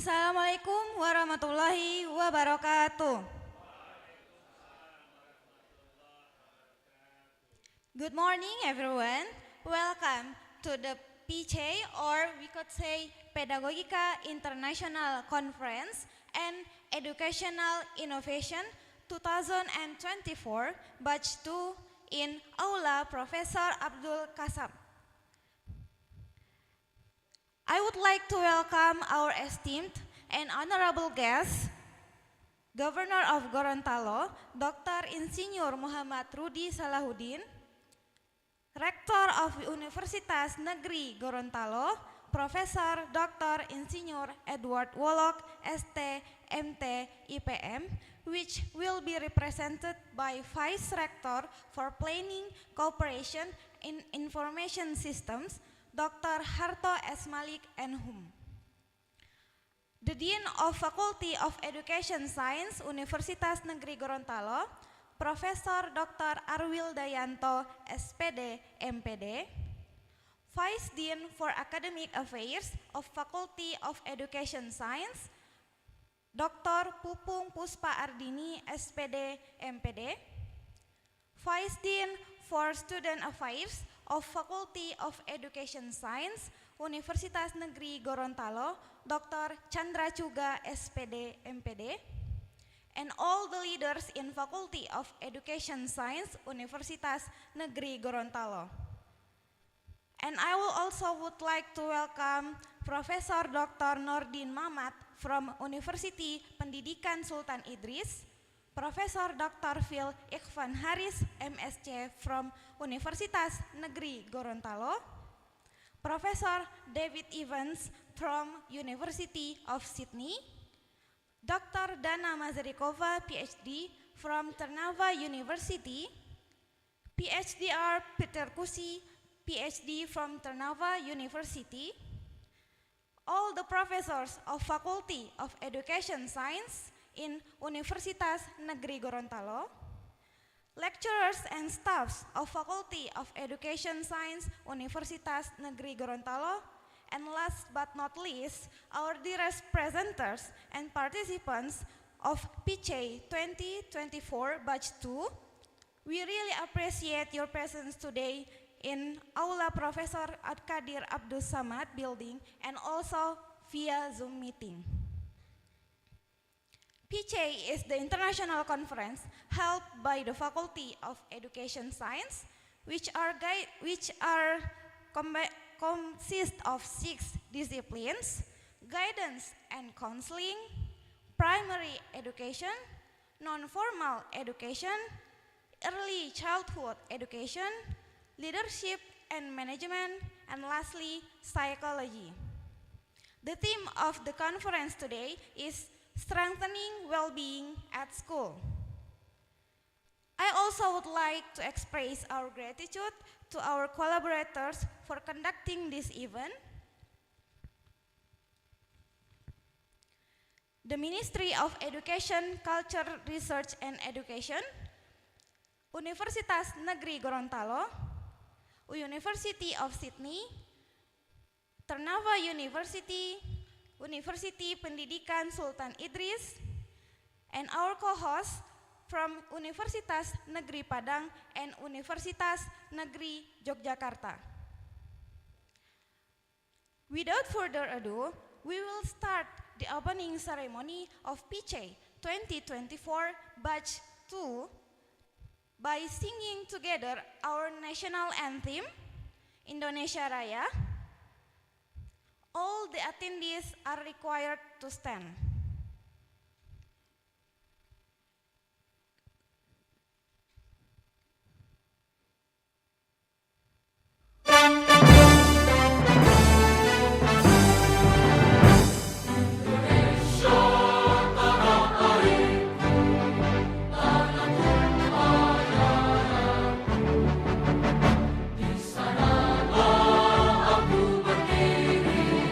Assalamualaikum warahmatullahi wabarakatuh. Good morning everyone. Welcome to the PICEI, or we could say Pedagogika International Conference and Educational Innovation 2024 Batch 2 in Aula Professor Abdul Kasam. I would like to welcome our esteemed and honorable guest, Governor of Gorontalo, Dr. Insinyur Muhammad Rudi Salahuddin, Rektor of Universitas Negeri Gorontalo, Profesor Dr. Insinyur Edward Wolok, ST, MT, IPM, which will be represented by Vice Rector for Planning, Cooperation in Information Systems, Dr. Harto S. Malik and Hum. The Dean of Faculty of Education Science, Universitas Negeri Gorontalo, Profesor Dr. Arwil Dayanto, SPD, MPD, Vice Dean for Academic Affairs of Faculty of Education Science, Dr. Pupung Puspa Ardini, SPD, MPD, Vice Dean for Student Affairs of Faculty of Education Science, Universitas Negeri Gorontalo, Dr. Chandra Chuga, SPD, MPD, and all the leaders in Faculty of Education Science, Universitas Negeri Gorontalo. And I will also would like to welcome Profesor Dr. Nordin Mamat from University Pendidikan Sultan Idris, Profesor Dr. Phil Ikhvan Haris, MSc from Universitas Negeri Gorontalo, Profesor David Evans from University of Sydney, Dr. Dana Mazarikova, PhD from Trnava University, PhDR Peter Kusi, PhD from Trnava University, all the professors of Faculty of Education Science in Universitas Negeri Gorontalo, lecturers and staffs of Faculty of Education Science, Universitas Negeri Gorontalo, and last but not least, our dearest presenters and participants of PICEI 2024 Batch 2, we really appreciate your presence today in Aula Profesor Ad-Qadir Abdul Samad building and also via Zoom meeting. PICEI is the international conference held by the Faculty of Education Science, which consist of 6 disciplines: guidance and counseling, primary education, non-formal education, early childhood education, leadership and management, and lastly, psychology. The theme of the conference today is strengthening well-being at school. I also would like to express our gratitude to our collaborators for conducting this event. The Ministry of Education, Culture, Research and Education, Universitas Negeri Gorontalo, University of Sydney, Trnava University, University Pendidikan Sultan Idris, and our co-hosts from Universitas Negeri Padang and Universitas Negeri Yogyakarta. Without further ado, we will start the opening ceremony of PICEI 2024 Batch 2 by singing together our national anthem, Indonesia Raya. All the attendees are required to stand. Di sanalah aku berdiri,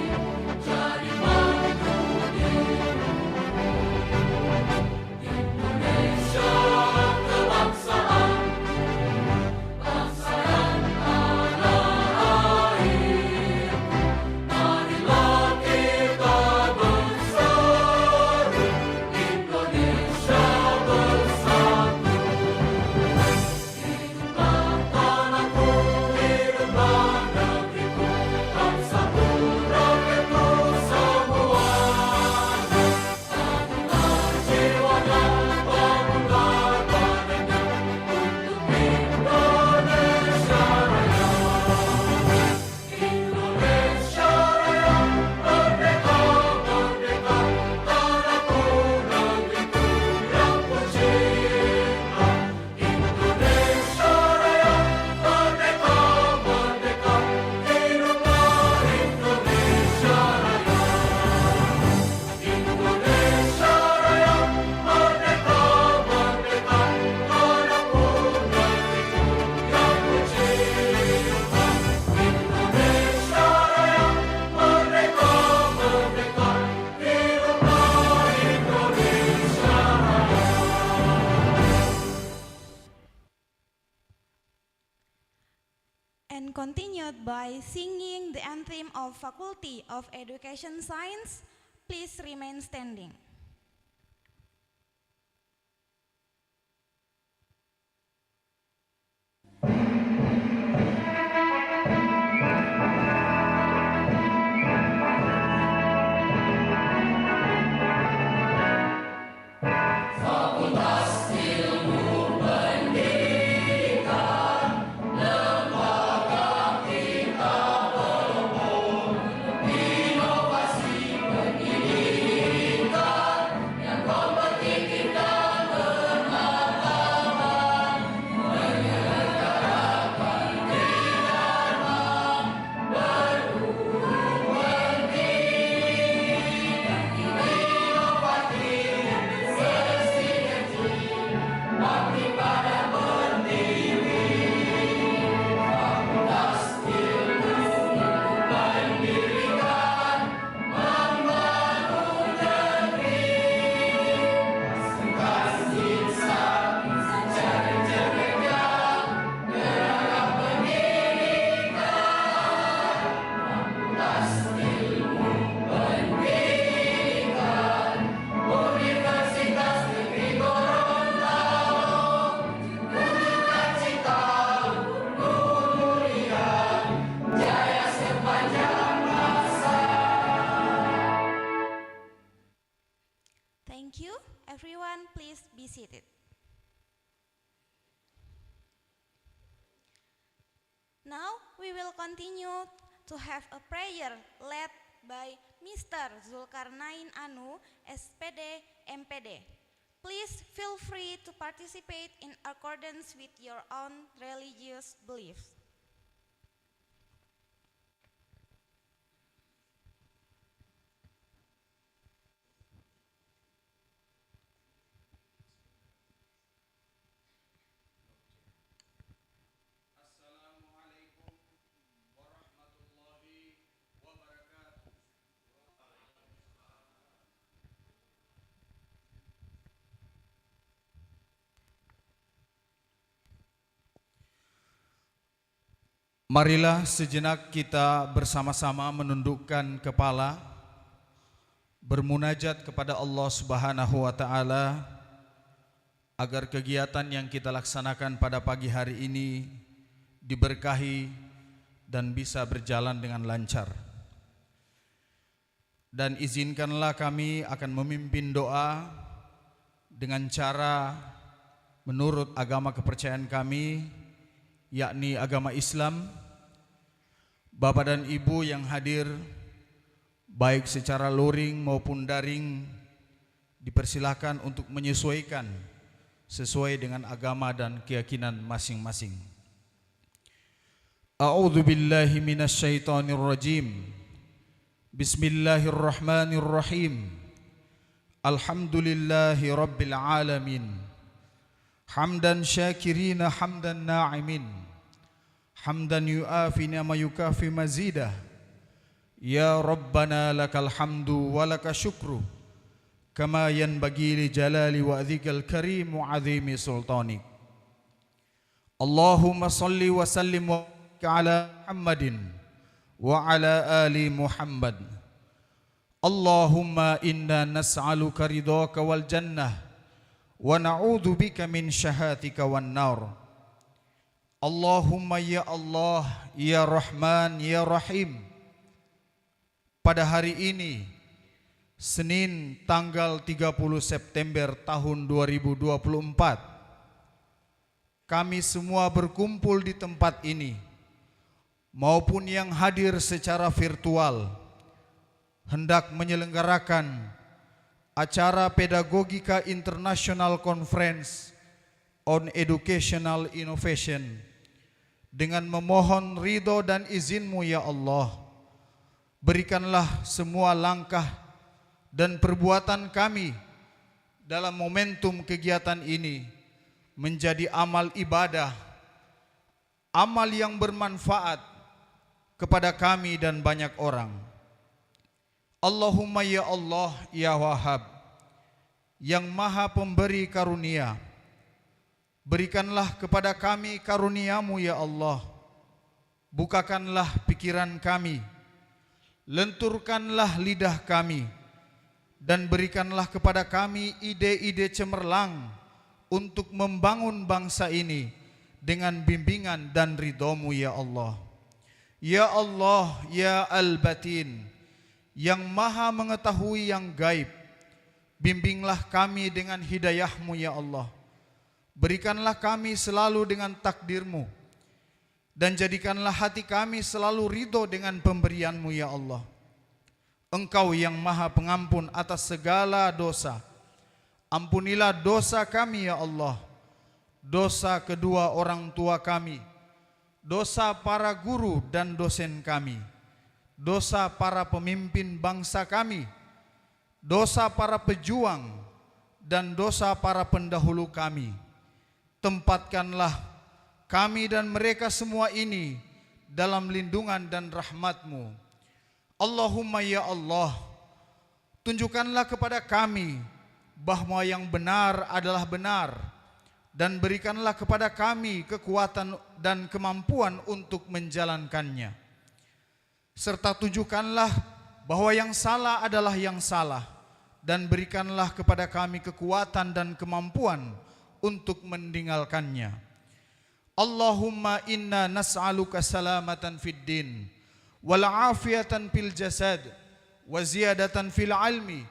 jadi pemimpin. and continued by singing the anthem of Faculty of Education Science. Please remain standing. Thank you. Everyone, please be seated. Now we will continue to have a prayer led by Mr. Zulkarnain Anu, SPD, MPD. Please feel free to participate in accordance with your own religious beliefs. Marilah sejenak kita bersama-sama menundukkan kepala, bermunajat kepada Allah Subhanahu wa Ta'ala agar kegiatan yang kita laksanakan pada pagi hari ini diberkahi dan bisa berjalan dengan lancar. Dan izinkanlah kami akan memimpin doa dengan cara menurut agama kepercayaan kami, yakni agama Islam. Bapak dan Ibu yang hadir, baik secara luring maupun daring, dipersilahkan untuk menyesuaikan sesuai dengan agama dan keyakinan masing-masing. A'udzu billahi minasyaitonir rajim. Bismillahirrahmanirrahim. Alhamdulillahi rabbil alamin. Hamdan syakirina hamdan na'imin. Hamdan yu'afi ma yukafi mazidah. Ya Rabbana lakal hamdu wa laka syukru kama yanbaghi li jalali wa dzikal karim wa azimi sultanik. Allahumma salli wa sallim wa ala Muhammadin wa ala ali Muhammad. Allahumma inna nas'aluka ridhaka wal jannah wa na'udzu bika min syahatika wan nar. Allahumma ya Allah, ya Rahman, ya Rahim. Pada hari ini, Senin tanggal 30 September tahun 2024, kami semua berkumpul di tempat ini, maupun yang hadir secara virtual, hendak menyelenggarakan acara Pedagogika International Conference on Educational Innovation dengan memohon ridho dan izin-Mu ya Allah. Berikanlah semua langkah dan perbuatan kami dalam momentum kegiatan ini menjadi amal ibadah, amal yang bermanfaat kepada kami dan banyak orang. Allahumma ya Allah ya Wahhab, yang maha pemberi karunia, berikanlah kepada kami karunia-Mu ya Allah, bukakanlah pikiran kami, lenturkanlah lidah kami, dan berikanlah kepada kami ide-ide cemerlang untuk membangun bangsa ini dengan bimbingan dan ridho-Mu ya Allah. Ya Allah, ya Al-Batin, yang maha mengetahui yang gaib, bimbinglah kami dengan hidayah-Mu ya Allah. Berikanlah kami selalu dengan takdir-Mu, dan jadikanlah hati kami selalu ridho dengan pemberian-Mu ya Allah. Engkau yang maha pengampun atas segala dosa. Ampunilah dosa kami ya Allah, dosa kedua orang tua kami, dosa para guru dan dosen kami, dosa para pemimpin bangsa kami, dosa para pejuang, dan dosa para pendahulu kami. Tempatkanlah kami dan mereka semua ini dalam lindungan dan rahmat-Mu. Allahumma ya Allah, tunjukkanlah kepada kami bahwa yang benar adalah benar, dan berikanlah kepada kami kekuatan dan kemampuan untuk menjalankannya. Serta tunjukkanlah bahwa yang salah adalah yang salah, dan berikanlah kepada kami kekuatan dan kemampuan untuk meninggalkannya. Allahumma inna nas'aluka salamatan fid din, wal afiyatan fil jasad, wa ziyadatan fil ilmi,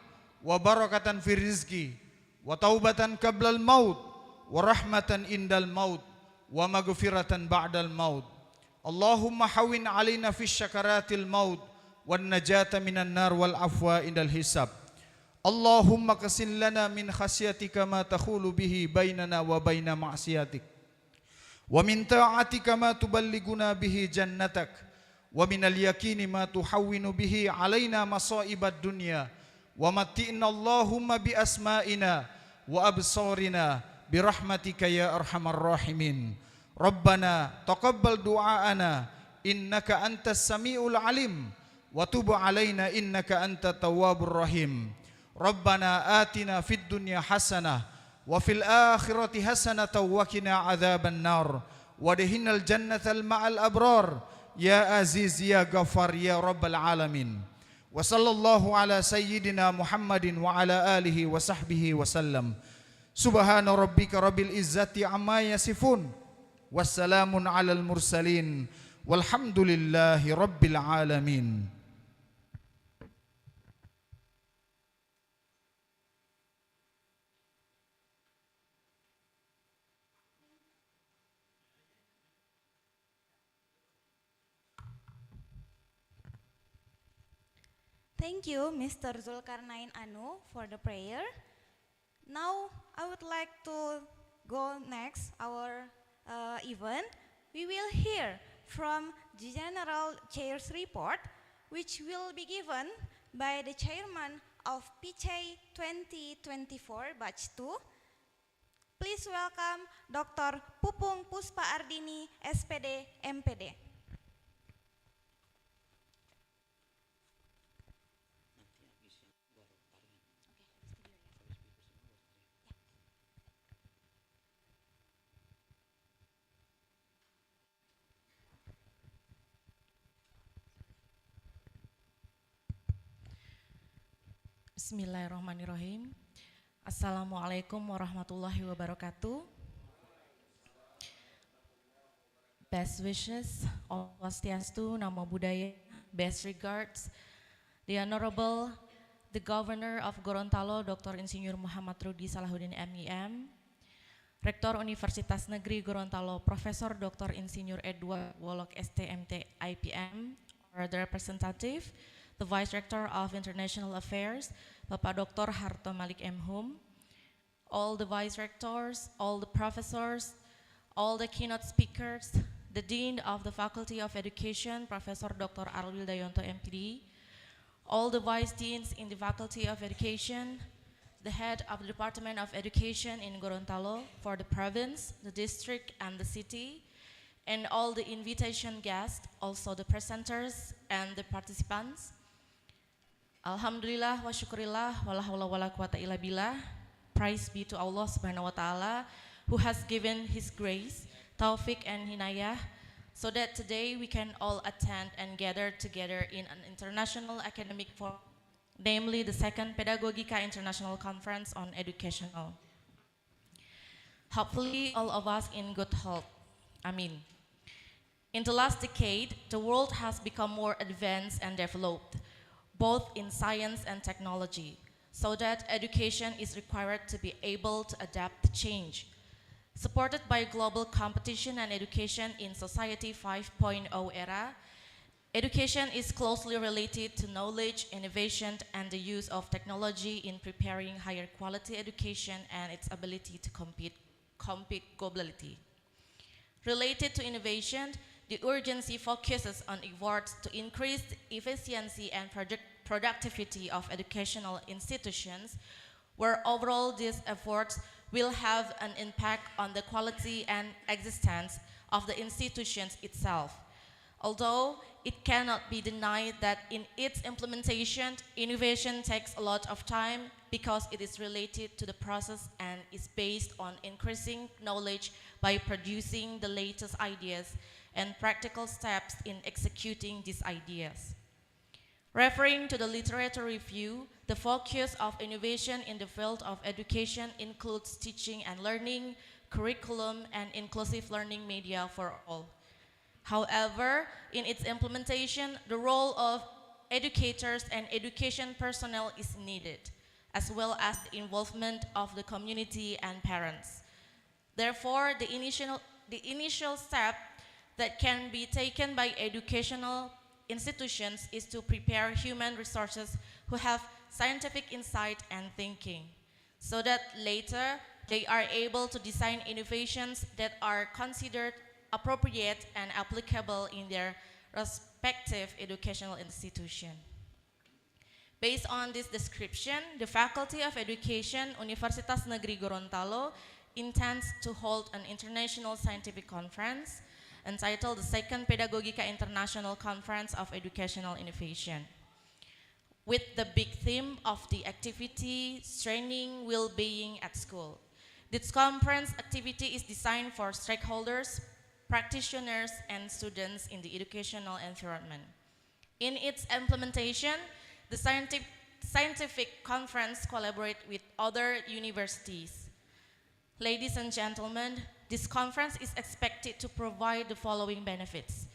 wa barakatan fil rizki, wa taubatan qablal maut, wa rahmatan indal maut, wa maghfiratan ba'dal maut. Allahumma hawin alaina fi syakaratil maut, wan najata minan nar wal afwa indal hisab. Allahumma qasim lana min khasyatika ma takhulu bihi bainana wa baina ma'siyatik, wa min ta'atika ma tuballiguna bihi jannatak, wa minal yakini ma tuhawwinu bihi alaina masaibad dunya, wa matti'na Allahumma bi asma'ina wa absarina bi rahmatika ya arhamar rahimin. Rabbana taqabbal du'aana innaka antas samiul alim, wa tub alaina innaka antat tawwabur rahim. Rabbana atina fid dunya hasanah wa fil akhirati hasanah wa qina adzaban nar, wa adkhilnal jannatal ma'al abrar. Ya Aziz ya Ghaffar ya Rabbal Alamin. Wa sallallahu ala sayyidina Muhammadin wa ala alihi wa sahbihi wa sallam. Subhana rabbika rabbil izzati amma yasifun, wassalamun alal mursalin, walhamdulillahi rabbil alamin. Thank you, Mr. Zulkarnain Anu, for the prayer. Now, I would like to go next our event. We will hear from the General Chair's report, which will be given by the Chairman of PICEI 2024 Batch 2. Please welcome Dr. Pupung Puspa Ardini, SPD, MPD. Bismillahirrahmanirrahim. Assalamualaikum warahmatullahi wabarakatuh. Best wishes, Om Swastiastu, Namo Buddhaya, best regards, the Honorable, the Governor of Gorontalo, Dr. Insinyur Muhammad Rudi Salahuddin MIM, Rektor Universitas Negeri Gorontalo, Profesor Dr. Insinyur Edward Wolok STMT IPM, or the representative, the Vice Rector of International Affairs, Bapak Dr. Harto Malik M. Hum, all the Vice Rectors, all the professors, all the keynote speakers, the Dean of the Faculty of Education, Professor Dr. Arwil Dayonto MPD, all the Vice Deans in the Faculty of Education, the Head of the Department of Education in Gorontalo for the province, the district, and the city, and all the invitation guests, also the presenters and the participants. Alhamdulillah wa syukurillah wa la hawla wa la quwata illa billah. Praise be to Allah Subhanahu wa taala who has given his grace, taufik and hinayah so that today we can all attend and gather together in an international academic forum, namely the second Pedagogika International Conference on Educational. Hopefully all of us in good health. Amin. In the last decade, the world has become more advanced and developed, both in science and technology, so that education is required to be able to adapt to change. Supported by global competition and education in Society 5.0 era, education is closely related to knowledge, innovation, and the use of technology in preparing higher quality education and its ability to compete globally. Related to innovation, the urgency focuses on efforts to increase the efficiency and productivity of educational institutions, where overall these efforts will have an impact on the quality and existence of the institutions itself. Although it cannot be denied that in its implementation, innovation takes a lot of time because it is related to the process and is based on increasing knowledge by producing the latest ideas and practical steps in executing these ideas. Referring to the literature review, the focus of innovation in the field of education includes teaching and learning, curriculum, and inclusive learning media for all. However, in its implementation, the role of educators and education personnel is needed, as well as the involvement of the community and parents. Therefore, the initial step that can be taken by educational institutions is to prepare human resources who have scientific insight and thinking, so that later they are able to design innovations that are considered appropriate and applicable in their respective educational institution. Based on this description, the Faculty of Education, Universitas Negeri Gorontalo, intends to hold an international scientific conference entitled the Second Pedagogika International Conference of Educational Innovation, with the big theme of the activity, training, well-being at school. This conference activity is designed for stakeholders, practitioners, and students in the educational environment. In its implementation, the scientific conference collaborates with other universities. Ladies and gentlemen, this conference is expected to provide the following benefits.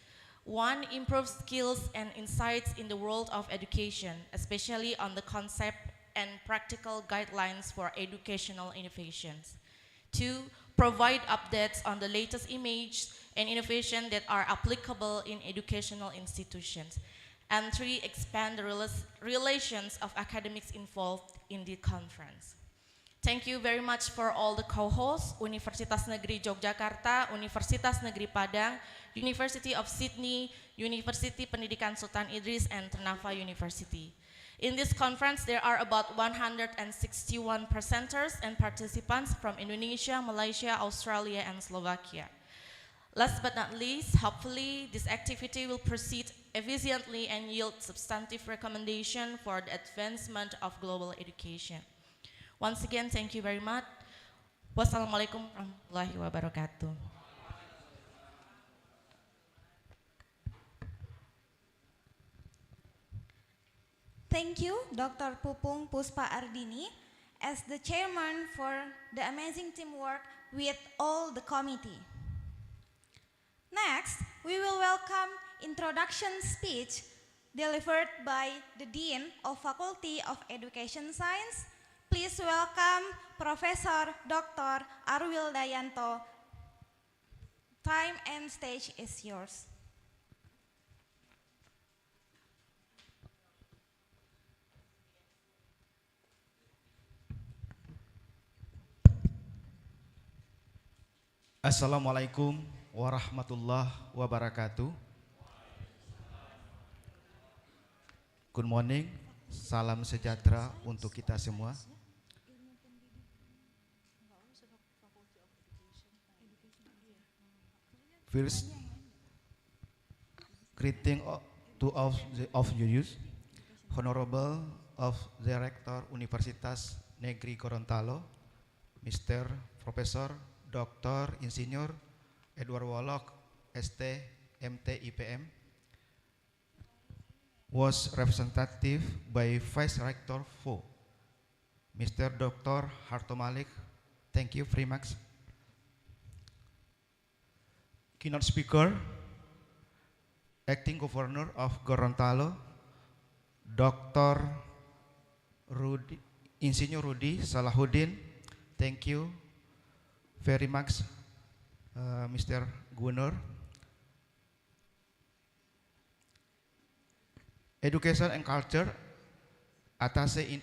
1, improve skills and insights in the world of education, especially on the concept and practical guidelines for educational innovations. 2, provide updates on the latest image and innovation that are applicable in educational institutions. And 3, expand the relations of academics involved in the conference. Thank you very much for all the co-hosts, Universitas Negeri Yogyakarta, Universitas Negeri Padang, University of Sydney, University Pendidikan Sultan Idris, and Ternava University. In this conference, there are about 161 presenters and participants from Indonesia, Malaysia, Australia, and Slovakia. Last but not least, hopefully, this activity will proceed efficiently and yield substantive recommendation for the advancement of global education. Once again, thank you very much. Wassalamualaikum warahmatullahi wabarakatuh. Thank you, Dr. Pupung Puspa Ardini, as the chairman for the amazing teamwork with all the committee. Next, we will welcome introduction speech delivered by the Dean of Faculty of Education Science. Please welcome Professor Dr. Arwil Dayanto. Time and stage is yours. Assalamualaikum warahmatullahi wabarakatuh. Good morning, salam sejahtera untuk kita semua. First, greeting to all of you, Honorable of Director Universitas Negeri Gorontalo, Mr. Professor Dr. Insinyur Edward Wallach, ST, MT-IPM was representative by Vice Rector 4, Mr. Dr. Harto Malik. Thank you very much. Keynote speaker, Acting Governor of Gorontalo, Dr. Insinyur Rudi Salahuddin. Thank you very much, Mr. Governor. Education and Culture, Attaché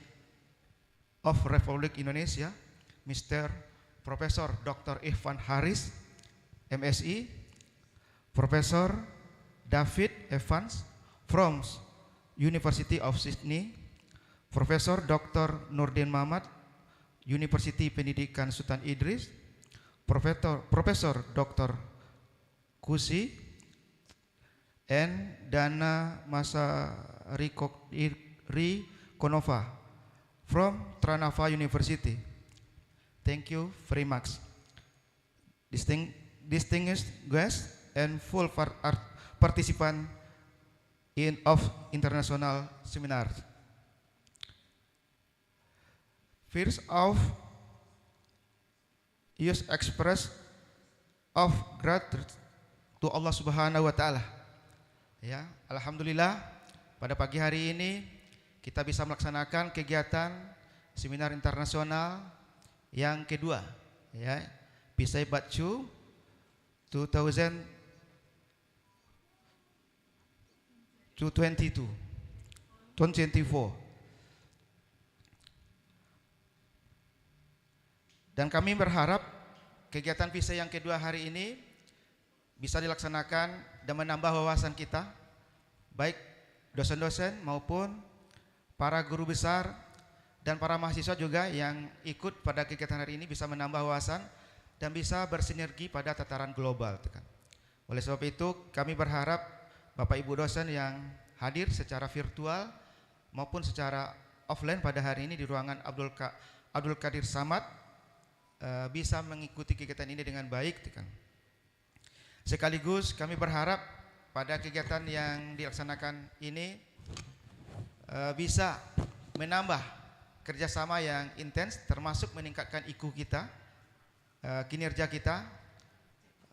of Republik Indonesia, Mr. Profesor Dr. Irfan Haris, MSI, Profesor David Evans from University of Sydney, Profesor Dr. Nurdin Mamat, University Pendidikan Sultan Idris, Profesor Dr. Kusi, and Dana Masa Rikonova from Tranava University. Thank you very much. Distinguished guests and full participant of international seminars. First of use express of gratitude to Allah Subhanahu wa Ta'ala. Ya, alhamdulillah pada pagi hari ini kita bisa melaksanakan kegiatan seminar internasional yang kedua, ya, PICEI Batch 2024. Dan kami berharap kegiatan PICEI yang kedua hari ini bisa dilaksanakan dan menambah wawasan kita, baik dosen-dosen maupun para guru besar dan para mahasiswa juga yang ikut pada kegiatan hari ini bisa menambah wawasan dan bisa bersinergi pada tataran global. Oleh sebab itu kami berharap Bapak Ibu dosen yang hadir secara virtual maupun secara offline pada hari ini di ruangan Abdul Qadir Samad bisa mengikuti kegiatan ini dengan baik. Sekaligus kami berharap pada kegiatan yang dilaksanakan ini bisa menambah kerjasama yang intens, termasuk meningkatkan IQ kita, kinerja kita.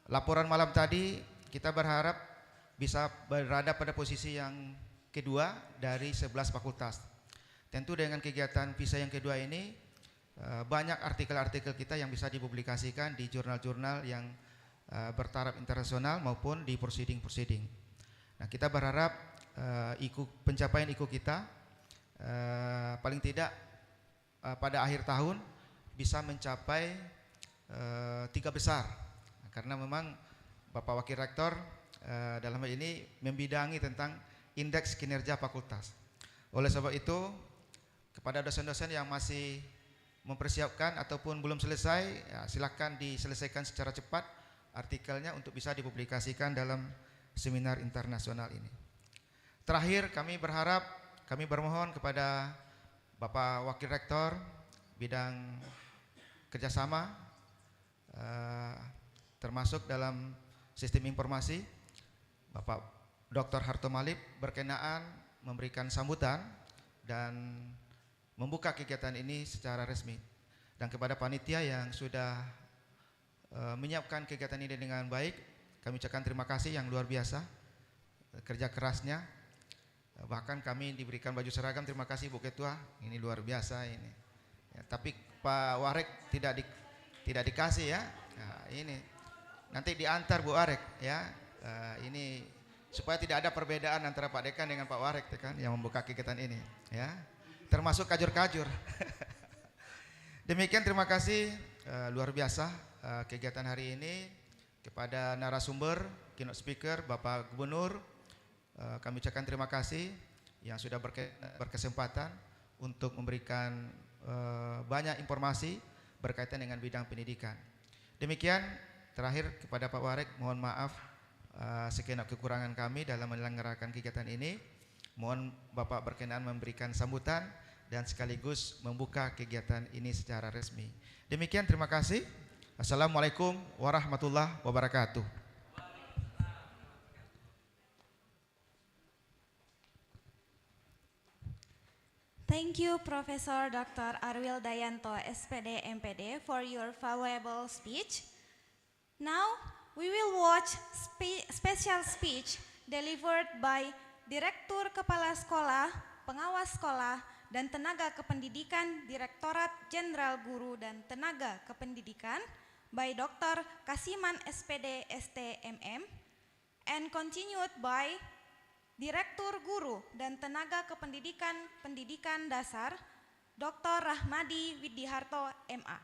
Laporan malam tadi kita berharap bisa berada pada posisi yang kedua dari 11 fakultas. Tentu dengan kegiatan PICEI yang kedua ini banyak artikel-artikel kita yang bisa dipublikasikan di jurnal-jurnal yang bertaraf internasional maupun di proceeding. Nah, kita berharap pencapaian IQ kita paling tidak pada akhir tahun bisa mencapai 3 besar, karena memang Bapak Wakil Rektor dalam hal ini membidangi tentang indeks kinerja fakultas. Oleh sebab itu kepada dosen-dosen yang masih mempersiapkan ataupun belum selesai, ya, silakan diselesaikan secara cepat artikelnya untuk bisa dipublikasikan dalam seminar internasional ini. Terakhir kami bermohon kepada Bapak Wakil Rektor bidang kerjasama termasuk dalam sistem informasi, Bapak Dr. Harto Malik berkenaan memberikan sambutan dan membuka kegiatan ini secara resmi, dan kepada panitia yang sudah menyiapkan kegiatan ini dengan baik, kami ucapkan terima kasih yang luar biasa kerja kerasnya. Bahkan kami diberikan baju seragam, terima kasih Bu Ketua, ini luar biasa ini. Ya, tapi Pak Warek tidak dikasih ya. Nah, ini nanti diantar Bu Warek ya. Ini supaya tidak ada perbedaan antara Pak Dekan dengan Pak Warek kan yang membuka kegiatan ini ya. Termasuk kajur-kajur. Demikian, terima kasih luar biasa kegiatan hari ini. Kepada narasumber, keynote speaker, Bapak Gubernur, kami ucapkan terima kasih yang sudah berkesempatan untuk memberikan banyak informasi berkaitan dengan bidang pendidikan. Demikian, terakhir kepada Pak Warek, mohon maaf segenap kekurangan kami dalam menyelenggarakan kegiatan ini. Mohon Bapak berkenan memberikan sambutan dan sekaligus membuka kegiatan ini secara resmi. Demikian, terima kasih. Assalamualaikum warahmatullahi wabarakatuh. Thank you, Professor Dr. Arwil Dayanto, SPD MPD, for your valuable speech. Now, we will watch special speech delivered by Direktur Kepala Sekolah, Pengawas Sekolah, dan Tenaga Kependidikan Direktorat Jenderal Guru dan Tenaga Kependidikan by Dr. Kasiman SPD STMM, and continued by Direktur Guru dan Tenaga Kependidikan Pendidikan Dasar, Dr. Rahmadi Widiharto, MA.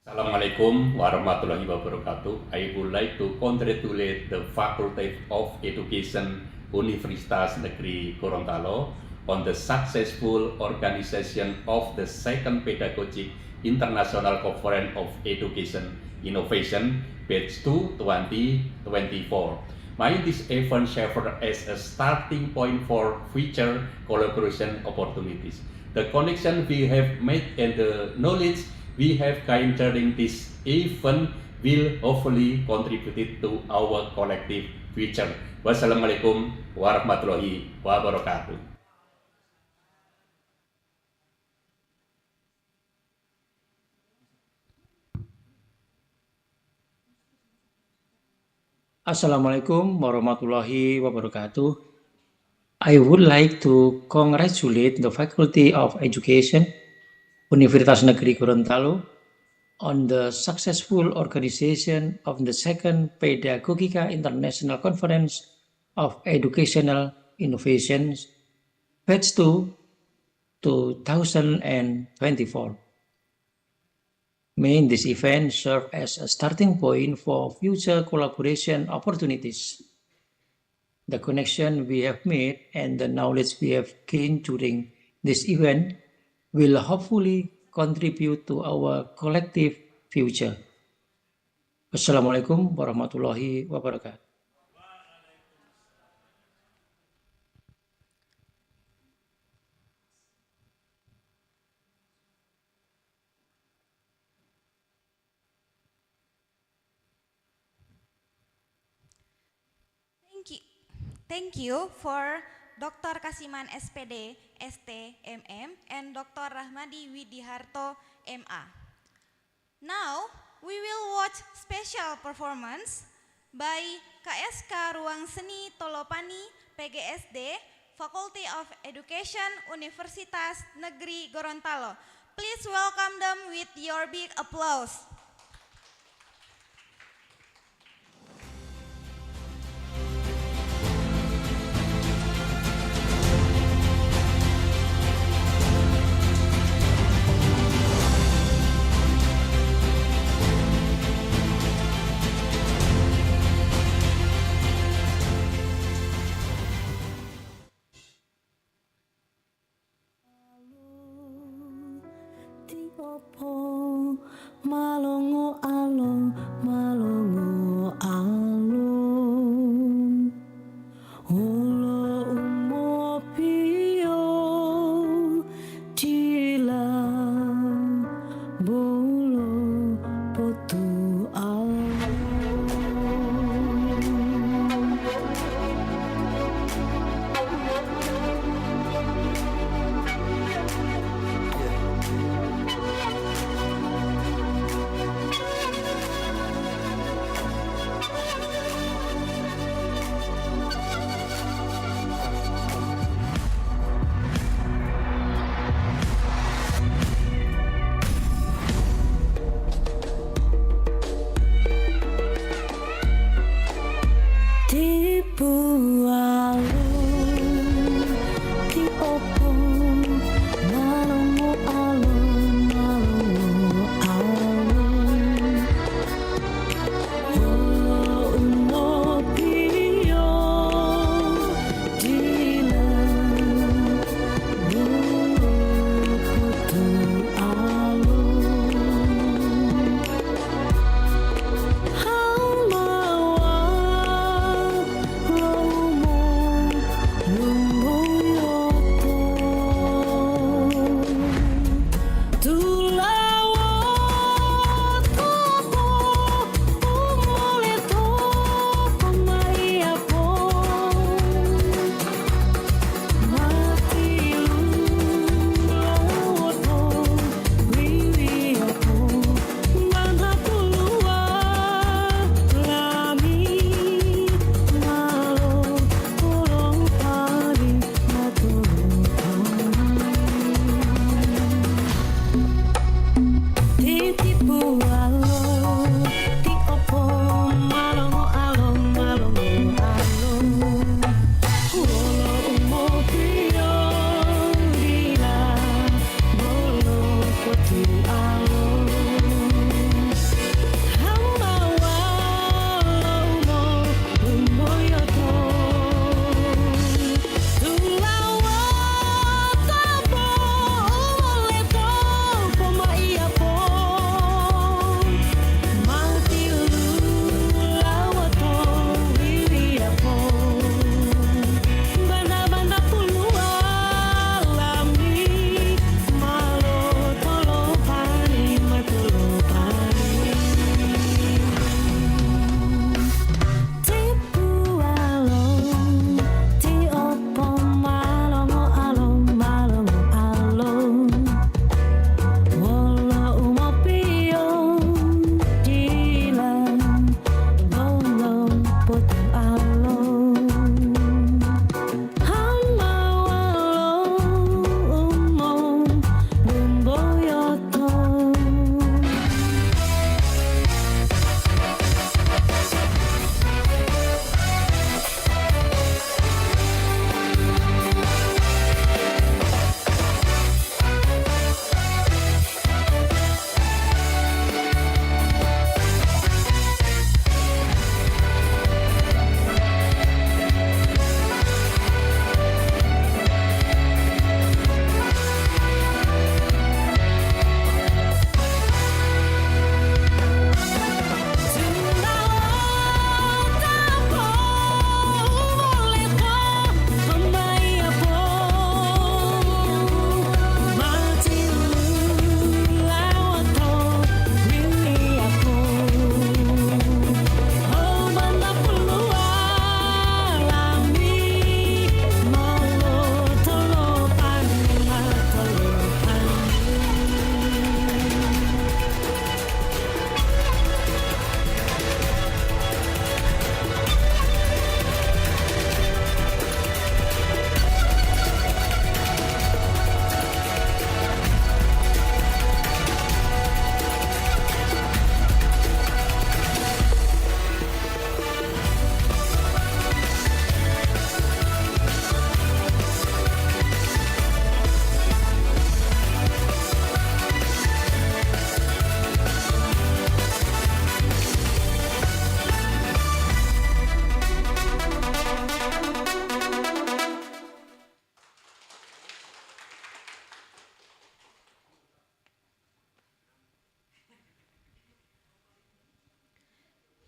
Assalamualaikum warahmatullahi wabarakatuh. I would like to congratulate the Faculty of Education Universitas Negeri Gorontalo on the successful organization of the second Pedagogic International Conference of Education Innovation Batch 2 2024. May this event serve as a starting point for future collaboration opportunities. The connection we have made and the knowledge we have gained during this event will hopefully contribute to our collective future. Wassalamualaikum warahmatullahi wabarakatuh. Assalamualaikum warahmatullahi wabarakatuh. I would like to congratulate the Faculty of Education Universitas Negeri Gorontalo on the successful organization of the second Pedagogika International Conference of Educational Innovations Batch 2 2024. May this event serve as a starting point for future collaboration opportunities. The connection we have made and the knowledge we have gained during this event will hopefully contribute to our collective future. Wassalamualaikum warahmatullahi wabarakatuh. Thank you for Dr. Kasiman SPD STMM and Dr. Rahmadi Widiharto MA. Now, we will watch special performance by KSK Ruang Seni Tolopani PGSD, Faculty of Education Universitas Negeri Gorontalo. Please welcome them with your big applause. Malongo alo, malongo alo, ulo umo pio, dila bolo potu alo.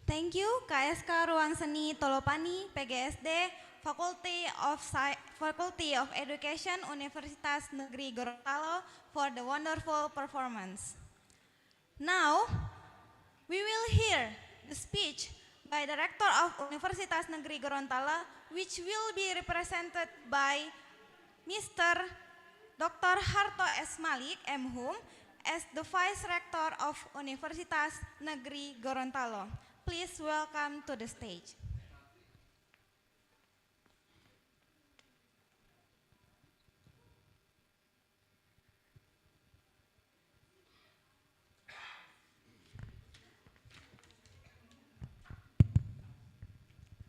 Thank you, KSK Ruang Seni Tolopani, PGSD, Faculty of Education, Universitas Negeri Gorontalo for the wonderful performance. Now, we will hear the speech by Director of Universitas Negeri Gorontalo, which will be represented by Mr. Dr. Harto S. Malik, M.Hum, as the Vice Rector of Universitas Negeri Gorontalo. Please welcome to the stage.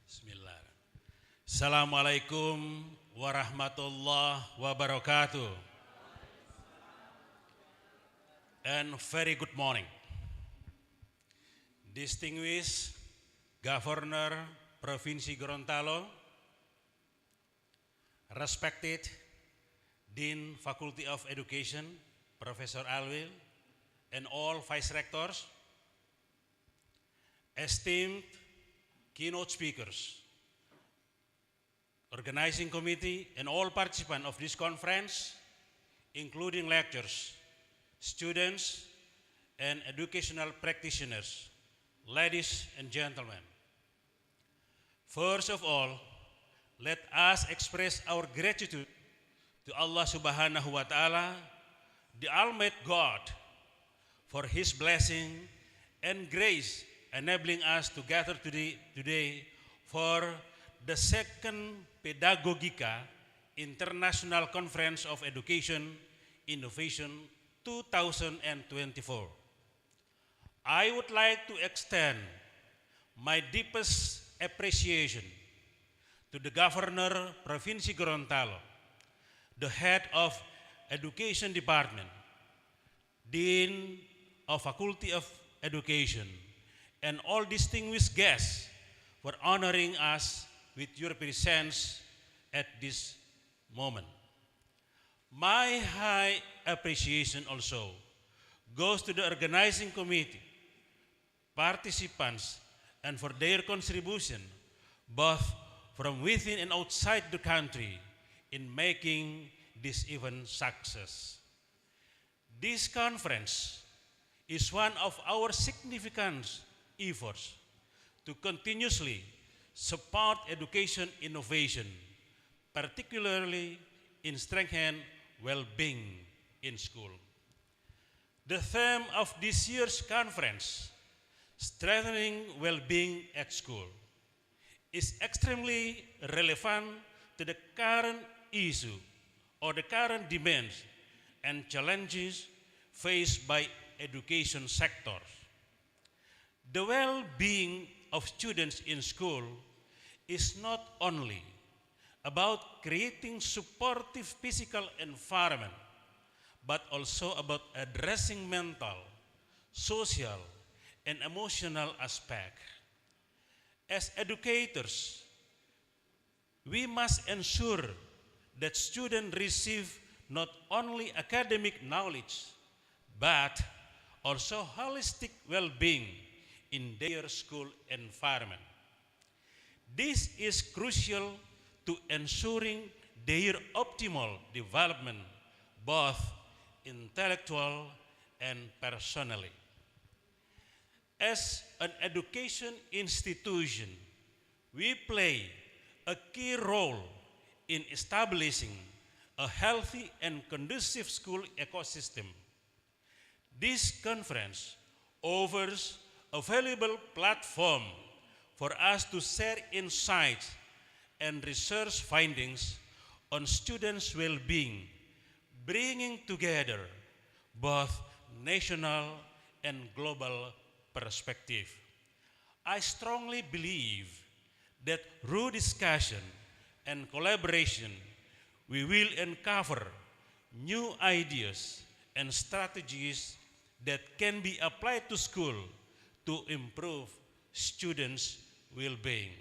Bismillah. Assalamualaikum warahmatullahi wabarakatuh. And very good morning. Distinguished Governor Provinsi Gorontalo, respected Dean Faculty of Education, Professor Alwil, and all Vice Rectors, esteemed keynote speakers, organizing committee, and all participants of this conference, including lecturers, students, and educational practitioners, ladies and gentlemen. First of all, let us express our gratitude to Allah Subhanahu wa Ta'ala, the Almighty God, for His blessing and grace enabling us to gather today for the second Pedagogica International Conference of Education Innovation 2024. I would like to extend my deepest appreciation to the Governor Provinsi Gorontalo, the Head of Education Department, Dean of Faculty of Education, and all distinguished guests for honoring us with your presence at this moment. My high appreciation also goes to the organizing committee, participants, and for their contribution, both from within and outside the country, in making this event success. This conference is one of our significant efforts to continuously support education innovation, particularly in strengthening well-being in school. The theme of this year's conference, Strengthening Well-being at School, is extremely relevant to the current issue or the current demands and challenges faced by education sectors. The well-being of students in school is not only about creating supportive physical environment, but also about addressing mental, social, and emotional aspect. As educators, we must ensure that students receive not only academic knowledge, but also holistic well-being in their school environment. This is crucial to ensuring their optimal development, both intellectual and personally. As an education institution, we play a key role in establishing a healthy and conducive school ecosystem. This conference offers a valuable platform for us to share insights and research findings on students' well-being, bringing together both national and global perspective. I strongly believe that through discussion and collaboration, we will uncover new ideas and strategies that can be applied to school to improve students' well-being.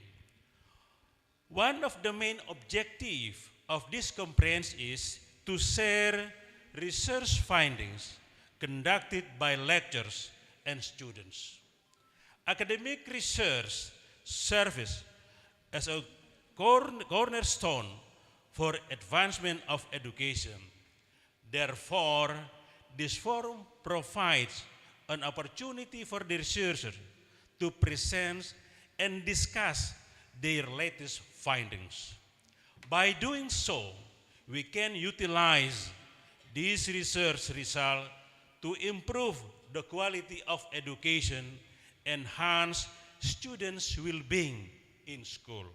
One of the main objectives of this conference is to share research findings conducted by lecturers and students. Academic research serves as a cornerstone for advancement of education. Therefore, this forum provides an opportunity for the researchers to present and discuss their latest findings. By doing so, we can utilize these research results to improve the quality of education, enhance students' well-being in school.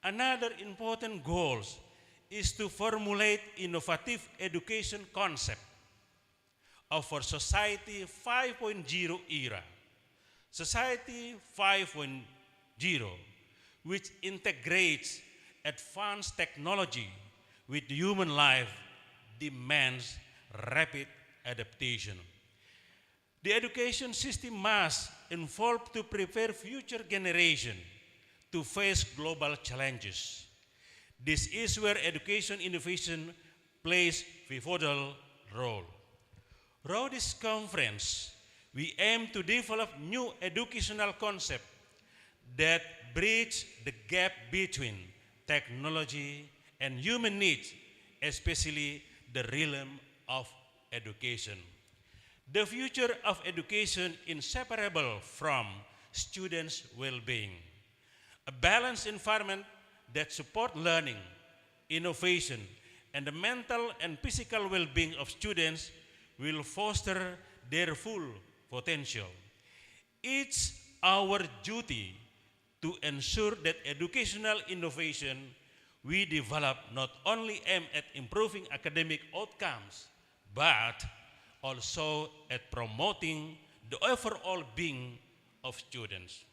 Another important goal is to formulate innovative education concept of our Society 5.0 era. Society 5.0, which integrates advanced technology with human life, demands rapid adaptation. The education system must evolve to prepare future generations to face global challenges. This is where education innovation plays a pivotal role. Through this conference, we aim to develop new educational concepts that bridge the gap between technology and human needs, especially the realm of education. The future of education is inseparable from students' well-being. A balanced environment that supports learning, innovation, and the mental and physical well-being of students will foster their full potential. It's our duty to ensure that educational innovation we develop not only aim at improving academic outcomes, but also at promoting the overall being of students.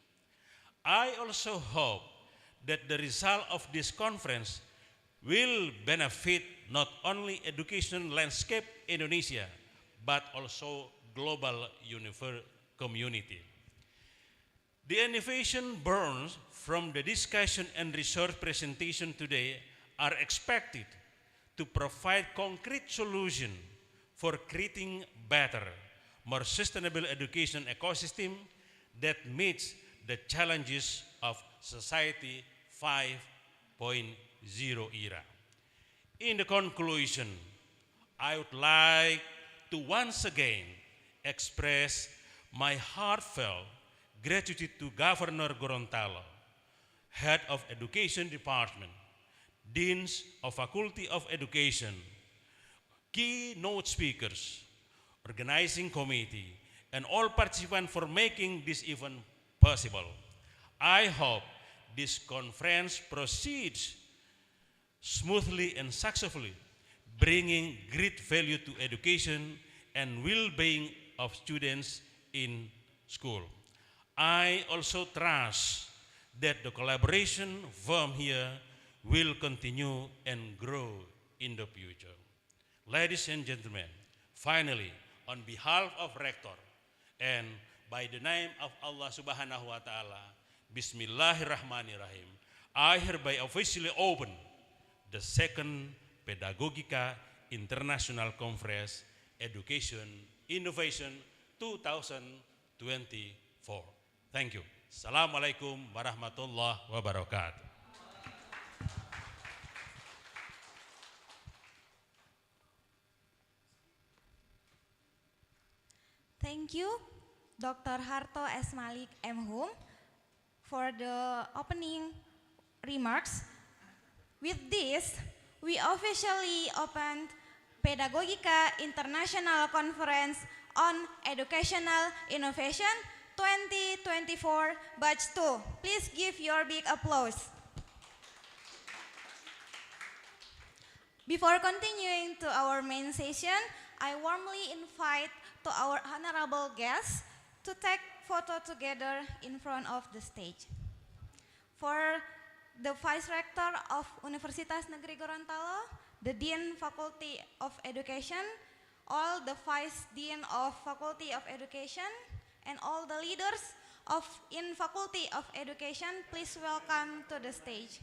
I also hope that the result of this conference will benefit not only education landscape Indonesia, but also global community. The innovation born from the discussion and research presentation today are expected to provide concrete solutions for creating better, more sustainable education ecosystem that meets the challenges of Society 5.0 era. In the conclusion, I would like to once again express my heartfelt gratitude to Governor Gorontalo, Head of Education Department, Deans of Faculty of Education, keynote speakers, organizing committee, and all participants for making this event possible. I hope this conference proceeds smoothly and successfully, bringing great value to education and well-being of students in school. I also trust that the collaboration from here will continue and grow in the future. Ladies and gentlemen, finally, on behalf of Rector and by the name of Allah Subhanahu wa Ta'ala, Bismillahirrahmanirrahim, I hereby officially open the second Pedagogika International Conference Education Innovation 2024. Thank you. Assalamualaikum warahmatullahi wabarakatuh. Thank you, Dr. Harto S. Malik M. Hum, for the opening remarks. With this, we officially opened Pedagogika International Conference on Educational Innovation 2024 Batch 2. Please give your big applause. Before continuing to our main session, I warmly invite to our honorable guests to take photo together in front of the stage. For the Vice Rector of Universitas Negeri Gorontalo, the Dean Faculty of Education, all the Vice Dean of Faculty of Education, and all the leaders in Faculty of Education, please welcome to the stage.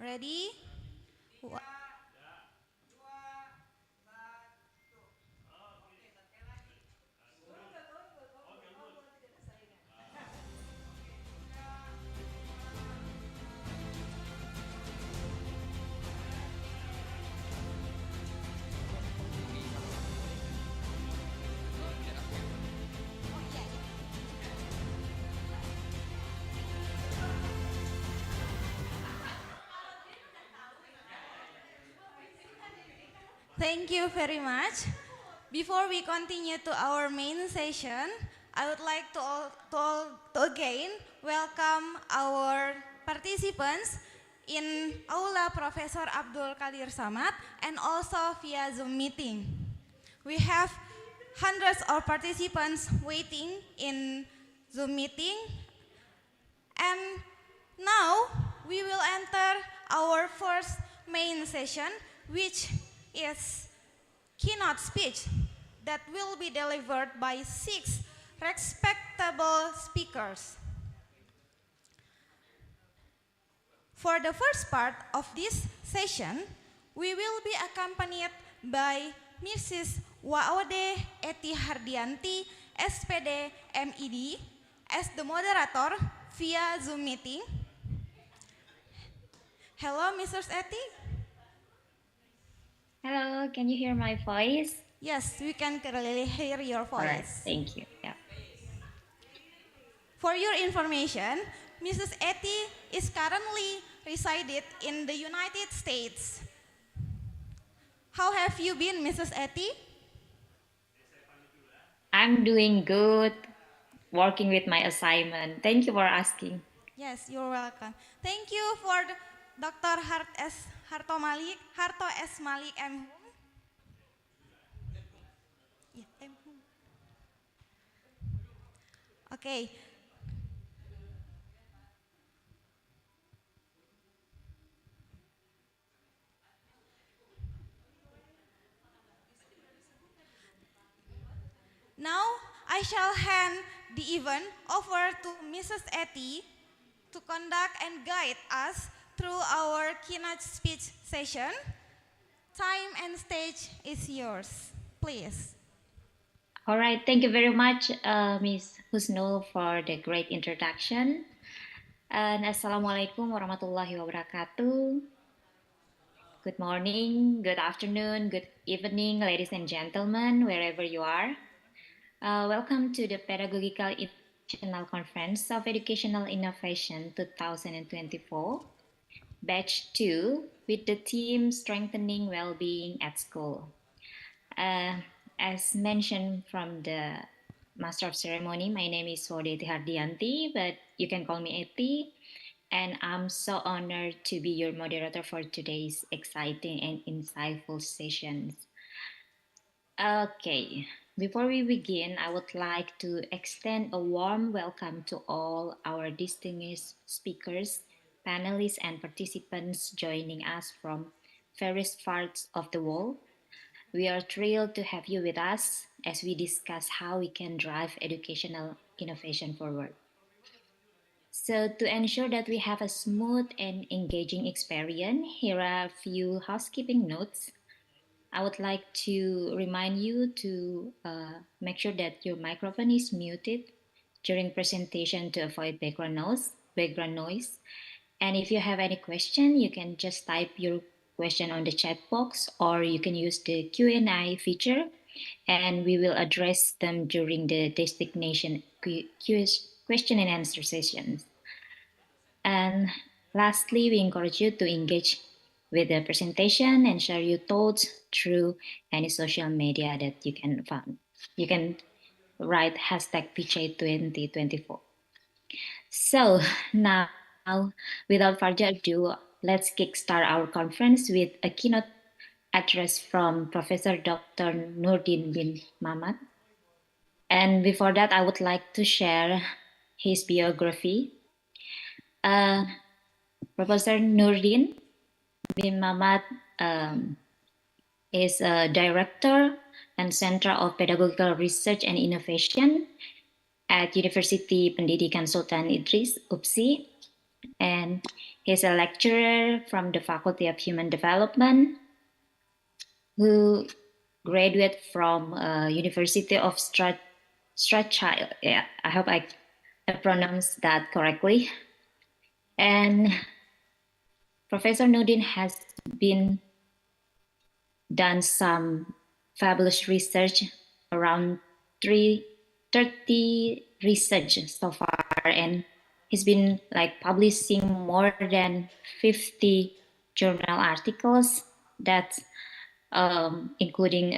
ready? Thank you very much. Before we continue to our main session, I would like to again welcome our participants in Aula Professor Abdul Qadir Samad and also via Zoom meeting. We have hundreds of participants waiting in Zoom meeting, and now we will enter our first main session, which is keynote speech that will be delivered by 6 respectable speakers. For the first part of this session, we will be accompanied by Mrs. Waode Eti Hardianti, SPD MED, as the moderator via Zoom meeting. Hello, Mrs. Eti. Hello, can you hear my voice? Yes, we can clearly hear your All right, voice. thank you. Yeah. For your information, Mrs. Eti is currently resided in the United States. How have you been, Mrs. Eti? I'm doing good, working with my assignment. Thank you for asking. Yes, you're welcome. Thank you for Dr. Harto S. Malik M. Yeah, M. Okay. Now, I shall hand the event over to Mrs. Eti to conduct and guide us through our keynote speech session. Time and stage is yours, please. All right, thank you very much, Ms. Husnul, for the great introduction. And Assalamualaikum warahmatullahi wabarakatuh. Good morning, good afternoon, good evening, ladies and gentlemen, wherever you are. Welcome to the Pedagogical International Conference of Educational Innovation 2024, Batch 2, with the theme Strengthening Wellbeing at School. As mentioned from the Master of Ceremony, my name is Waode Hardianti, but you can call me Eti, and I'm so honored to be your moderator for today's exciting and insightful sessions. Okay, before we begin, I would like to extend a warm welcome to all our distinguished speakers, panelists, and participants joining us from various parts of the world. We are thrilled to have you with us as we discuss how we can drive educational innovation forward. So to ensure that we have a smooth and engaging experience, here are a few housekeeping notes. I would like to remind you to make sure that your microphone is muted during presentation to avoid background noise. And if you have any question, you can just type your question on the chat box, or you can use the Q&A feature, and we will address them during the designation question and answer sessions. And lastly, we encourage you to engage with the presentation and share your thoughts through any social media that you can find. You can write hashtag PICEI 2024. So now, without further ado, let's kickstart our conference with a keynote address from Professor Dr. Nurdin bin Mamat. And before that, I would like to share his biography. Professor Nurdin bin Mamat is a director and Center of Pedagogical Research and Innovation at University Pendidikan Sultan Idris, UPSI, and He's a lecturer from the Faculty of Human Development who graduated from University of Strathchild. Yeah, I hope I pronounced that correctly. And Professor Nudin has been done some fabulous research, around 30 research so far, and he's been like publishing more than 50 journal articles that including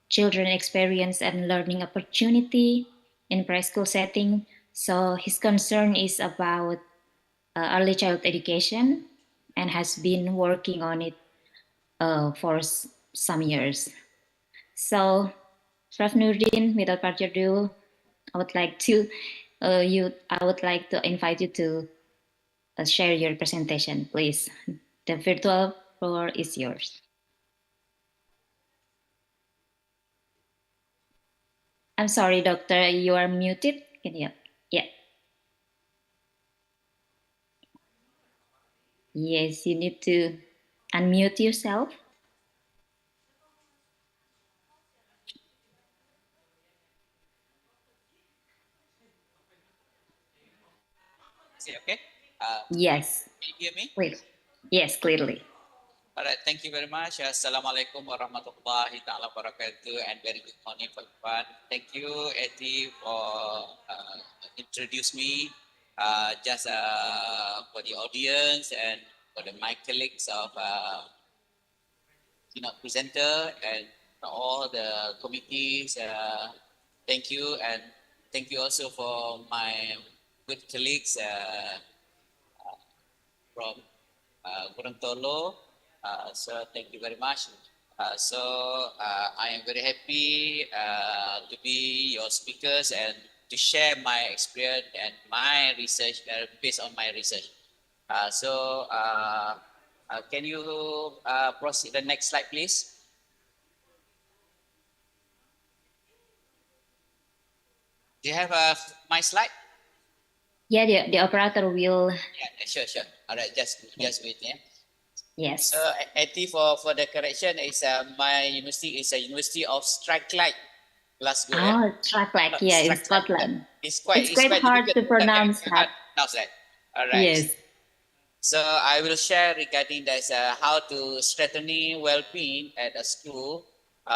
children experience and learning opportunity in preschool setting. So his concern is about early child education and has been working on it for some years. So, Prof. Nurdin, without further ado, I would like to invite you to share your presentation, please. The virtual floor is yours. I'm sorry, doctor, you are muted. Can you? Yeah. Yes, you need to unmute yourself. Okay. Yes. Can you hear me? Please. Yes, clearly. All right. Thank you very much. Assalamualaikum warahmatullahi taala wabarakatuh, and very good morning for everyone. Thank you, Eti, for introduce me. Just for the audience and for my colleagues of presenter and all the committees. Thank you, and thank you also for my good colleagues from Gorontalo. So thank you very much. I am very happy to be your speakers and to share my experience and my research based on my research. Can you proceed the next slide, please? Do you have my slide? Yeah, the operator will. Yeah, sure. All right, just wait. Yeah. Yes. So, Eti, for the correction, is my university is a University of Strathclyde, Glasgow. Oh, Strathclyde, yeah, in Scotland. It's quite hard to pronounce that. All right. Yes. So I will share regarding this how to strengthening well-being at a school,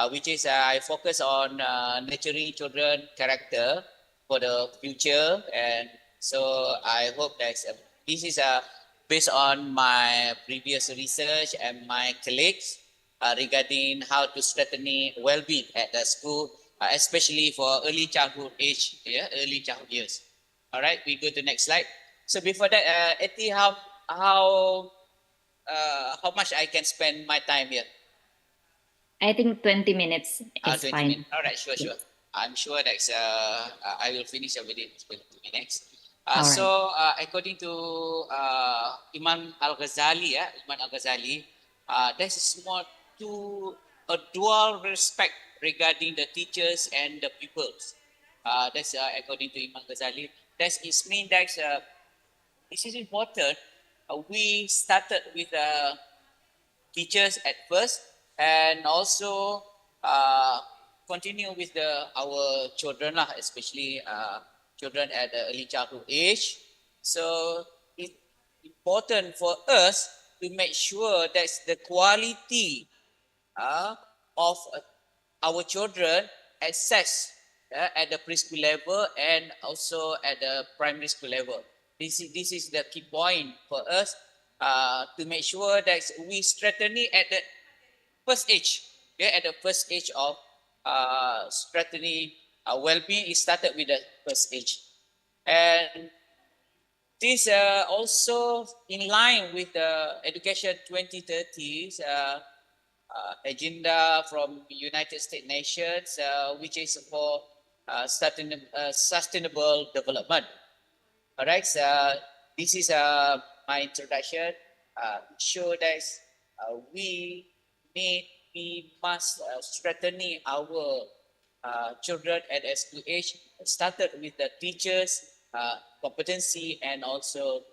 which is I focus on nurturing children character for the future, and so I hope that this is based on my previous research and my colleagues regarding how to strengthening well-being at the school, especially for early childhood age, early childhood years. All right, we go to the next slide. So before that, Eti, how much I can spend my time here? I think 20 minutes is 20 fine. minutes. All right, sure. I'm sure that I will finish within 20 minutes. According to Imam Al-Ghazali, there's more to a dual respect regarding the teachers and the pupils. That's according to Imam Ghazali. That is mean that this is important. We started with teachers at first, and also continue with our children, especially children at the early childhood age. So it's important for us to make sure that the quality of our children access at the preschool level and also at the primary school level. This is the key point for us to make sure that we strengthening at the first age. At the first age of strengthening well-being is started with the first age. And this also in line with the Education 2030's agenda from United States Nations, which is for sustainable development. All right, so this is my introduction. Show that we must strengthening our children at school age. Started with the teachers' competency and also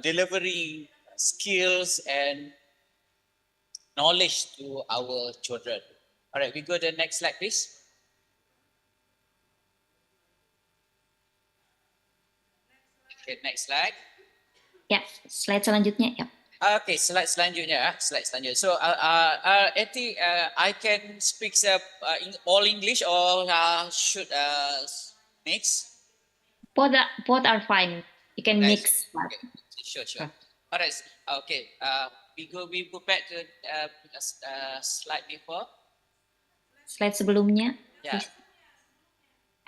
delivering skills and knowledge to our children. All right, we go to the next slide, please. Okay, next slide. Ya, slide selanjutnya. Ya. Okay, slide selanjutnya. Slide selanjutnya. So, Eti, I can speak in all English or should mix? Both are fine. You can mix. Okay. Sure. All right. Okay. We go back to slide before. Slide sebelumnya. Yeah. Please.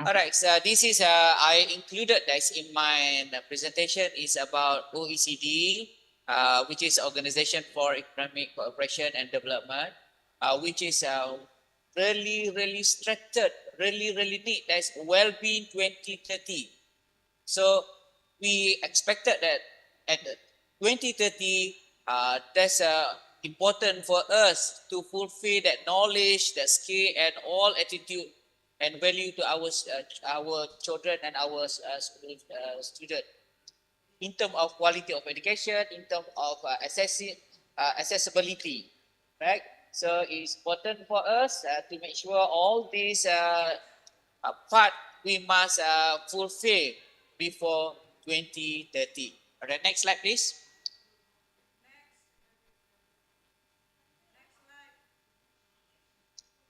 All right. So this is I included this in my presentation is about OECD, which is Organization for Economic Cooperation and Development, which is really structured, really neat. That's well-being 2030. So we expected that at 2030, that's important for us to fulfill that knowledge, that skill, and all attitude and value to our children and our students in terms of quality of education, in terms of accessibility, right? So it's important for us to make sure all these part we must fulfill before 2030. All right, next slide, please.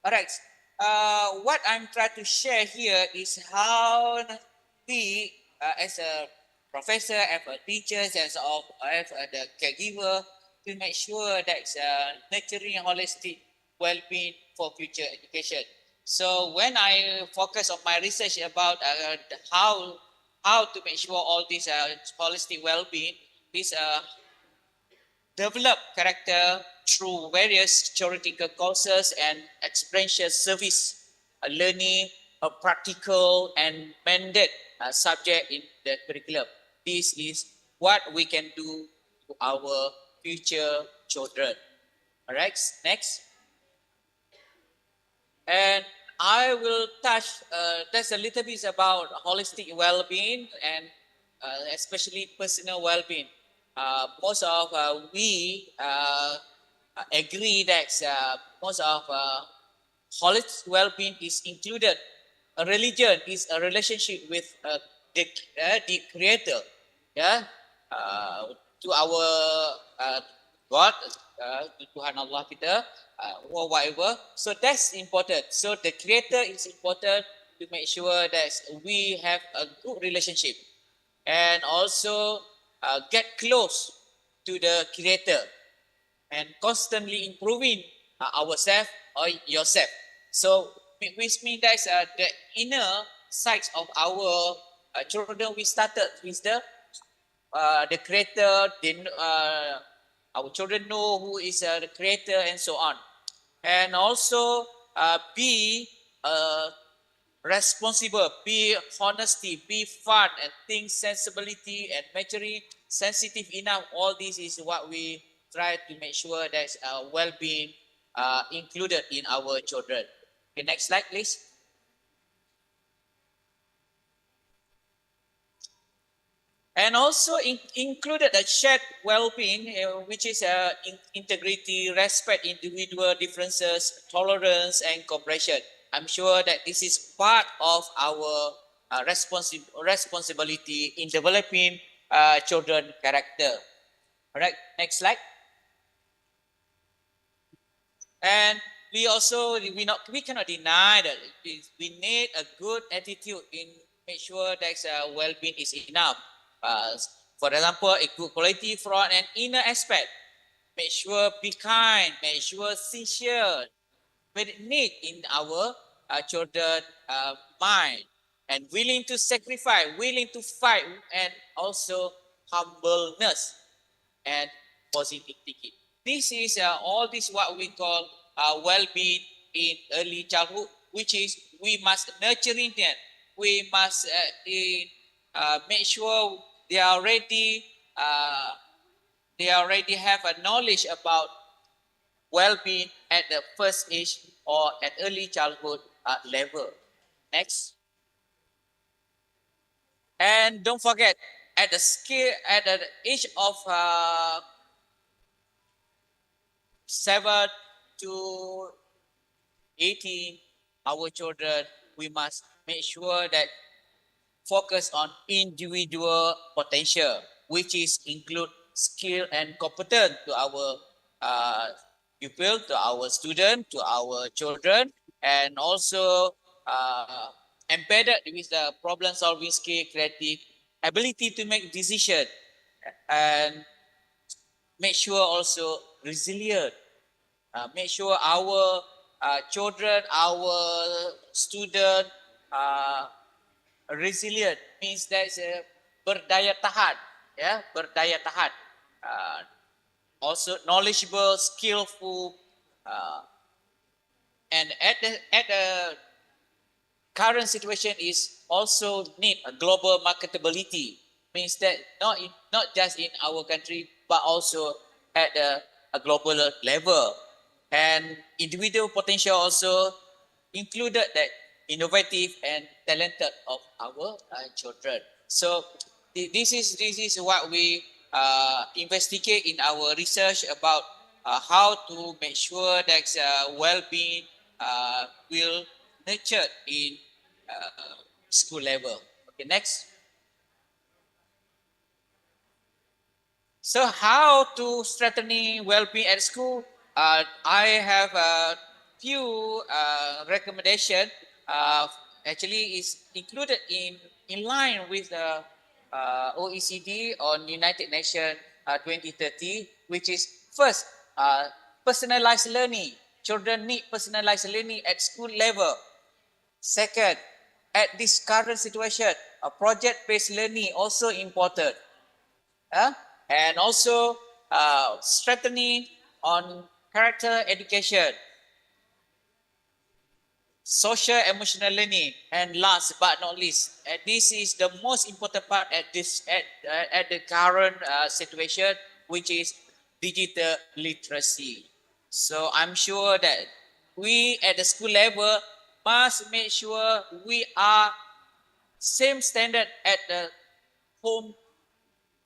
All right. What I'm trying to share here is how we, as a professor, as a teacher, as the caregiver, to make sure that nurturing holistic well-being for future education. So when I focus on my research about how to make sure all this holistic well-being is develop character through various theoretical courses and experiential service learning, a practical and mandate subject in the curriculum. This is what we can do to our future children. All right, next. And I will touch that's a little bit about holistic well-being and especially personal well-being. Most of we agree that most of holistic well-being is included. A religion is a relationship with the Creator, yeah, to our God, Tuhan Allah kita, or whatever. So that's important. So the Creator is important to make sure that we have a good relationship and also get close to the Creator and constantly improving ourselves or yourself. So which means that the inner sides of our children, we started with the Creator. Our children know who is the Creator and so on. And also be responsible, be honesty, be fun, and think sensibility and maturity, sensitive enough. All this is what we try to make sure that well-being included in our children. Okay, next slide, please. And also included a shared well-being, which is integrity, respect individual differences, tolerance, and cooperation. I'm sure that this is part of our responsibility in developing children character. All right, next slide. And we also we cannot deny that we need a good attitude in make sure that well-being is enough. For example, a good quality from an inner aspect. Make sure be kind, make sure sincere, with need in our children mind, and willing to sacrifice, willing to fight, and also humbleness and positive thinking. This is all this what we call well-being in early childhood, which is we must nurturing them. We must make sure they already have a knowledge about well-being at the first age or at early childhood level. Next. And don't forget, at the age of 7 to 18, our children, we must make sure that focus on individual potential, which is include skill and competence to our pupil, to our student, to our children, and also embedded with the problem solving skill, creative ability to make decision, and make sure also resilient. Make sure our children, our student resilient means that's berdaya tahan, yeah, berdaya tahan. Also knowledgeable, skillful, and at the current situation is also need a global marketability. Means that not just in our country but also at a global level, and individual potential also included that innovative and talented of our children. So this is what we investigate in our research about how to make sure that well-being will nurtured in school level. Okay, next. So how to strengthening well-being at school? I have a few recommendation. Actually, is included in line with the OECD on United Nations 2030, which is first personalized learning. Children need personalized learning at school level. Second, at this current situation, a project-based learning also important. And also strengthening on character education, social emotional learning, and last but not least, this is the most important part at the current situation, which is digital literacy. So I'm sure that we at the school level must make sure we are same standard at the home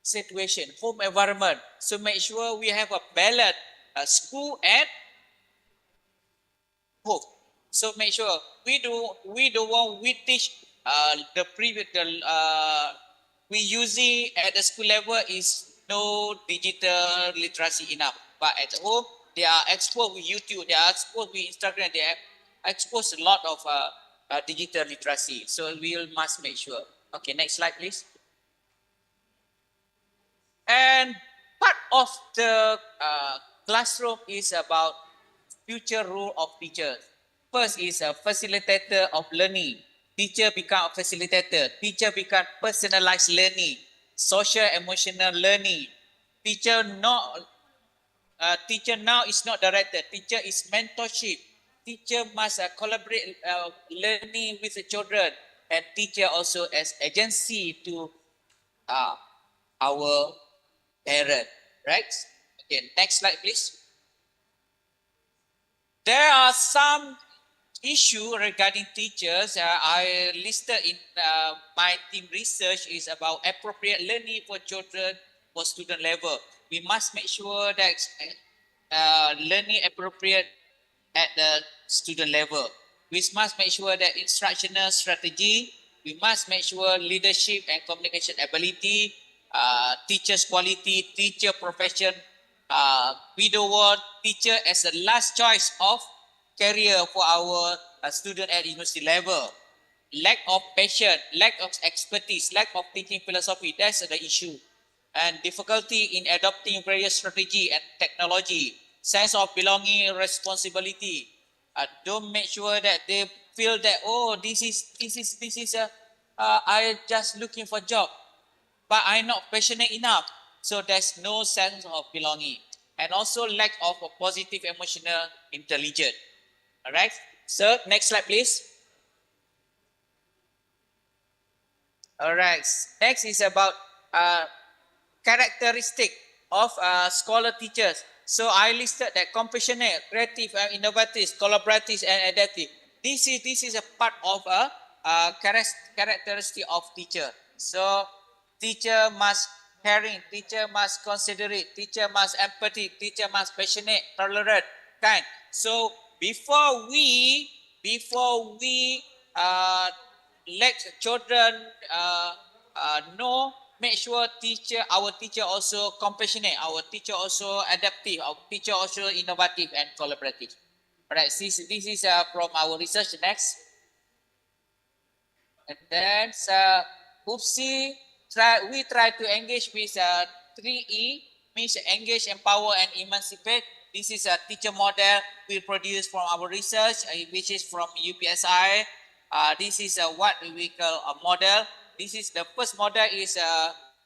situation, home environment. So make sure we have a balance school and home. So make sure we do want we teach the previous we using at the school level is no digital literacy enough. But at home they are exposed with YouTube, they are exposed with Instagram, they are exposed a lot of digital literacy. So we must make sure. Okay, next slide, please. And part of the classroom is about future role of teachers. First is a facilitator of learning. Teacher become a facilitator. Teacher become personalized learning, social emotional learning. Teacher now is not director. Teacher is mentorship. Teacher must collaborate learning with the children, and teacher also as agency to our parent, right? Okay, next slide, please. There are some issues regarding teachers. I listed in my team research is about appropriate learning for children for student level. We must make sure that learning appropriate at the student level. We must make sure that instructional strategy. We must make sure leadership and communication ability, teachers quality, teacher profession. We don't want teacher as the last choice of career for our student at university level. Lack of passion, lack of expertise, lack of teaching philosophy, that's the issue. And difficulty in adopting various strategy and technology, sense of belonging, responsibility. Don't make sure that they feel that, oh, this is I just looking for job, but I'm not passionate enough. So there's no sense of belonging. And also lack of a positive emotional intelligence. All right. So next slide, please. All right. Next is about characteristic of scholar teachers. So I listed that compassionate, creative, innovative, collaborative, and adaptive. This is a part of a characteristic of teacher. So teacher must caring, teacher must considerate, teacher must empathic, teacher must passionate, tolerant, kind. So before we let children know, make sure our teacher also compassionate, our teacher also adaptive, our teacher also innovative and collaborative. All right, this is from our research. Next. And then we try to engage with 3E, means engage, empower, and emancipate. This is a teacher model we produce from our research, which is from UPSI. This is what we call a model. This is the first model is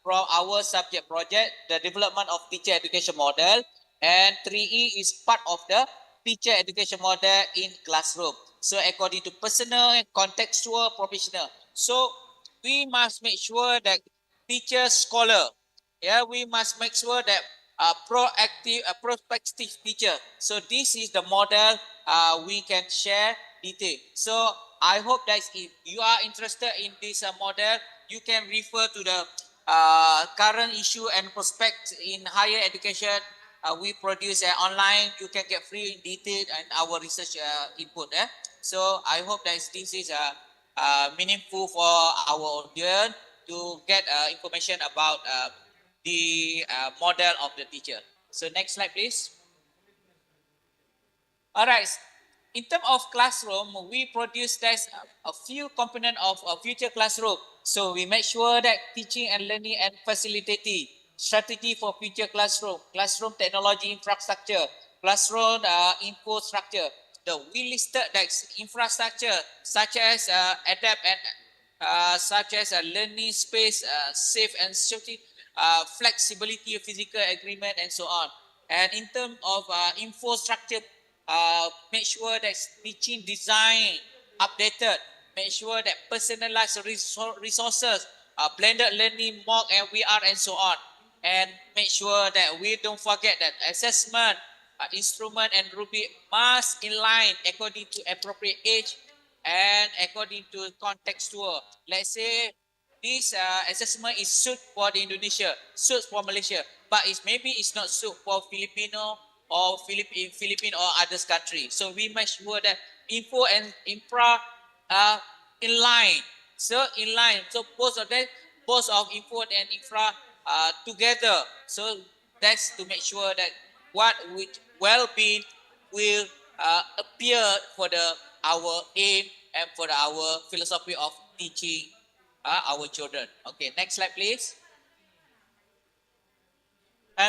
from our subject project, the development of teacher education model, and 3E is part of the teacher education model in classroom. So according to personal, contextual, professional. So we must make sure that teacher, scholar, we must make sure that prospective teacher. So this is the model we can share detail. So I hope that if you are interested in this model, you can refer to the current issue and prospect in higher education. We produce online. You can get free detail and our research input. So I hope that this is meaningful for our audience to get information about the model of the teacher. So next slide, please. All right. In terms of classroom, we produce a few components of a future classroom. So we make sure that teaching and learning and facilitating strategy for future classroom, classroom technology infrastructure, classroom infrastructure. We listed that infrastructure such as adapt and such as a learning space, safe and safety, flexibility of physical agreement, and so on. And in terms of infrastructure, make sure that teaching design updated, make sure that personalized resources, blended learning, mock and VR, and so on. And make sure that we don't forget that assessment, instrument and rubric must align according to appropriate age and according to contextual. Let's say this assessment is suit for the Indonesia, suit for Malaysia, but maybe it's not suit for Filipino or Philippine or others country. So we make sure that info and infra are in line. So in line. So both of them, both of info and infra together. So that's to make sure that what which well-being will appear for our aim and for our philosophy of teaching our children. Okay, next slide, please.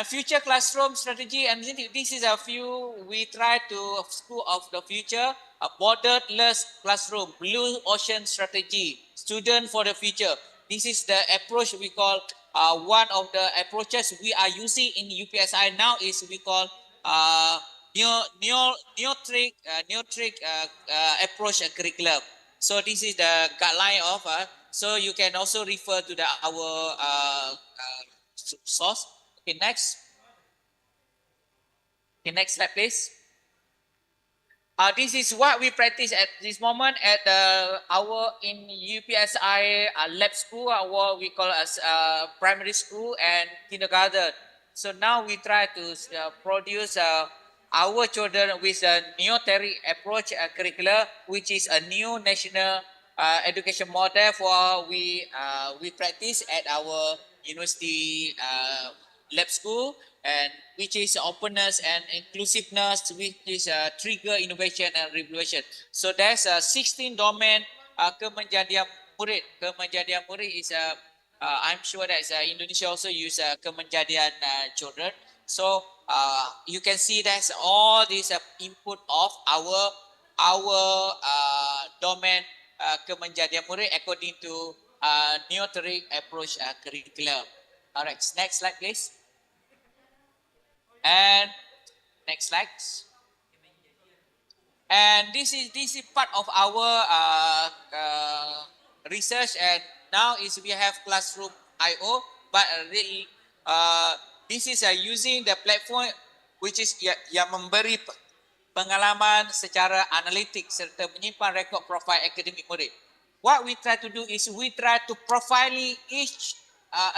Future classroom strategy, and this is a few we try to school of the future, a borderless classroom, blue ocean strategy, student for the future. This is the approach we call one of the approaches we are using in UPSI now is we call neotric approach curriculum. So this is the guideline of so you can also refer to our source. Okay, next. Okay, next slide, please. This is what we practice at this moment at our in UPSI lab school, what we call as primary school and kindergarten. So now we try to produce our children with a neoteric approach curriculum, which is a new national education model for we practice at our university lab school, and which is openness and inclusiveness, which is trigger innovation and revolution. So there's a 16 domain kemenjadian murid. Kemenjadian murid is I'm sure that Indonesia also use kemenjadian children. So you can see that's all this input of our domain kemenjadian murid according to neoteric approach curriculum. All right, next slide, please. And next slide. And this is part of our research, and now is we have classroom IO, but really this is using the platform which is yang memberi pengalaman secara analitik serta menyimpan rekod profil akademik murid. What we try to do is we try to profiling each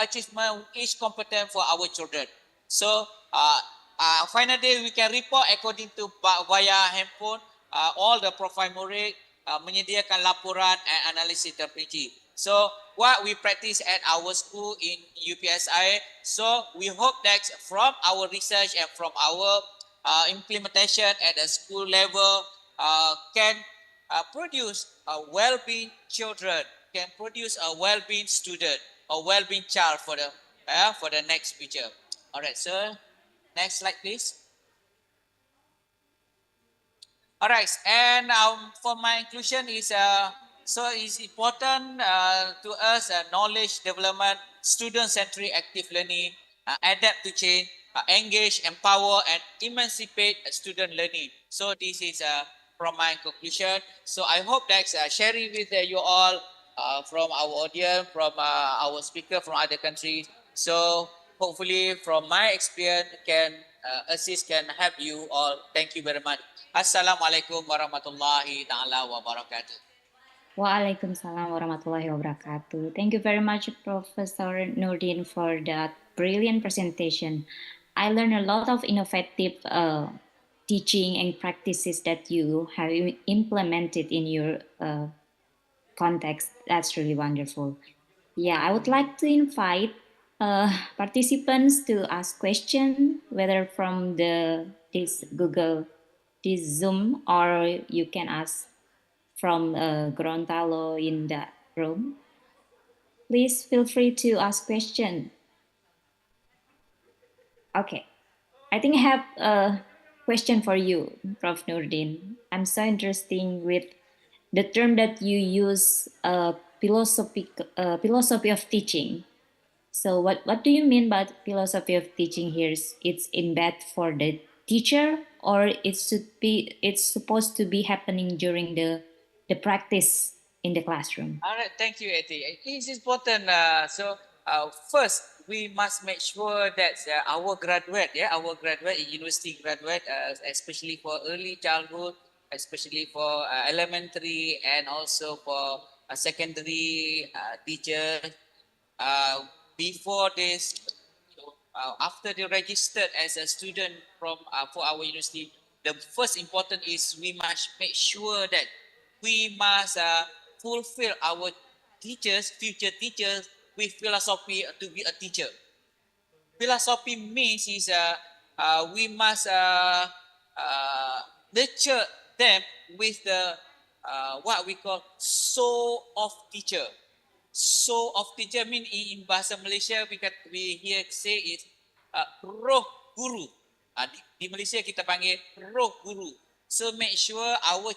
achievement, each competence for our children. So final day we can report according to via handphone. All the profile murid menyediakan laporan and analisis terperinci. So what we practice at our school in UPSI. So we hope that from our research and from our implementation at the school level can produce a well-being children, can produce a well-being student, a well-being child for the next future. All right, sir. Next slide, please. All right, and for my inclusion is so it's important to us knowledge development, student-centric active learning, adapt to change, engage, empower, and emancipate student learning. So this is from my conclusion. So I hope that sharing with you all from our audience, from our speaker from other countries. So hopefully from my experience can assist, can help you all. Thank you very much. Assalamualaikum warahmatullahi taala wabarakatuh. Waalaikumsalam warahmatullahi wabarakatuh. Thank you very much, Professor Nurdin, for that brilliant presentation. I learned a lot of innovative teaching and practices that you have implemented in your context. That's really wonderful. Yeah, I would like to invite participants to ask questions, whether from this Zoom, or you can ask from Gorontalo in the room. Please feel free to ask question. Okay, I think I have a question for you, Prof. Nurdin. I'm so interested with the term that you use, philosophy of teaching. So what do you mean by philosophy of teaching here? It's in bed for the teacher, or it's supposed to be happening during the practice in the classroom? All right, thank you, Eti. It's important. First, we must make sure that our graduate, university graduate, especially for early childhood, especially for elementary and also for secondary teacher, before this, after they registered as a student from for our university, the first important is we must make sure that we must fulfill our teachers, future teachers, with philosophy to be a teacher. Philosophy means is we must nurture them with the what we call soul of teacher. Soul of teacher mean in bahasa Malaysia we here say is roh guru. Di Malaysia kita panggil roh guru. So make sure our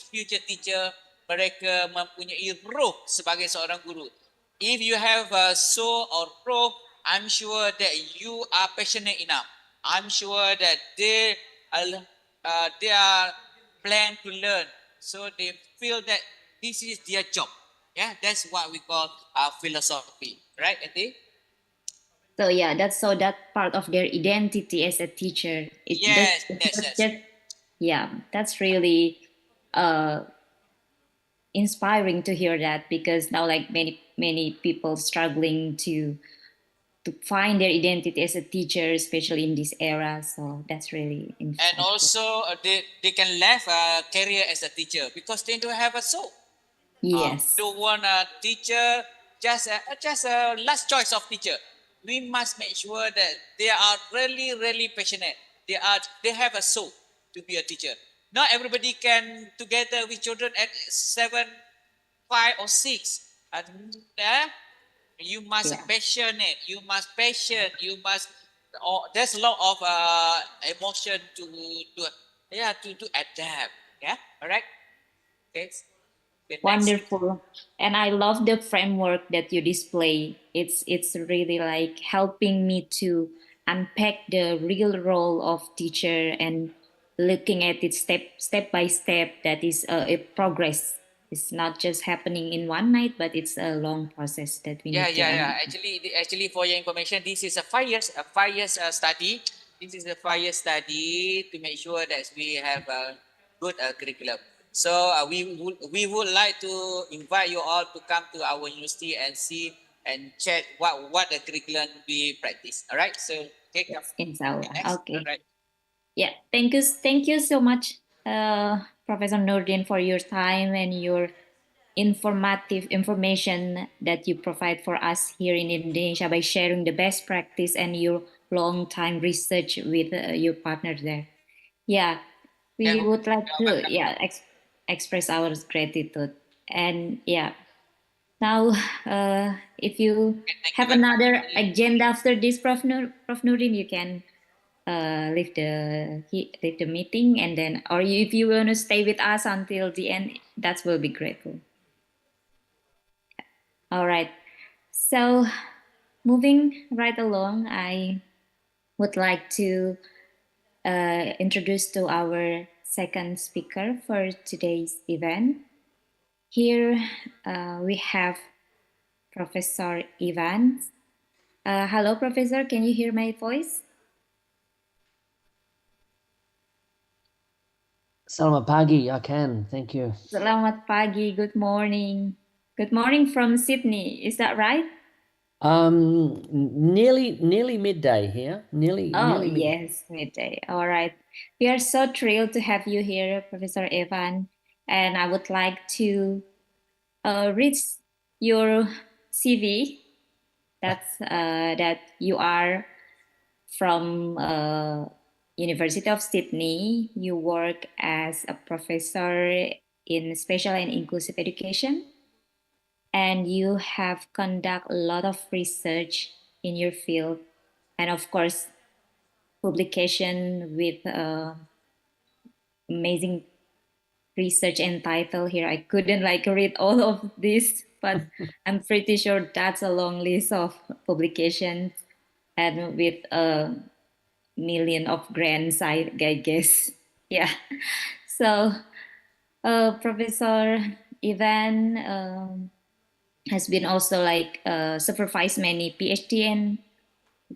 future teacher mereka mempunyai roh sebagai seorang guru. If you have a soul or roh, I'm sure that you are passionate enough. I'm sure that they are plan to learn. So they feel that this is their job. Yeah, that's what we call philosophy, right, Eti? So yeah, that part of their identity as a teacher. Yes. Yeah, that's really inspiring to hear that, because now like many people struggling to find their identity as a teacher, especially in this era. So that's really and also they can live a career as a teacher because they don't have a soul. Yes. Don't want a teacher just a last choice of teacher. We must make sure that they are really passionate. They have a soul to be a teacher. Not everybody can together with children at 7, 5 or 6. You must passionate. You must patient. You must. There's a lot of emotion to adapt. Yeah. All right. Okay. Wonderful. And I love the framework that you display. It's really like helping me to unpack the real role of teacher and looking at it step by step. That is a progress. It's not just happening in one night, but it's a long process that we need to Actually, for your information, this is a 5 years study. This is a 5-year study to make sure that we have a good curriculum. So we would like to invite you all to come to our university and see and check what the curriculum we practice. All right. So okay, Inshallah. next. Okay. All right. Yeah, thank you so much, Professor Nordin, for your time and your informative information that you provide for us here in Indonesia by sharing the best practice and your long time research with your partner there. Yeah, we Yeah. would like to express our gratitude. And yeah, now if you have another agenda after this, Prof. Nordin, you can leave the meeting, and then, or if you want to stay with us until the end, that will be grateful. All right. So moving right along, I would like to introduce to our second speaker for today's event. Here we have Professor Ivan. Hello, Professor. Can you hear my voice? Selamat pagi, I can. Thank you. Selamat pagi. Good morning. Good morning from Sydney. Is that right? Nearly midday here. Nearly midday. Yes, midday. All right. We are so thrilled to have you here, Professor Evan. And I would like to read your CV. That's that you are from University of Sydney. You work as a professor in special and inclusive education, and you have conduct a lot of research in your field, and of course, publication with amazing research and title here. I couldn't read all of this, but I'm pretty sure that's a long list of publications, and with a million of grants, I guess. Yeah. So, Professor Ivan has been also supervised many PhD and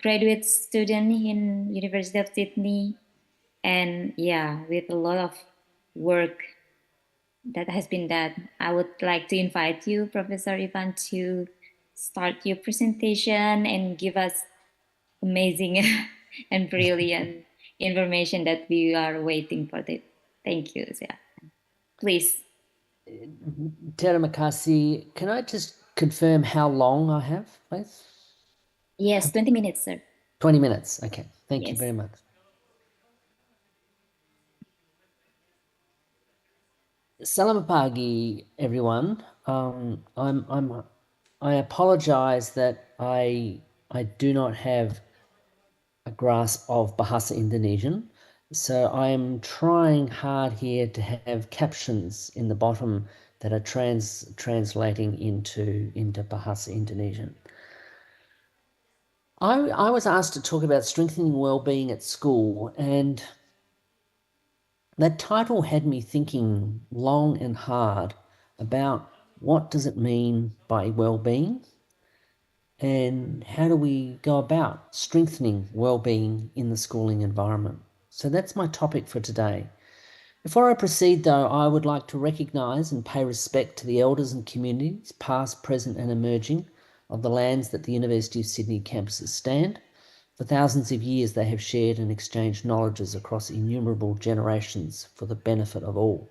graduate student in University of Sydney, and yeah, with a lot of work that has been done. I would like to invite you, Professor Ivan, to start your presentation and give us amazing and brilliant information that we are waiting for. Thank you. Yeah. Please. Terima kasih. Can I just confirm how long I have, please? Yes, 20 minutes, sir. 20 minutes. Okay. Thank you Yes. very much. Selamat pagi, everyone. I apologize that I do not have a grasp of Bahasa Indonesian. So I am trying hard here to have captions in the bottom that are translating into Bahasa Indonesian. I was asked to talk about strengthening well-being at school, and that title had me thinking long and hard about what does it mean by well-being, and how do we go about strengthening well-being in the schooling environment. So that's my topic for today. Before I proceed, though, I would like to recognise and pay respect to the elders and communities, past, present and emerging, of the lands that the University of Sydney campuses stand. For thousands of years they have shared and exchanged knowledges across innumerable generations for the benefit of all.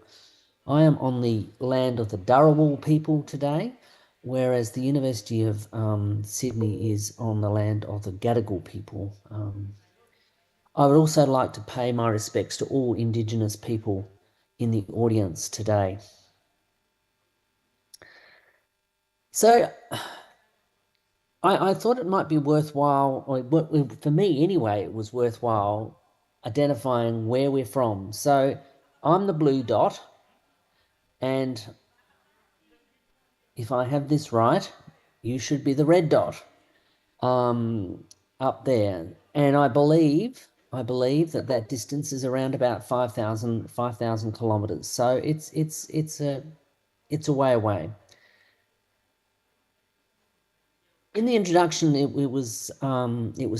I am on the land of the Dharawal people today, whereas the University of Sydney is on the land of the Gadigal people. I would also like to pay my respects to all Indigenous people in the audience today. So I thought it might be worthwhile, or for me anyway, it was worthwhile identifying where we're from. So I'm the blue dot, and if I have this right, you should be the red dot up there. And I believe that distance is around about 5,000 kilometers. So it's a way away. In the introduction, it was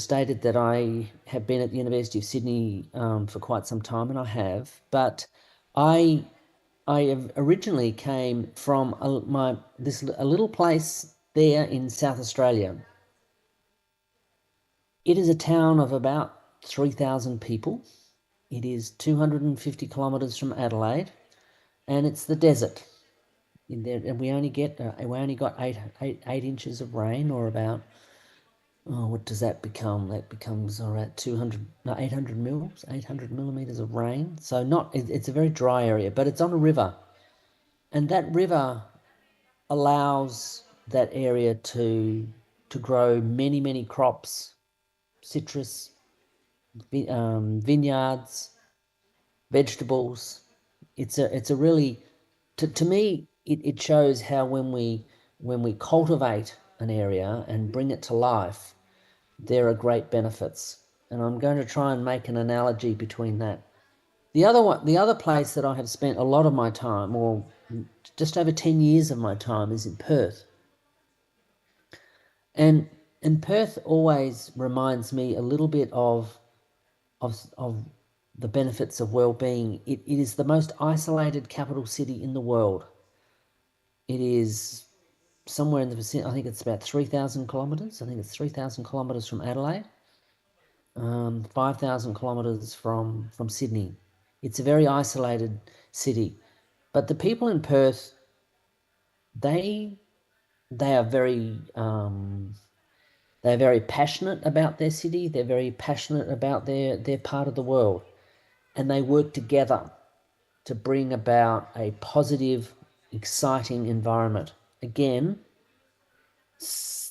stated that I have been at the University of Sydney for quite some time, and I have. But I originally came from a little place there in South Australia. It is a town of about 3,000 people. It is 250 kilometres from Adelaide, and it's the desert. In there, and we only got eight inches of rain, or about, what does that become? That becomes around 800 millimetres of rain. So it's a very dry area, but it's on a river, and that river allows that area to grow many crops, citrus, vineyards, vegetables. It's a really, to me, it shows how when we cultivate an area and bring it to life, there are great benefits. And I'm going to try and make an analogy between that. The other place that I have spent a lot of my time, or just over 10 years of my time, is in Perth. And Perth always reminds me a little bit of the benefits of well-being. It is the most isolated capital city in the world. It is somewhere in the vicinity, I think it's about 3,000 kilometres. I think it's 3,000 kilometres from Adelaide, 5,000 kilometres from Sydney. It's a very isolated city. But the people in Perth, they are very passionate about their city. They're very passionate about their part of the world, and they work together to bring about a positive, exciting environment. Again,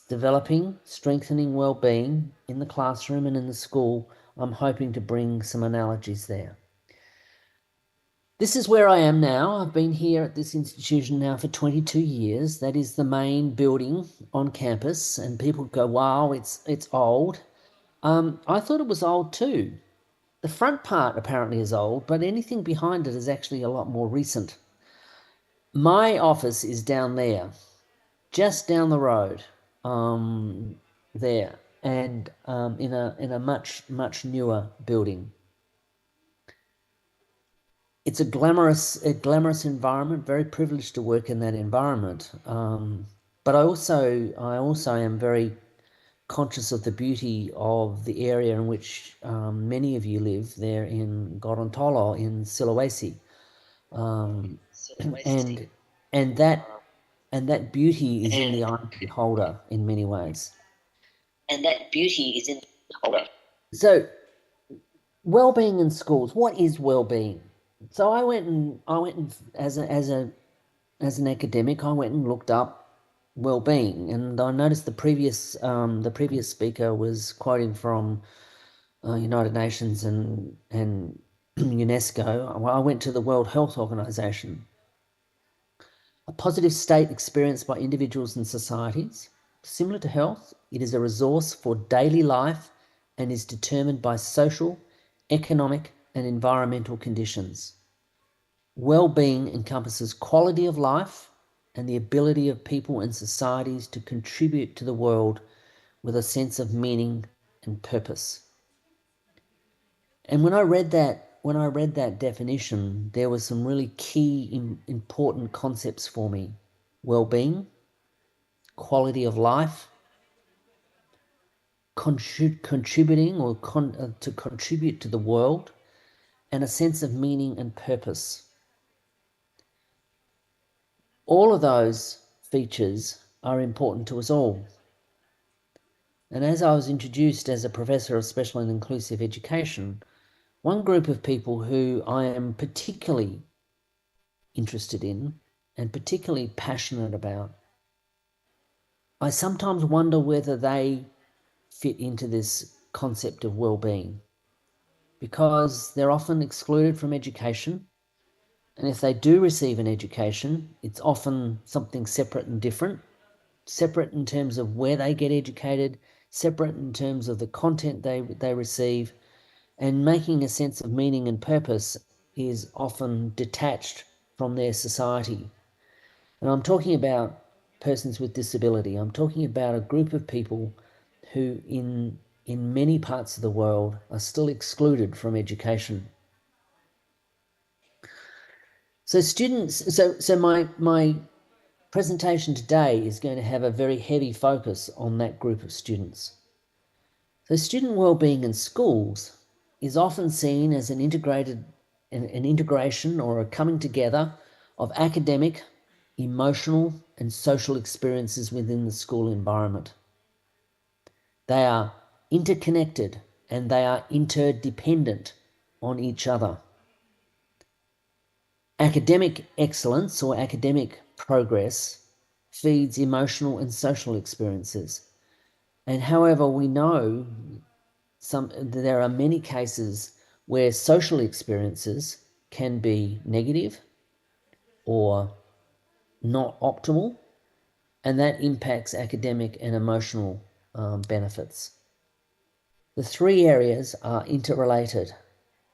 developing, strengthening well-being in the classroom and in the school. I'm hoping to bring some analogies there. This is where I am now. I've been here at this institution now for 22 years. That is the main building on campus, and people go, wow, it's old. I thought it was old too. The front part apparently is old, but anything behind it is actually a lot more recent. My office is down there, just down the road, there, and in a much newer building. It's a glamorous environment. Very privileged to work in that environment. But I also am very conscious of the beauty of the area in which many of you live there in Gorontalo, in Sulawesi, and that beauty is in the eye beholder in many ways. And that beauty is in the beholder. So, well-being in schools. What is well-being? So I went and as an academic, I went and looked up well-being, and I noticed the previous speaker was quoting from United Nations and UNESCO. Well, I went to the World Health Organization. A positive state experienced by individuals and societies. Similar to health, it is a resource for daily life and is determined by social, economic, and environmental conditions. Well-being encompasses quality of life and the ability of people and societies to contribute to the world with a sense of meaning and purpose. And when I read that definition, there were some really key important concepts for me. Well-being, quality of life, contributing or to contribute to the world, and a sense of meaning and purpose. All of those features are important to us all. And as I was introduced as a professor of special and inclusive education, one group of people who I am particularly interested in and particularly passionate about, I sometimes wonder whether they fit into this concept of well-being, because they're often excluded from education. And if they do receive an education, it's often something separate and different, separate in terms of where they get educated, separate in terms of the content they receive, and making a sense of meaning and purpose is often detached from their society. And I'm talking about persons with disability. I'm talking about a group of people who in many parts of the world are still excluded from education. So students, so my presentation today is going to have a very heavy focus on that group of students. So student wellbeing in schools is often seen as an integration or a coming together of academic, emotional, and social experiences within the school environment. They are interconnected and they are interdependent on each other. Academic excellence or academic progress feeds emotional and social experiences. And however, we know there are many cases where social experiences can be negative or not optimal, and that impacts academic and emotional benefits. The three areas are interrelated,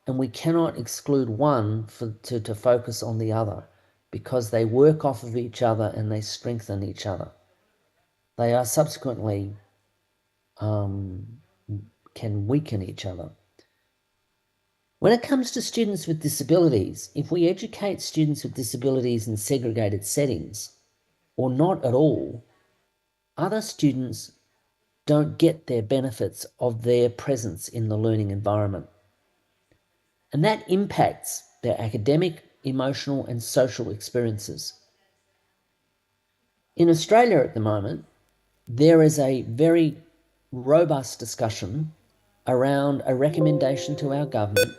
and we cannot exclude one to focus on the other because they work off of each other and they strengthen each other. They are subsequently can weaken each other. When it comes to students with disabilities, if we educate students with disabilities in segregated settings, or not at all, other students don't get their benefits of their presence in the learning environment. And that impacts their academic, emotional, and social experiences. In Australia at the moment, there is a very robust discussion around a recommendation to our government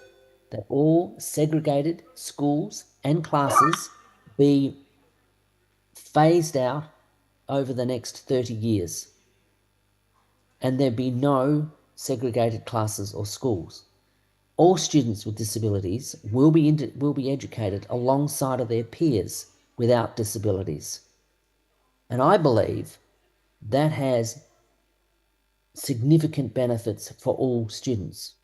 that all segregated schools and classes be phased out over the next 30 years, and there be no segregated classes or schools. All students with disabilities will be educated alongside of their peers without disabilities. And I believe that has significant benefits for all students.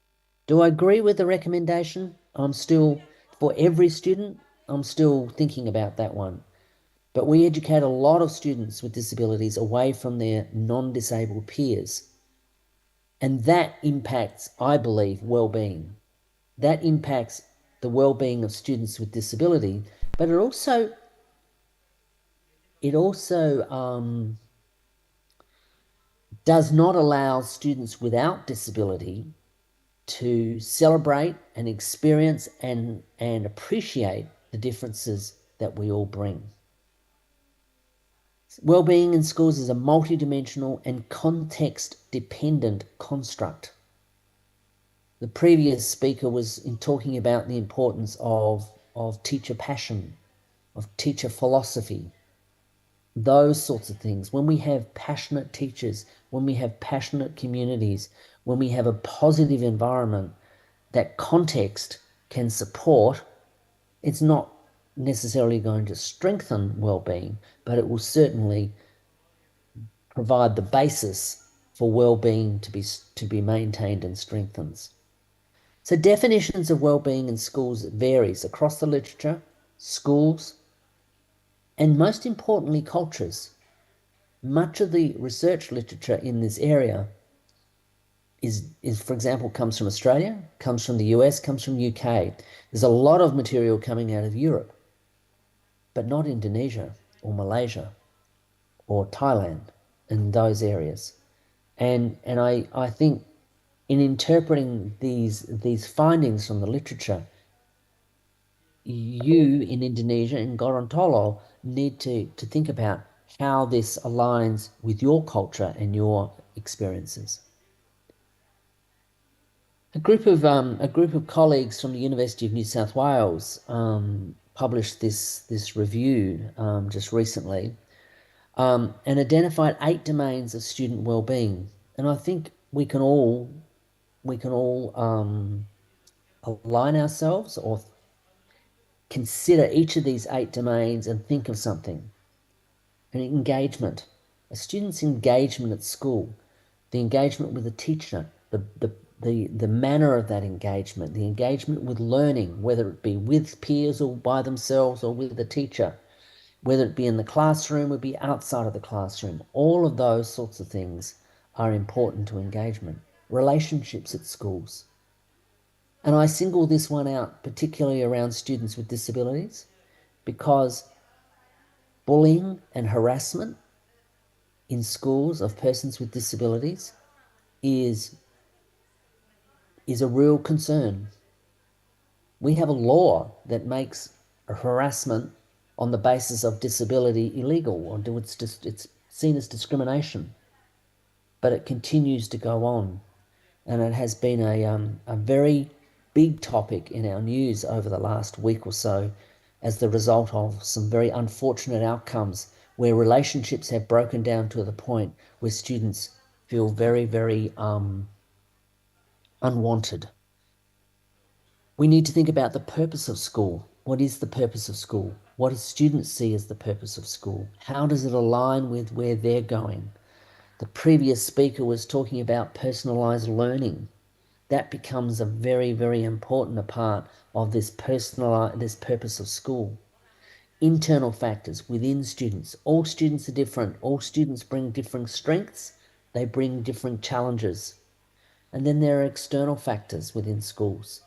Do I agree with the recommendation? For every student, I'm still thinking about that one. But we educate a lot of students with disabilities away from their non-disabled peers. And that impacts, I believe, well-being. That impacts the well-being of students with disability, but it also does not allow students without disability to celebrate and experience and appreciate the differences that we all bring. Wellbeing in schools is a multidimensional and context-dependent construct. The previous speaker was talking about the importance of teacher passion, of teacher philosophy, those sorts of things. When we have passionate teachers, when we have passionate communities, when we have a positive environment, that context can support. It's not necessarily going to strengthen well-being, but it will certainly provide the basis for well-being to be maintained and strengthened. So definitions of well-being in schools varies across the literature, schools, and most importantly, cultures. Much of the research literature in this area is, for example, comes from Australia, comes from the US, comes from UK. There's a lot of material coming out of Europe, but not Indonesia or Malaysia or Thailand in those areas. And I think in interpreting these findings from the literature, you in Indonesia, in Gorontalo, need to think about how this aligns with your culture and your experiences. A group of colleagues from the University of New South Wales published this review just recently and identified 8 domains of student well-being. And I think we can all align ourselves or consider each of these 8 domains and think of something. And engagement, a student's engagement at school, the engagement with the teacher, the manner of that engagement, the engagement with learning, whether it be with peers or by themselves or with the teacher, whether it be in the classroom or be outside of the classroom. All of those sorts of things are important to engagement. Relationships at schools. And I single this one out particularly around students with disabilities because bullying and harassment in schools of persons with disabilities is a real concern. We have a law that makes harassment on the basis of disability illegal, or it's seen as discrimination, but it continues to go on, and it has been a very big topic in our news over the last week or so as the result of some very unfortunate outcomes where relationships have broken down to the point where students feel very, very unwanted. We need to think about the purpose of school. What is the purpose of school? What do students see as the purpose of school? How does it align with where they're going? The previous speaker was talking about personalized learning. That becomes a very, very important part of this purpose of school. Internal factors within students. All students are different. All students bring different strengths. They bring different challenges. And then there are external factors within schools.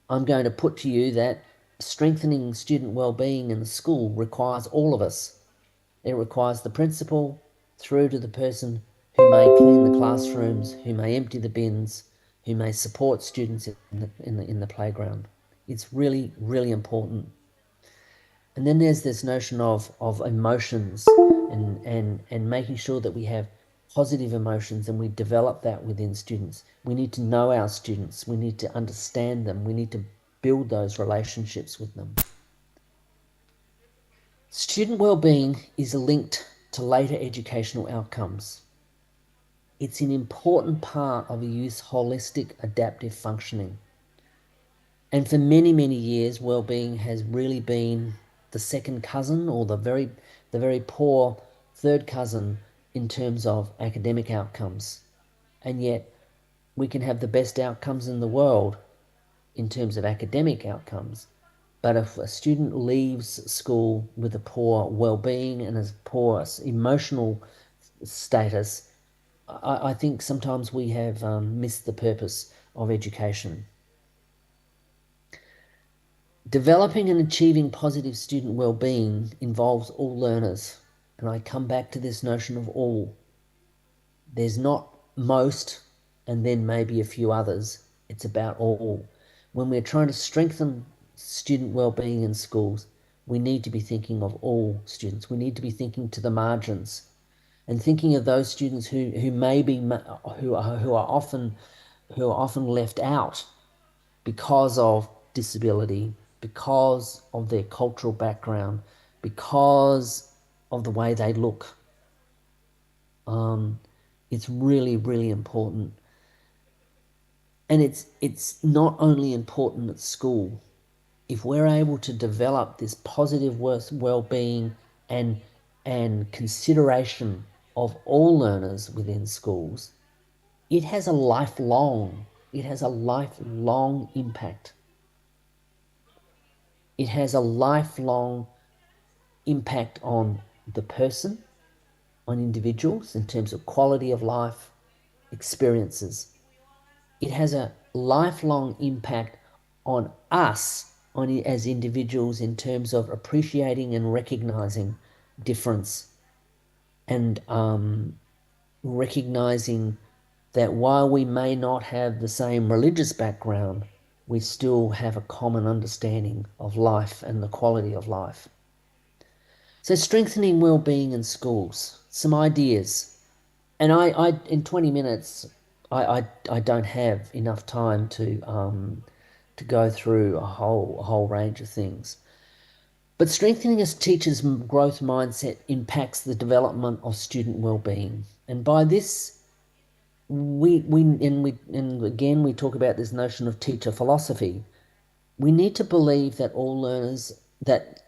I'm going to put to you that strengthening student well-being in the school requires all of us. It requires the principal through to the person who may clean the classrooms, who may empty the bins, who may support students in the playground. It's really, really important. And then there's this notion of emotions and making sure that we have positive emotions and we develop that within students. We need to know our students. We need to understand them. We need to build those relationships with them. Student well-being is linked to later educational outcomes. It's an important part of a youth's holistic adaptive functioning. And for many, many years, well-being has really been the second cousin or the very poor third cousin in terms of academic outcomes. And yet we can have the best outcomes in the world in terms of academic outcomes. But if a student leaves school with a poor well-being and a poor emotional status, I think sometimes we have missed the purpose of education. Developing and achieving positive student well-being involves all learners. And I come back to this notion of all. There's not most and then maybe a few others. It's about all. When we're trying to strengthen student well-being in schools, we need to be thinking of all students. We need to be thinking to the margins and thinking of those students who are often left out because of disability, because of their cultural background, because of the way they look. It's really, really important. And it's not only important at school. If we're able to develop this positive well-being and consideration of all learners within schools, it has a lifelong impact. It has a lifelong impact on the person, on individuals in terms of quality of life, experiences. It has a lifelong impact on us as individuals in terms of appreciating and recognizing difference and recognizing that while we may not have the same religious background, we still have a common understanding of life and the quality of life. So strengthening well-being in schools, some ideas. And I in 20 minutes, I don't have enough time to go through a whole range of things. But strengthening a teacher's growth mindset impacts the development of student well-being. And by this, we talk about this notion of teacher philosophy. We need to believe that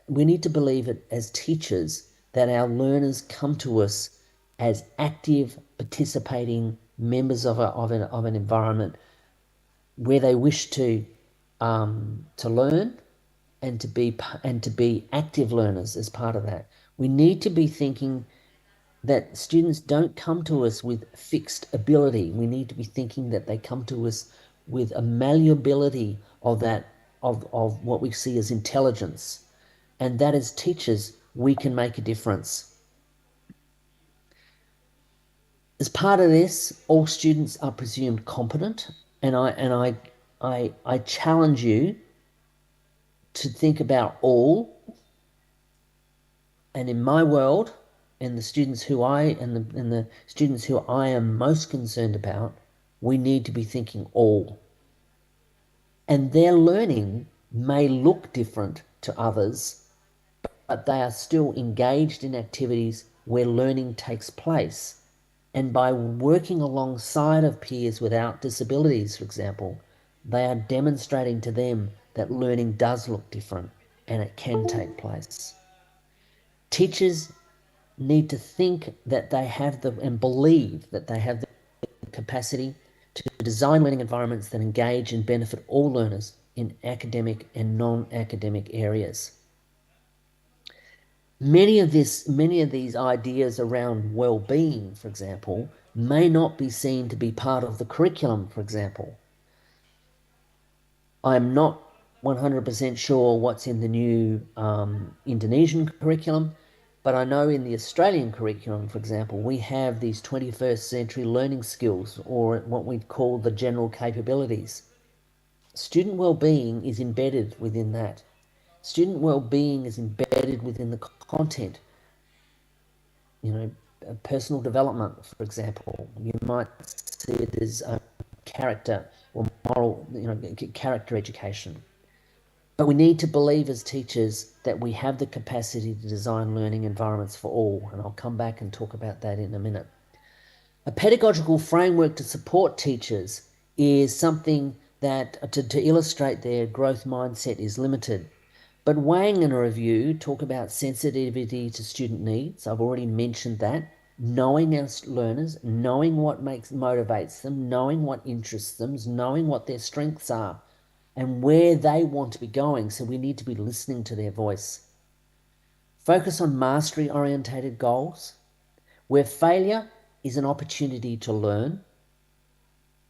we need to believe it as teachers that our learners come to us as active, participating members of an environment where they wish to learn and to be active learners as part of that. We need to be thinking that students don't come to us with fixed ability. We need to be thinking that they come to us with a malleability of what we see as intelligence. and that as teachers, we can make a difference. As part of this, all students are presumed competent, and I challenge you to think about all. And in my world, and the students who I am most concerned about, we need to be thinking all. And their learning may look different to others, but they are still engaged in activities where learning takes place. And by working alongside of peers without disabilities, for example, they are demonstrating to them that learning does look different and it can take place. Teachers need to think that they have and believe that they have the capacity to design learning environments that engage and benefit all learners in academic and non-academic areas. Many of these ideas around well-being, for example, may not be seen to be part of the curriculum, for example. I'm not 100% sure what's in the new Indonesian curriculum, but I know in the Australian curriculum, for example, we have these 21st century learning skills, or what we call the general capabilities. Student well-being is embedded within that. Student well-being is embedded within the content. Personal development, for example. You might see it as character or moral, character education. But we need to believe as teachers that we have the capacity to design learning environments for all, and I'll come back and talk about that in a minute. A pedagogical framework to support teachers is something that, to illustrate their growth mindset, is limited. But Wang and a review talk about sensitivity to student needs. I've already mentioned that. Knowing our learners, knowing what motivates them, knowing what interests them, knowing what their strengths are, and where they want to be going, so we need to be listening to their voice. Focus on mastery-orientated goals, where failure is an opportunity to learn,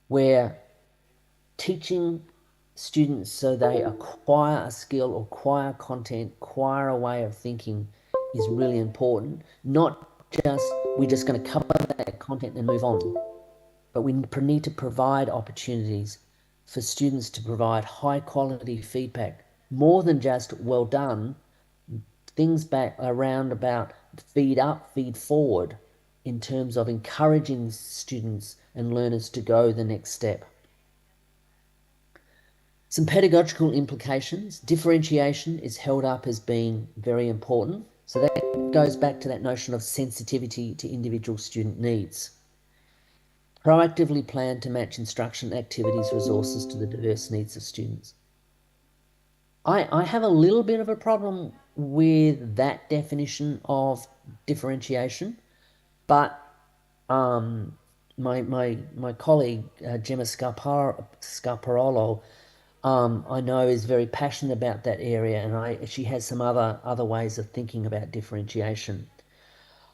where teaching students so they acquire a skill, acquire content, acquire a way of thinking is really important. Not just, we're just going to cover that content and move on, but we need to provide opportunities for students to provide high quality feedback, more than just well done, things back around about feed up, feed forward, in terms of encouraging students and learners to go the next step. Some pedagogical implications. Differentiation is held up as being very important. So that goes back to that notion of sensitivity to individual student needs. Proactively plan to match instruction, activities, resources to the diverse needs of students. I have a little bit of a problem with that definition of differentiation, but my colleague Gemma Scarparolo, I know, is very passionate about that area, and she has some other ways of thinking about differentiation.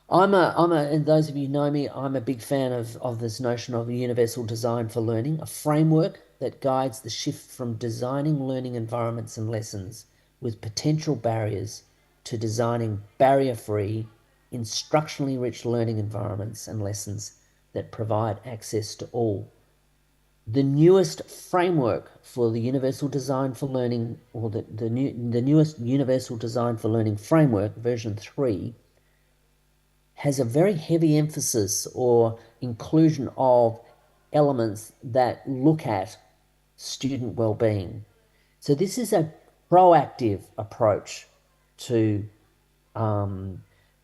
And those of you who know me, I'm a big fan of this notion of universal design for learning, a framework that guides the shift from designing learning environments and lessons with potential barriers to designing barrier-free, instructionally rich learning environments and lessons that provide access to all. The newest framework for the Universal Design for Learning, or the newest Universal Design for Learning framework, version 3, has a very heavy emphasis or inclusion of elements that look at student well-being. So this is a proactive approach to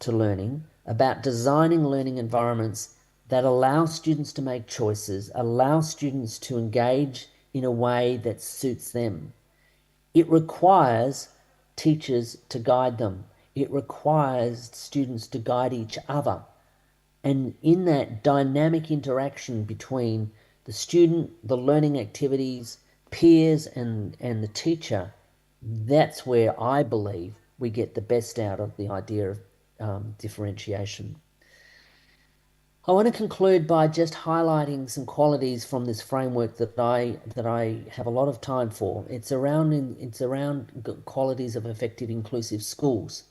learning, about designing learning environments that allow students to make choices, allow students to engage in a way that suits them. It requires teachers to guide them. It requires students to guide each other. And in that dynamic interaction between the student, the learning activities, peers, and the teacher, that's where I believe we get the best out of the idea of differentiation. I want to conclude by just highlighting some qualities from this framework that I have a lot of time for. It's around qualities of effective inclusive schools.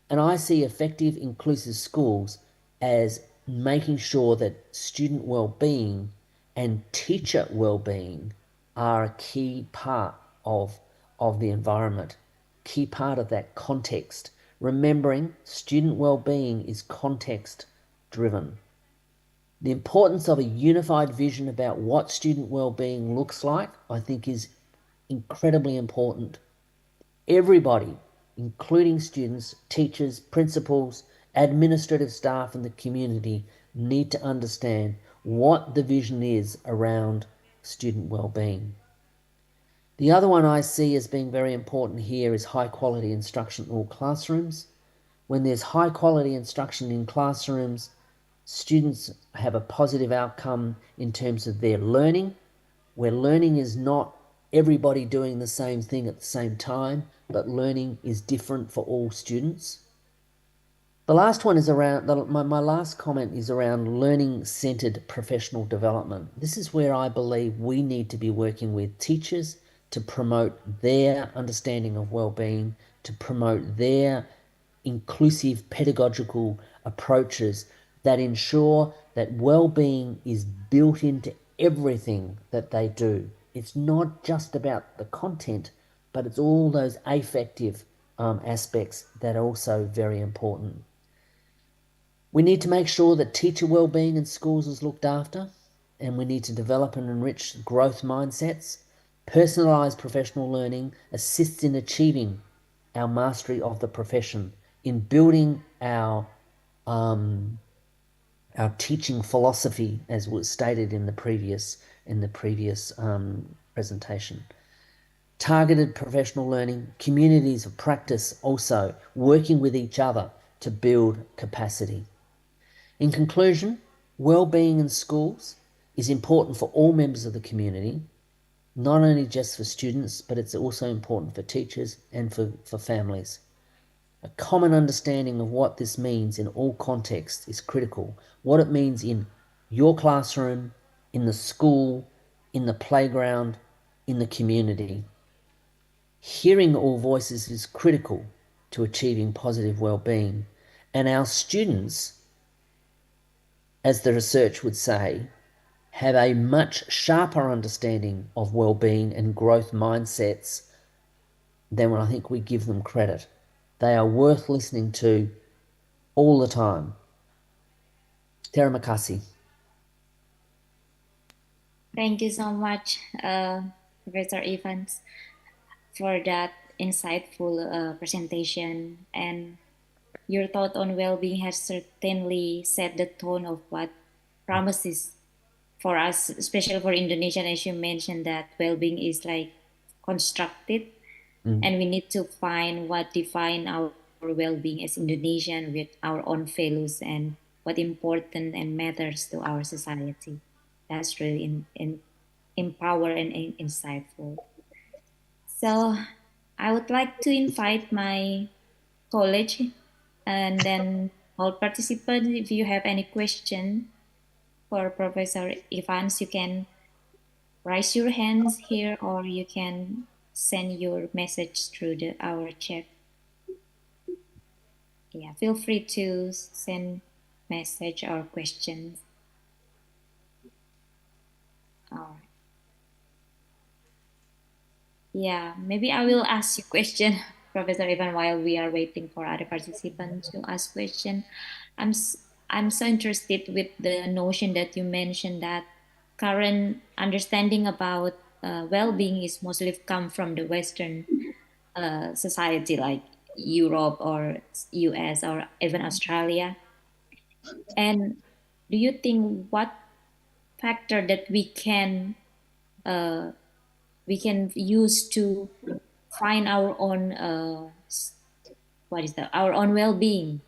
And I see effective inclusive schools as making sure that student well-being and teacher well-being are a key part of the environment, key part of that context. Remembering student well-being is context driven. The importance of a unified vision about what student well-being looks like, I think, is incredibly important. Everybody, including students, teachers, principals, administrative staff, and the community, need to understand what the vision is around student well-being. The other one I see as being very important here is high-quality instruction in all classrooms. When there's high-quality instruction in classrooms, students have a positive outcome in terms of their learning, where learning is not everybody doing the same thing at the same time, but learning is different for all students. The last one is around, my last comment is around learning-centered professional development. This is where I believe we need to be working with teachers to promote their understanding of well-being, to promote their inclusive pedagogical approaches that ensure that well-being is built into everything that they do. It's not just about the content, but it's all those affective aspects that are also very important. We need to make sure that teacher well-being in schools is looked after, and we need to develop and enrich growth mindsets. Personalised professional learning assists in achieving our mastery of the profession, in building our teaching philosophy, as was stated in the previous presentation. Targeted professional learning, communities of practice also working with each other to build capacity. In conclusion, well-being in schools is important for all members of the community, not only just for students, but it's also important for teachers and for families. A common understanding of what this means in all contexts is critical. What it means in your classroom, in the school, in the playground, in the community. Hearing all voices is critical to achieving positive well-being. And our students, as the research would say, have a much sharper understanding of well-being and growth mindsets than when I think we give them credit. They are worth listening to all the time. Terima kasih. Thank you so much, Professor Evans, for that insightful presentation. And your thought on well-being has certainly set the tone of what promises for us, especially for Indonesian, as you mentioned, that well-being is like constructed. And we need to find what define our well-being as Indonesian with our own values and what important and matters to our society. That's really empower and insightful. So I would like to invite my college and then all participants, if you have any question for Professor Evans, you can raise your hands here or you can send your message through our chat. Yeah, feel free to send message or questions. All right. Yeah, maybe I will ask you question, Professor Ivan, while we are waiting for other participants to ask question. I'm so interested with the notion that you mentioned that current understanding about well-being is mostly come from the Western society like Europe or US or even Australia. And do you think what factor that we can use to find our own our own well-being?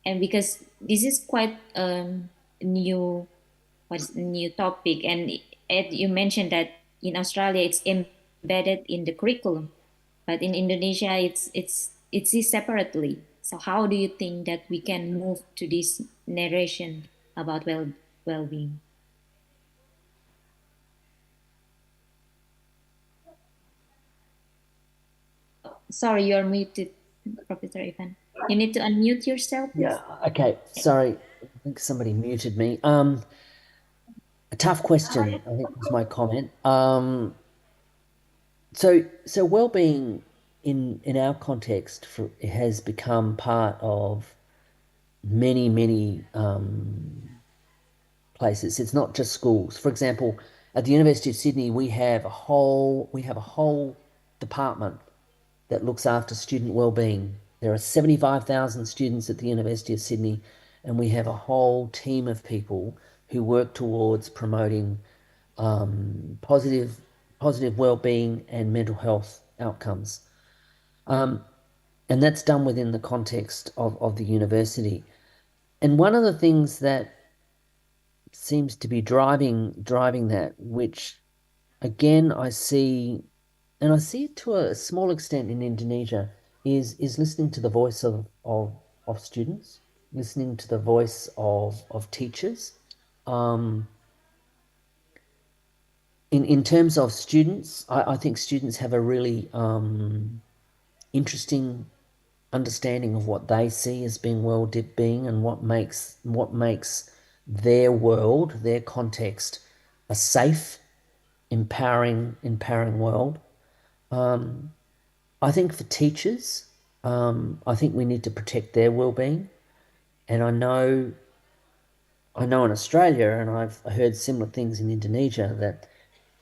And because this is quite new topic, and you mentioned that in Australia it's embedded in the curriculum, but in Indonesia it's separately. So how do you think that we can move to this narration about well-being. Sorry, you're muted, Professor Ivan. You need to unmute yourself, please. Yeah, okay. Sorry, I think somebody muted me. A tough question, I think was my comment. So well-being in our context has become part of many places. It's not just schools. For example, at the University of Sydney, we have a whole department that looks after student well-being. There are 75,000 students at the University of Sydney, and we have a whole team of people who work towards promoting positive well-being and mental health outcomes. And that's done within the context of the university. And one of the things that seems to be driving that, which again I see, and I see it to a small extent in Indonesia, is listening to the voice of students, listening to the voice of teachers. In terms of students, I think students have a really interesting understanding of what they see as being well-being and what makes their world, their context, a safe, empowering world. I think for teachers, I think we need to protect their well-being, and I know in Australia, and I've heard similar things in Indonesia, that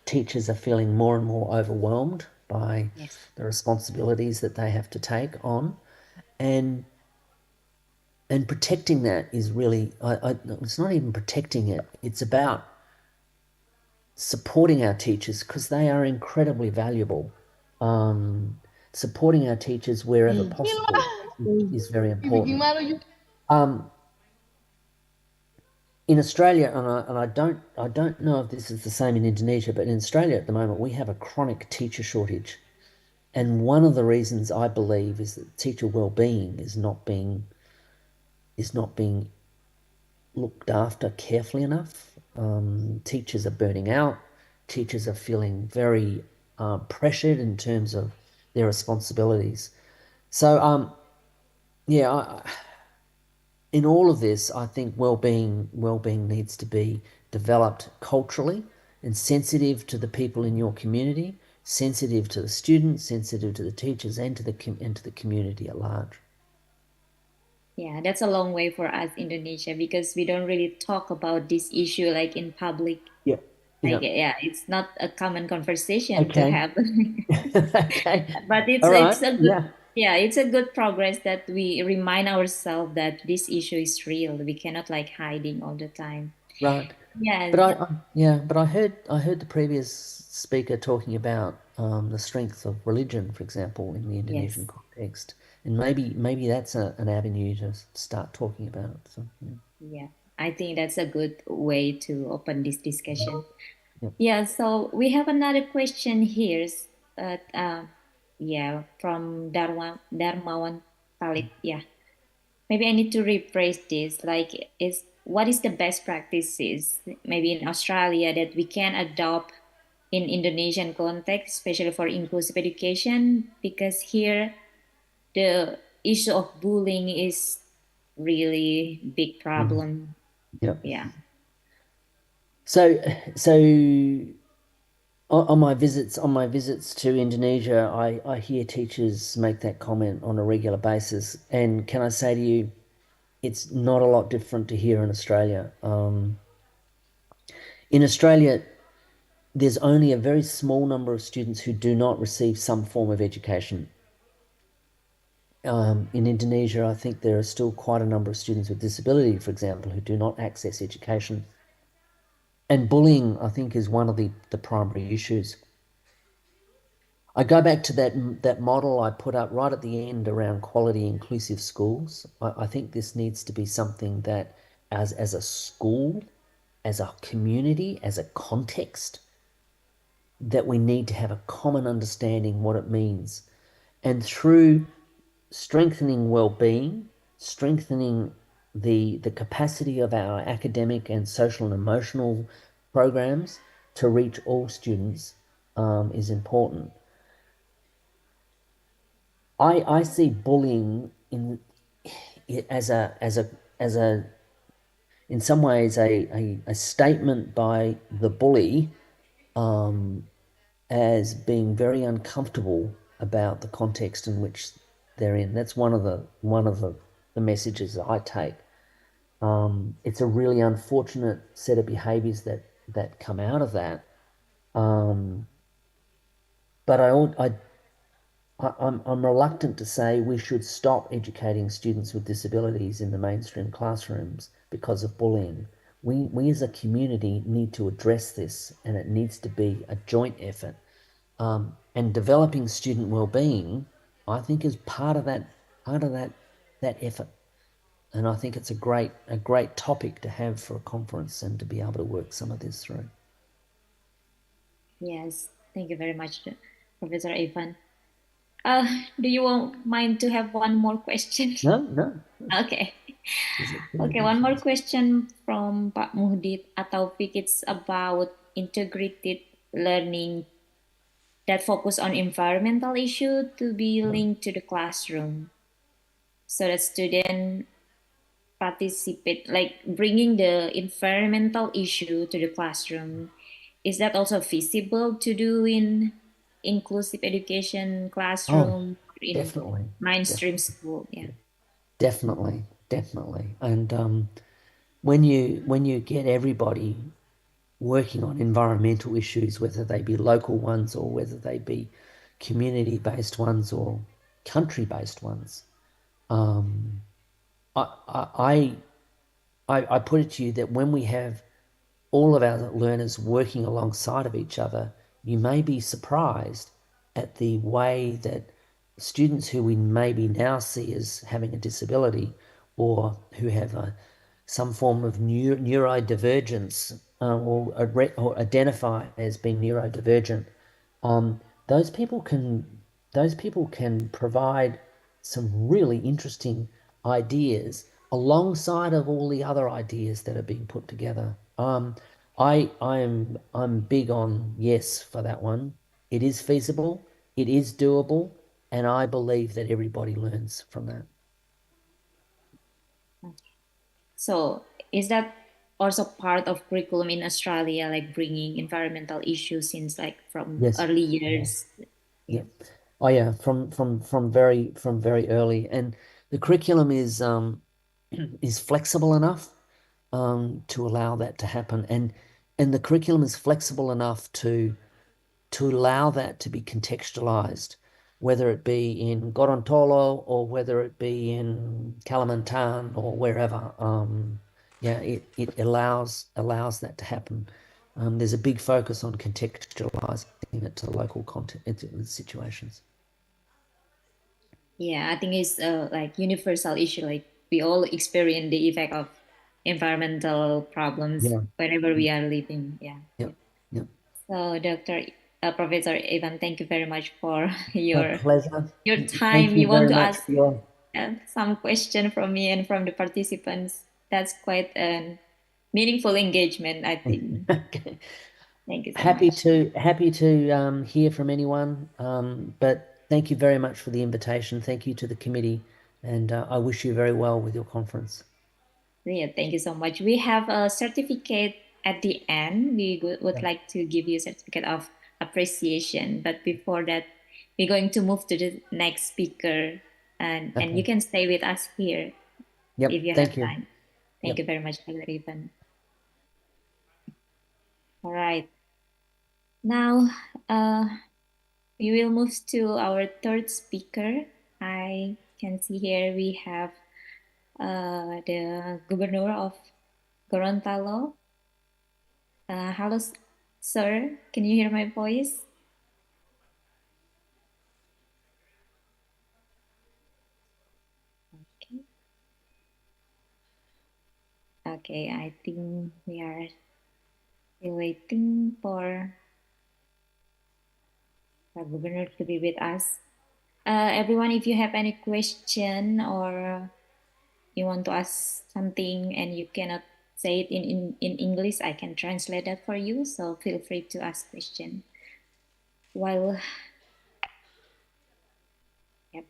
teachers are feeling more and more overwhelmed by the responsibilities that they have to take on, and protecting that is really, it's not even protecting it, it's about supporting our teachers, because they are incredibly valuable. Supporting our teachers wherever possible is very important. In Australia, and I don't know if this is the same in Indonesia, but in Australia at the moment we have a chronic teacher shortage, and one of the reasons I believe is that teacher well-being is not being looked after carefully enough. Teachers are burning out. Teachers are feeling very pressured in terms of their responsibilities. So, in all of this, I think well-being needs to be developed culturally and sensitive to the people in your community, sensitive to the students, sensitive to the teachers, and to the community at large. Yeah, that's a long way for us, Indonesia, because we don't really talk about this issue like in public. Yeah. Yeah, it's not a common conversation to have. Okay. But it's a good it's a good progress that we remind ourselves that this issue is real. We cannot like hiding all the time. Right. Yeah. But I heard the previous speaker talking about the strength of religion, for example, in the Indonesian context, and maybe that's an avenue to start talking about. So, yeah, I think that's a good way to open this discussion. Yep. Yeah. So we have another question here. From Darmawan Talib. Yeah. Maybe I need to rephrase this. Like, what is the best practices maybe in Australia that we can adopt in Indonesian context, especially for inclusive education? Because here, the issue of bullying is really big problem. Yep. Yeah. So on my visits to Indonesia, I hear teachers make that comment on a regular basis, and can I say to you, it's not a lot different to here in Australia. In Australia, there's only a very small number of students who do not receive some form of education. In Indonesia, I think there are still quite a number of students with disability, for example, who do not access education. And bullying, I think, is one of the primary issues. I go back to that model I put up right at the end around quality inclusive schools. I think this needs to be something that as a school, as a community, as a context, that we need to have a common understanding what it means. And through strengthening well-being, strengthening the capacity of our academic and social and emotional programs to reach all students is important. I see bullying in some ways a statement by the bully as being very uncomfortable about the context in which they're in. That's one of the messages that I take. It's a really unfortunate set of behaviours that come out of that. But I'm reluctant to say we should stop educating students with disabilities in the mainstream classrooms because of bullying. We as a community need to address this, and it needs to be a joint effort. And developing student well-being, I think, is part of that effort. And I think it's a great topic to have for a conference and to be able to work some of this through. Yes, thank you very much, Professor Ivan. Do you mind to have one more question? No. Okay. Okay, one more question from Pak Muhdit Ataufik. It's about integrated learning that focus on environmental issue to be linked to the classroom, so that students participate, like bringing the environmental issue to the classroom. Is that also feasible to do in inclusive education classroom in definitely. mainstream school? Yeah. Definitely. And when you get everybody working on environmental issues, whether they be local ones or whether they be community-based ones or country-based ones, I put it to you that when we have all of our learners working alongside of each other, you may be surprised at the way that students who we maybe now see as having a disability or who have some form of neurodivergence or identify as being neurodivergent, those people can provide some really interesting ideas alongside of all the other ideas that are being put together. I'm big on yes for that one. It is feasible, it is doable, and I believe that everybody learns from that. So is that also part of curriculum in Australia, like bringing environmental issues since like from early years? Yeah. Oh yeah, from very early, and the curriculum is flexible enough to allow that to happen, and the curriculum is flexible enough to allow that to be contextualized, whether it be in Gorontalo or whether it be in Kalimantan or wherever. It allows that to happen. There's a big focus on contextualizing it to local content situations. Yeah, I think it's like universal issue. Like we all experience the effect of environmental problems wherever we are living. Yeah. Yep. So, Professor Ivan, thank you very much for your pleasure. Your time. Thank you want very to much ask for your... some question from me and from the participants. That's quite a meaningful engagement, I think. Okay. Thank you so Happy much. to hear from anyone, but thank you very much for the invitation. Thank you to the committee, and I wish you very well with your conference. Yeah, thank you so much. We have a certificate at the end. We would like to give you a certificate of appreciation, but before that, we're going to move to the next speaker, and you can stay with us here if you have time. Thank you very much, Dr. Ivan. All right. Now, we will move to our third speaker. I can see here we have the Governor of Gorontalo. Hello, sir. Can you hear my voice? Okay. Okay, I think we are still waiting for the governor to be with us. Everyone, if you have any question or you want to ask something and you cannot say it in English, I can translate that for you. So feel free to ask question. While, yep.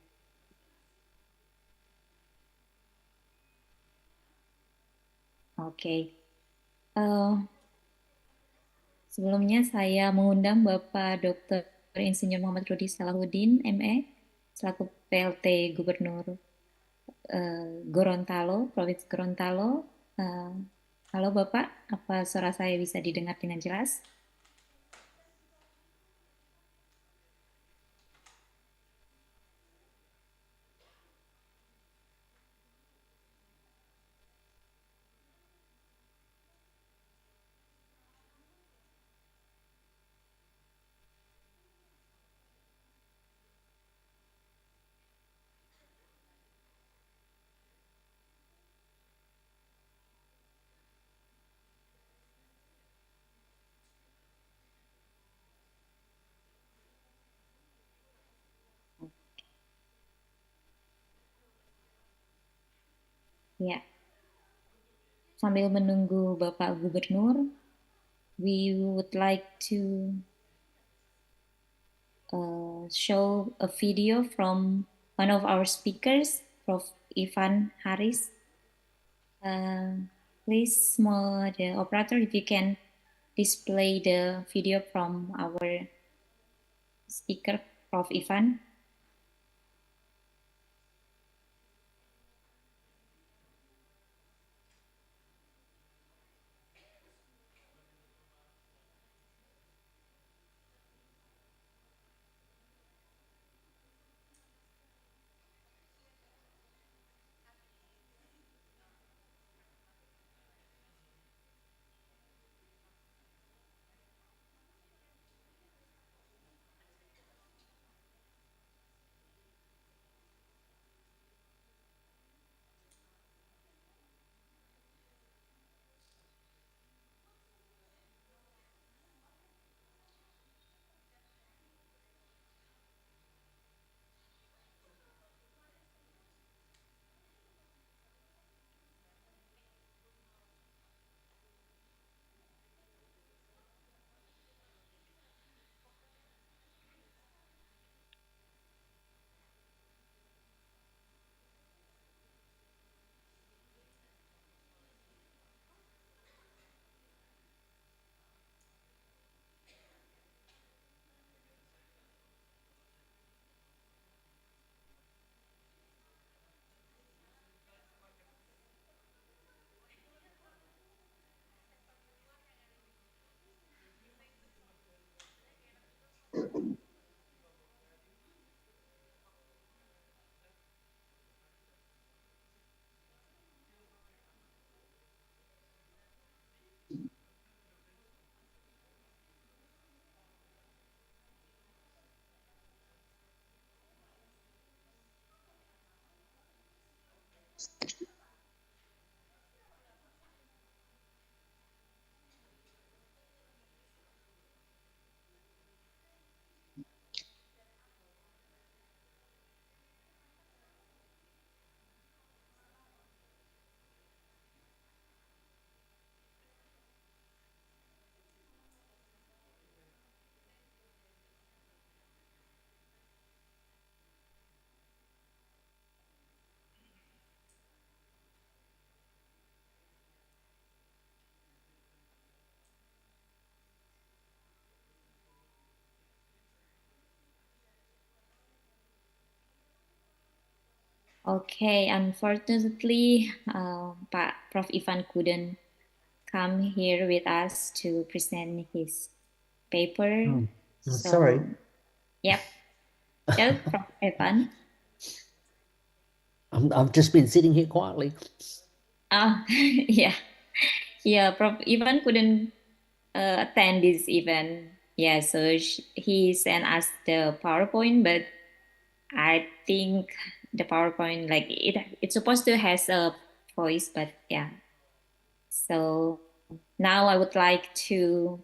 Oke. Sebelumnya saya mengundang Bapak Dr. Insinyur Muhammad Rudi Salahuddin, ME, selaku PLT Gubernur Gorontalo, Provinsi Gorontalo. Halo Bapak, apa suara saya bisa didengar dengan jelas? Ya. Sambil menunggu Bapak Gubernur, we would like to show a video from one of our speakers, Prof. Ivan Haris. Please, the operator, if you can display the video from our speaker, Prof. Ivan. Okay, unfortunately, Prof. Ivan couldn't come here with us to present his paper. Sorry. Yep. So, Prof. Ivan. I've just been sitting here quietly. Yeah. Yeah, Prof. Ivan couldn't attend this event. Yeah, so he sent us the PowerPoint, but I think the PowerPoint, like it's supposed to has a voice, but yeah. So now I would like to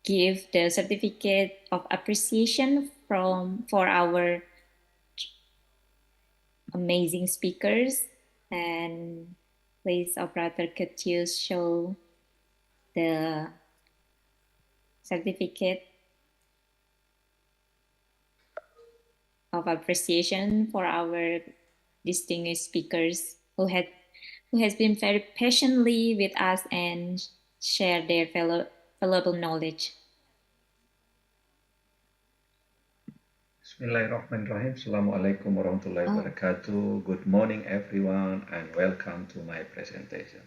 give the certificate of appreciation for our amazing speakers. And please, operator, could you show the certificate of appreciation for our distinguished speakers who has been very patiently with us and share their valuable knowledge. Bismillahirrahmanirrahim. Assalamualaikum warahmatullahi wabarakatuh. Good morning, everyone, and welcome to my presentation.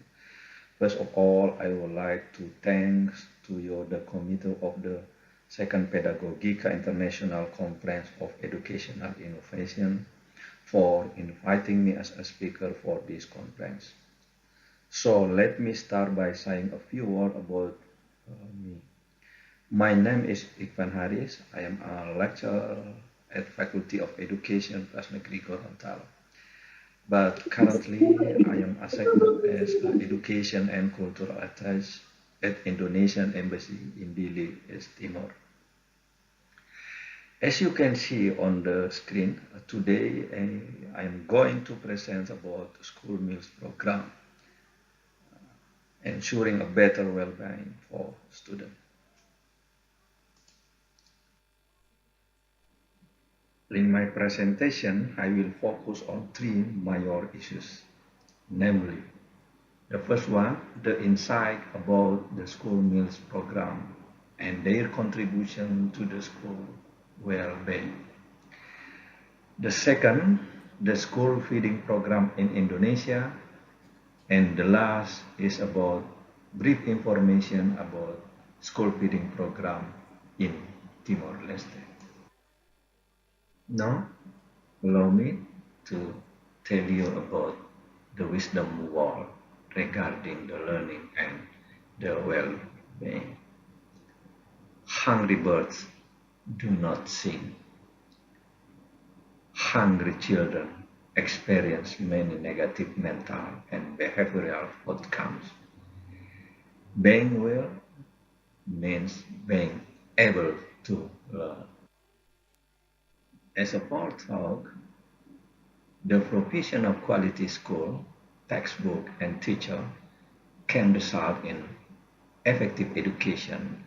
First of all, I would like to thank to you, the committee of the Second Pedagogika International Conference of Educational Innovation, for inviting me as a speaker for this conference. So let me start by saying a few words about me. My name is Iqbal Haris. I am a lecturer at Faculty of Education, Negeri Gorontalo. But currently, I am assigned as an Education and Cultural Attaché at Indonesian Embassy in Dili, East Timor. As you can see on the screen, today I am going to present about school meals program, ensuring a better well-being for students. In my presentation, I will focus on three major issues, namely, the first one, the insight about the school meals program and their contribution to the school well-being. The second, the school feeding program in Indonesia. And the last is about brief information about school feeding program in Timor-Leste. Now, allow me to tell you about the wisdom wall regarding the learning and the well-being. Hungry birds do not sing. Hungry children experience many negative mental and behavioral outcomes. Being well means being able to learn. As a part talk, the provision of quality school, textbook, and teacher can result in effective education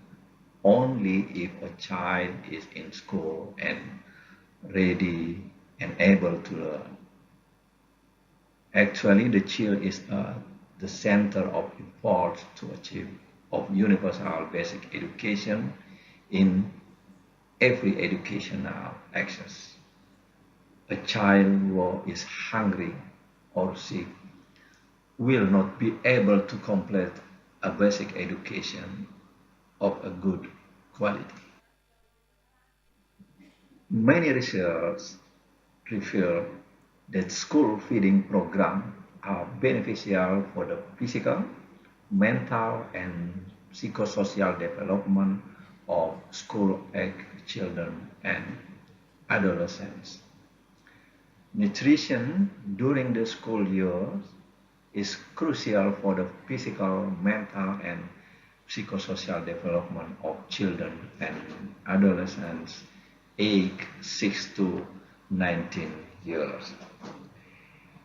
only if a child is in school and ready and able to learn. Actually, the child is the center of importance to achieve of universal basic education in every educational access. A child who is hungry or sick will not be able to complete a basic education of a good quality. Many research reveal that school feeding programs are beneficial for the physical, mental, and psychosocial development of school-age children and adolescents. Nutrition during the school years is crucial for the physical, mental, and psychosocial development of children and adolescents aged 6 to 19 years.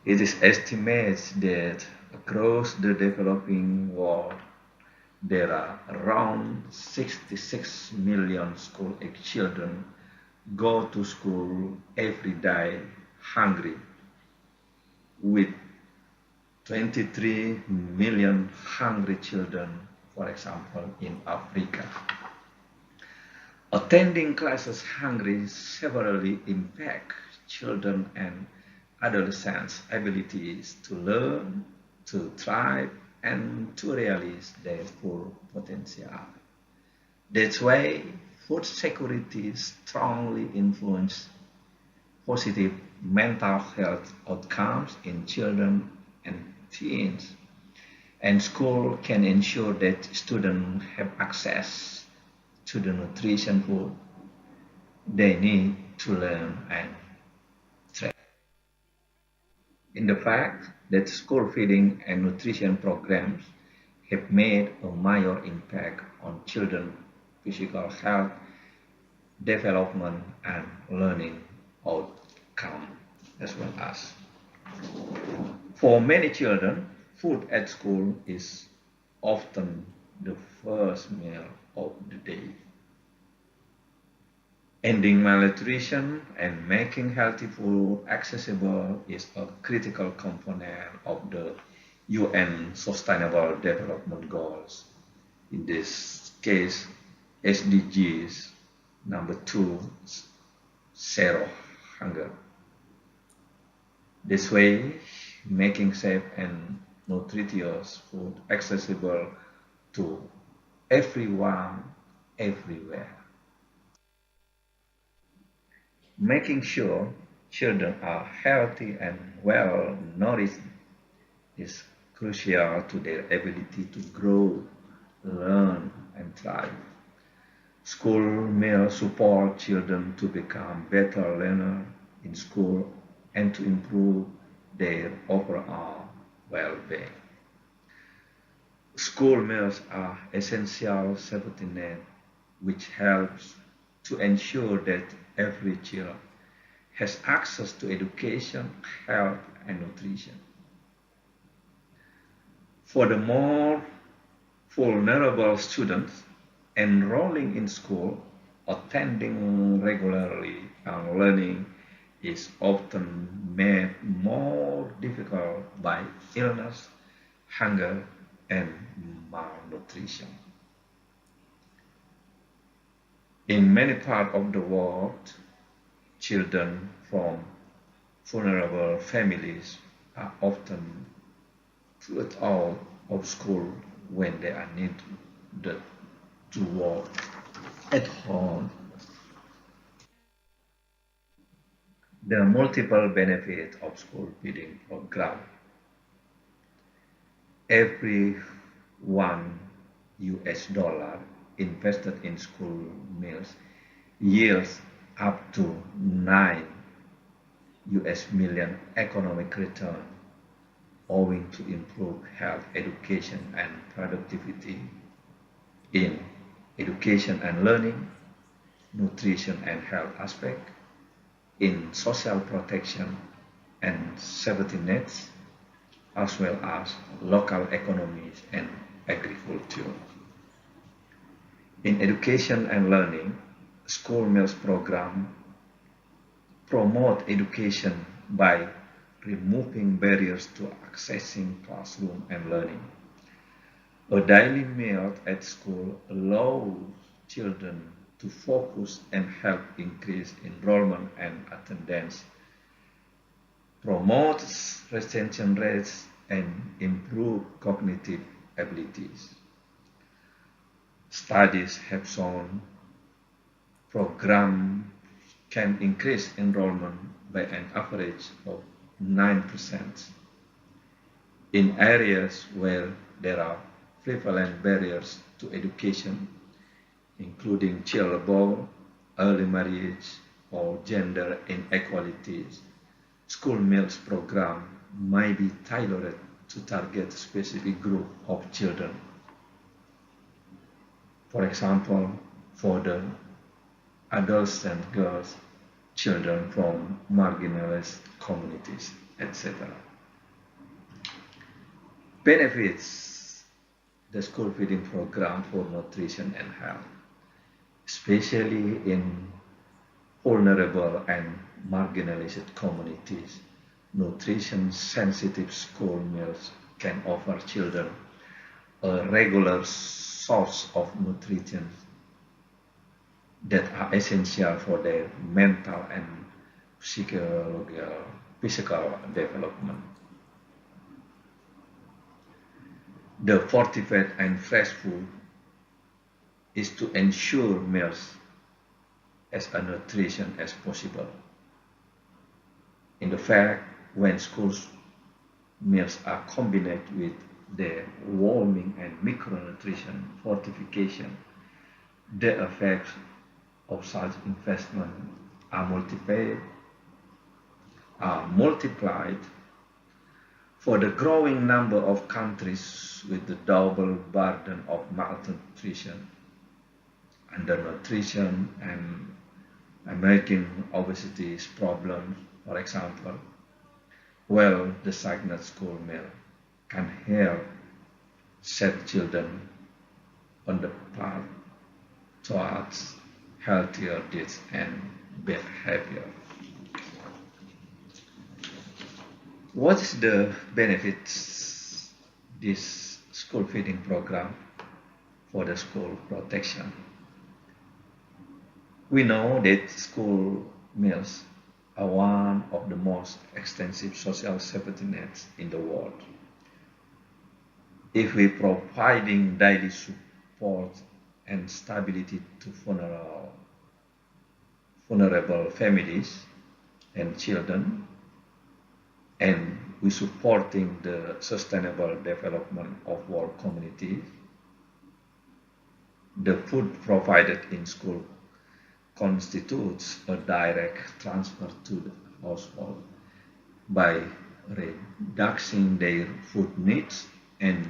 It is estimated that across the developing world, there are around 66 million school-age children go to school every day hungry, with 23 million hungry children, for example, in Africa. Attending classes hungry severely impact children and adolescents' abilities to learn, to thrive, and to realize their full potential. That's why food security strongly influences positive mental health outcomes in children and teens. And school can ensure that students have access to the nutrition food they need to learn and thrive. In the fact that school feeding and nutrition programs have made a major impact on children's physical health, development, and learning outcome, as well as For many children, food at school is often the first meal of the day. Ending malnutrition and making healthy food accessible is a critical component of the UN Sustainable Development Goals. In this case, SDGs number 2, zero hunger. This way, making safe and nutritious food accessible to everyone, everywhere. Making sure children are healthy and well nourished is crucial to their ability to grow, learn, and thrive. School meals support children to become better learners in school and to improve their overall well-being. School meals are essential safety net which helps to ensure that every child has access to education, health, and nutrition. For the more vulnerable students enrolling in school, attending regularly and learning is often made more difficult by illness, hunger, and malnutrition. In many parts of the world, children from vulnerable families are often put out of school when they are needed to work at home. There are multiple benefits of school feeding program. Every $1 invested in school meals yields up to $9 million economic return owing to improved health, education, and productivity in education and learning, nutrition and health aspect, in social protection and safety nets, as well as local economies and agriculture. In education and learning, school meals program promote education by removing barriers to accessing classroom and learning. A daily meal at school allows children to focus and help increase enrollment and attendance, promotes retention rates, and improve cognitive abilities. Studies have shown programs can increase enrollment by an average of 9% in areas where there are prevalent barriers to education, including child abuse, early marriage, or gender inequalities. School meals program might be tailored to target specific group of children. For example, for the adolescent girls, children from marginalized communities, etc. Benefits the school feeding program for nutrition and health, especially in vulnerable and marginalized communities. Nutrition-sensitive school meals can offer children a regular source of nutrition that are essential for their mental and physical development. The fortified and fresh food is to ensure meals as nutritious as possible. In fact, when school meals are combined with the warming and micronutrition fortification, the effects of such investment are multiplied for the growing number of countries with the double burden of malnutrition, undernutrition, and emerging obesity problems. For example, well-designed school meal can help set children on the path towards healthier diets and behavior. What is the benefits this school feeding program for the school protection? We know that school meals are one of the most extensive social safety nets in the world. If we providing daily support and stability to vulnerable families and children, and we supporting the sustainable development of world communities, the food provided in school constitutes a direct transfer to the household by reducing their food needs and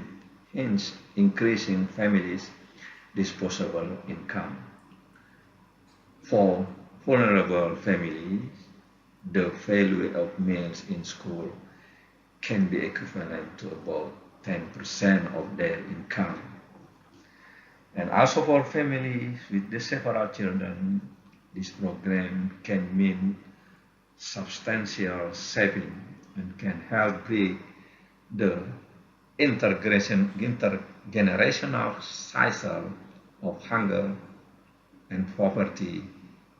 hence increasing families' disposable income. For vulnerable families, the value of meals in school can be equivalent to about 10% of their income. And also for families with the several children, this program can mean substantial saving and can help break the intergenerational cycle of hunger and poverty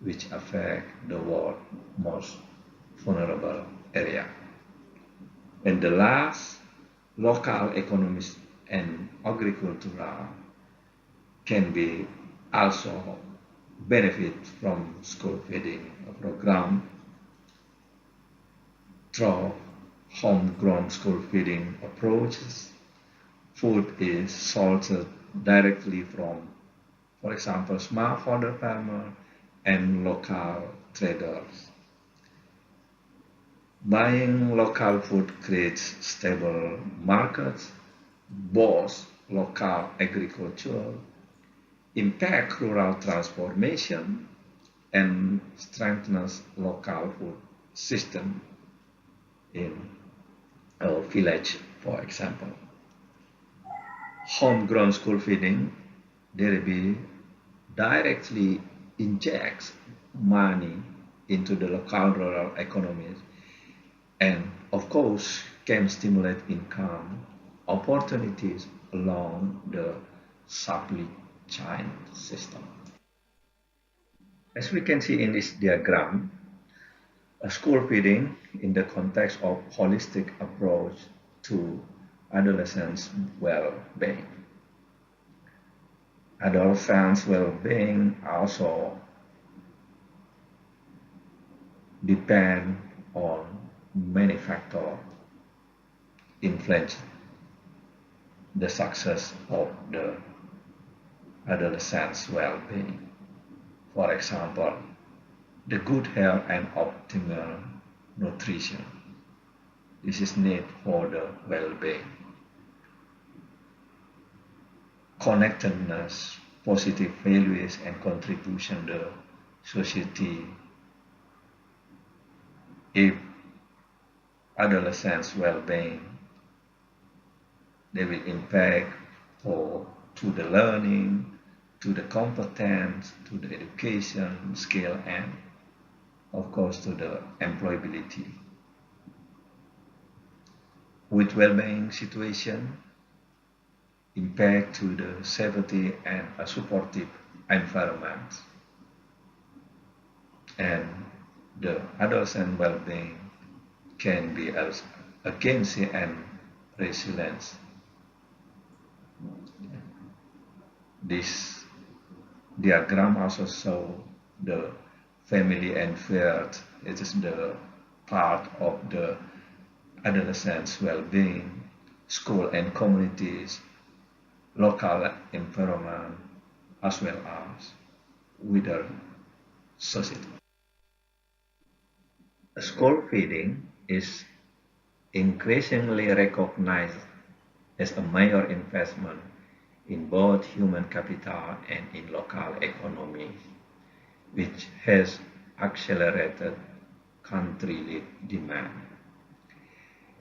which affect the world's most vulnerable area. And the last, local economies and agricultural can be also benefit from school feeding program through homegrown school feeding approaches. Food is sold directly from, for example, smallholder farmers and local traders. Buying local food creates stable markets, boosts local agriculture, impact rural transformation, and strengthens local food system in a village, for example. Homegrown school feeding directly injects money into the local rural economies and, of course, can stimulate income opportunities along the supply chain system. As we can see in this diagram, a school feeding in the context of holistic approach to adolescents' well-being. Adolescents' well-being also depend on many factors influence the success of the adolescents' well-being. For example, the good health and optimal nutrition. This is need for the well-being. Connectedness, positive values and contribution to society. If adolescents' well-being, they will impact to the learning, to the competence, to the education, skill, and of course to the employability. With well-being situation, impact to the safety and a supportive environment. And the adolescent well-being can be as agency and resilience. This diagram also shows the family and field. It is the part of the adolescents' well-being, school and communities, local environment, as well as wider society. School feeding is increasingly recognized as a major investment in both human capital and in local economy, which has accelerated country demand.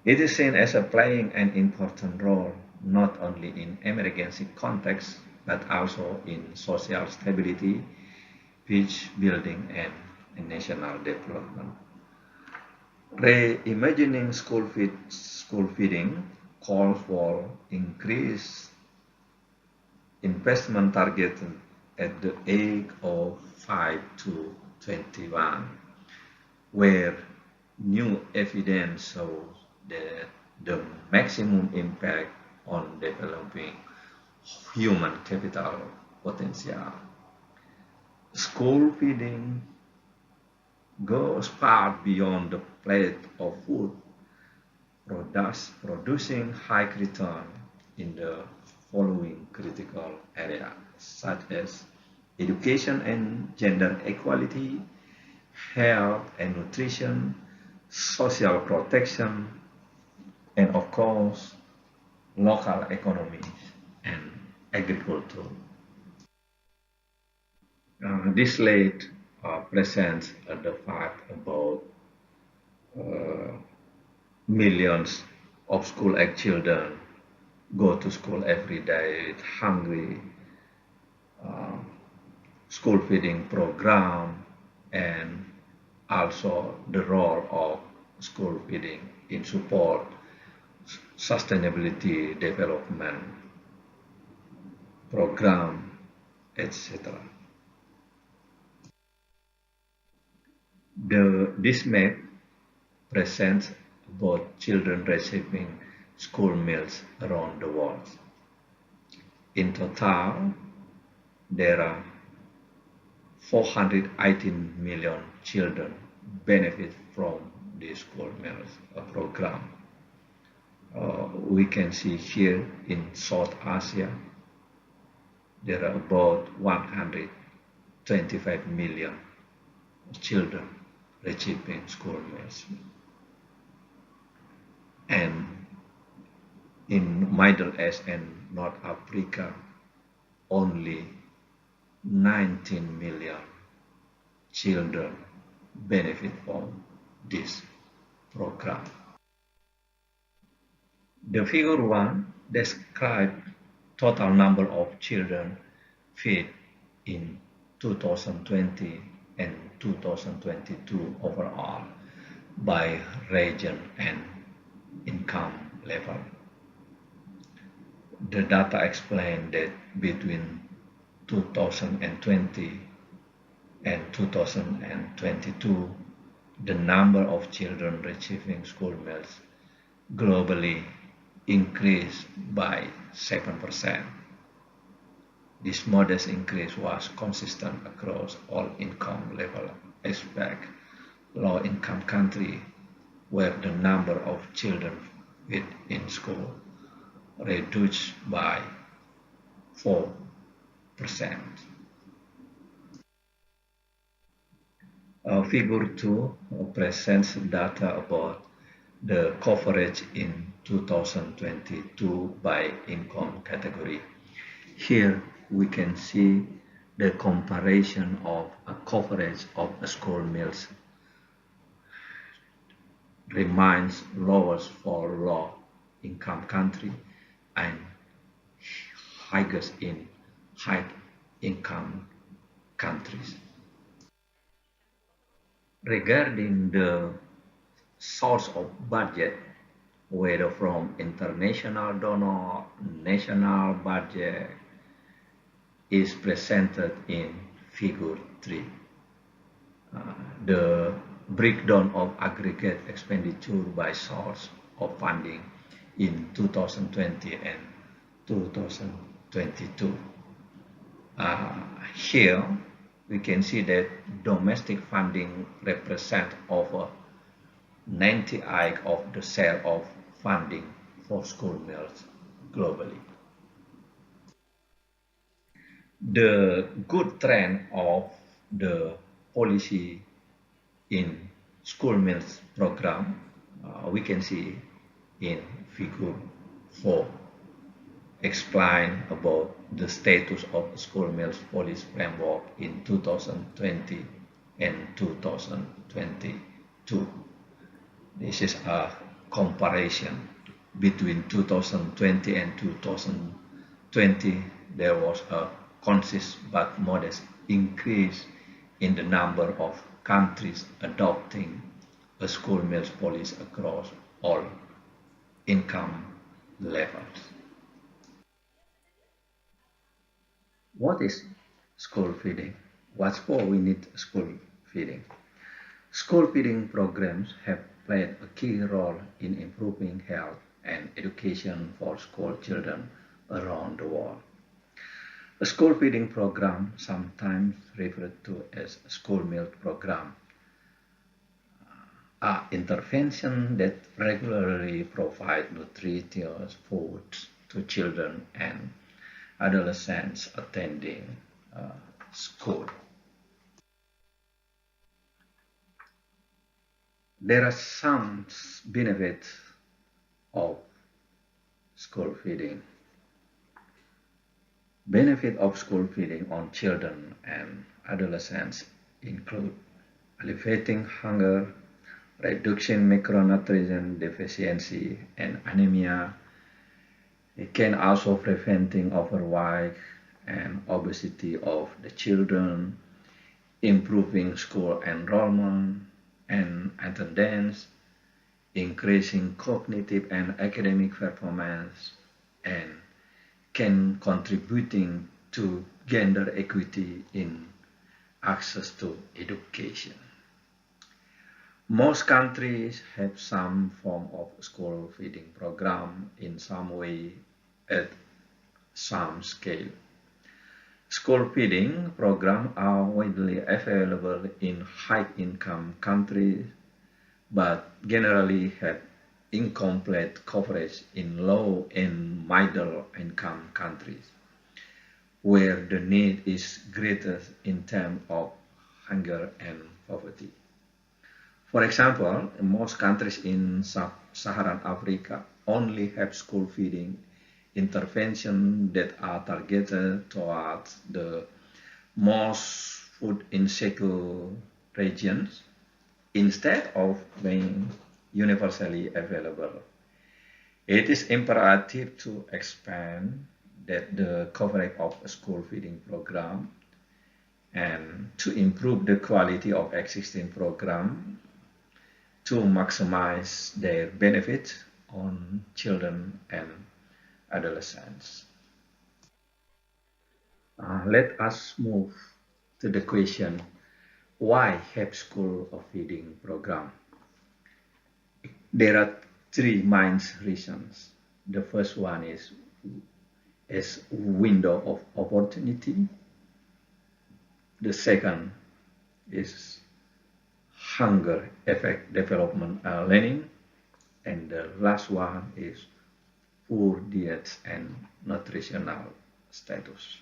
It is seen as playing an important role not only in emergency context but also in social stability, peace building, and national development. Reimagining school feeding calls for increased investment targeted at the age of 5 to 21, where new evidence shows that the maximum impact on developing human capital potential. School feeding goes far beyond the plate of food, producing high return in the following critical areas, such as education and gender equality, health and nutrition, social protection, and of course, local economies and agriculture. This slide presents the fact about millions of school-age children go to school every day hungry, school feeding program, and also the role of school feeding in support sustainability development program, etc. This map presents both children receiving school meals around the world. In total, there are 418 million children benefit from the school meals program. We can see here in South Asia, there are about 125 million children receiving school meals. And in Middle East and North Africa, only 19 million children benefit from this program. The figure 1 describes total number of children fed in 2020 and 2022 overall by region and income level. The data explain that between 2020 and 2022, the number of children receiving school meals globally increased by 7%. This modest increase was consistent across all income levels, except low-income countries, where the number of children in school reduced by 4%. Figure 2 presents data about the coverage in 2022 by income category. Here we can see the comparison of a coverage of school meals remains lowest for low-income country and highest in high-income countries. Regarding the source of budget, whether from international donor, national budget, is presented in figure 3. The breakdown of aggregate expenditure by source of funding in 2020 and 2022. Here we can see that domestic funding represents over 98% of the share of funding for school meals globally. The good trend of the policy in school meals program we can see in figure 4, explain about the status of school meals policy framework in 2020 and 2022. This is a comparison between 2020 and 2020, there was a conscious but modest increase in the number of countries adopting a school meals policy across all income levels. What is school feeding? What for we need school feeding? School feeding programs have played a key role in improving health and education for school children around the world. A school feeding program, sometimes referred to as a school meal program, are interventions that regularly provide nutritious food to children and adolescents attending school. There are some benefits of school feeding. Benefit of school feeding on children and adolescents include alleviating hunger, reducing macronutrient deficiency and anemia. It can also preventing overweight and obesity of the children, improving school enrollment and attendance, increasing cognitive and academic performance, and can contributing to gender equity in access to education. Most countries have some form of school feeding program in some way at some scale. School feeding programs are widely available in high-income countries, but generally have incomplete coverage in low and middle-income countries, where the need is greatest in terms of hunger and poverty. For example, most countries in sub-Saharan Africa only have school feeding interventions that are targeted towards the most food insecure regions instead of being universally available. It is imperative to expand the coverage of a school feeding program and to improve the quality of existing programs to maximize their benefit on children and adolescents. Let us move to the question, why have school feeding program? There are three main reasons. The first one is window of opportunity. The second is hunger effect development learning. And the last one is poor diet and nutritional status.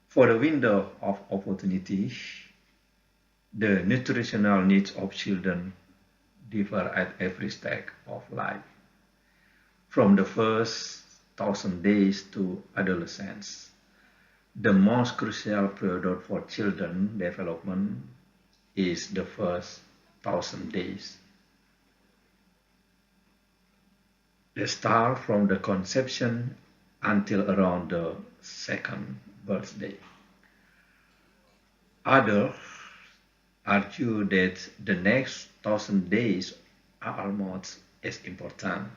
For the window of opportunity, the nutritional needs of children differ at every stage of life. From the first 1,000 days to adolescence, the most crucial period for children development is the first 1,000 days. They start from the conception until around the second birthday. Others argue that the next 1,000 days are almost as important,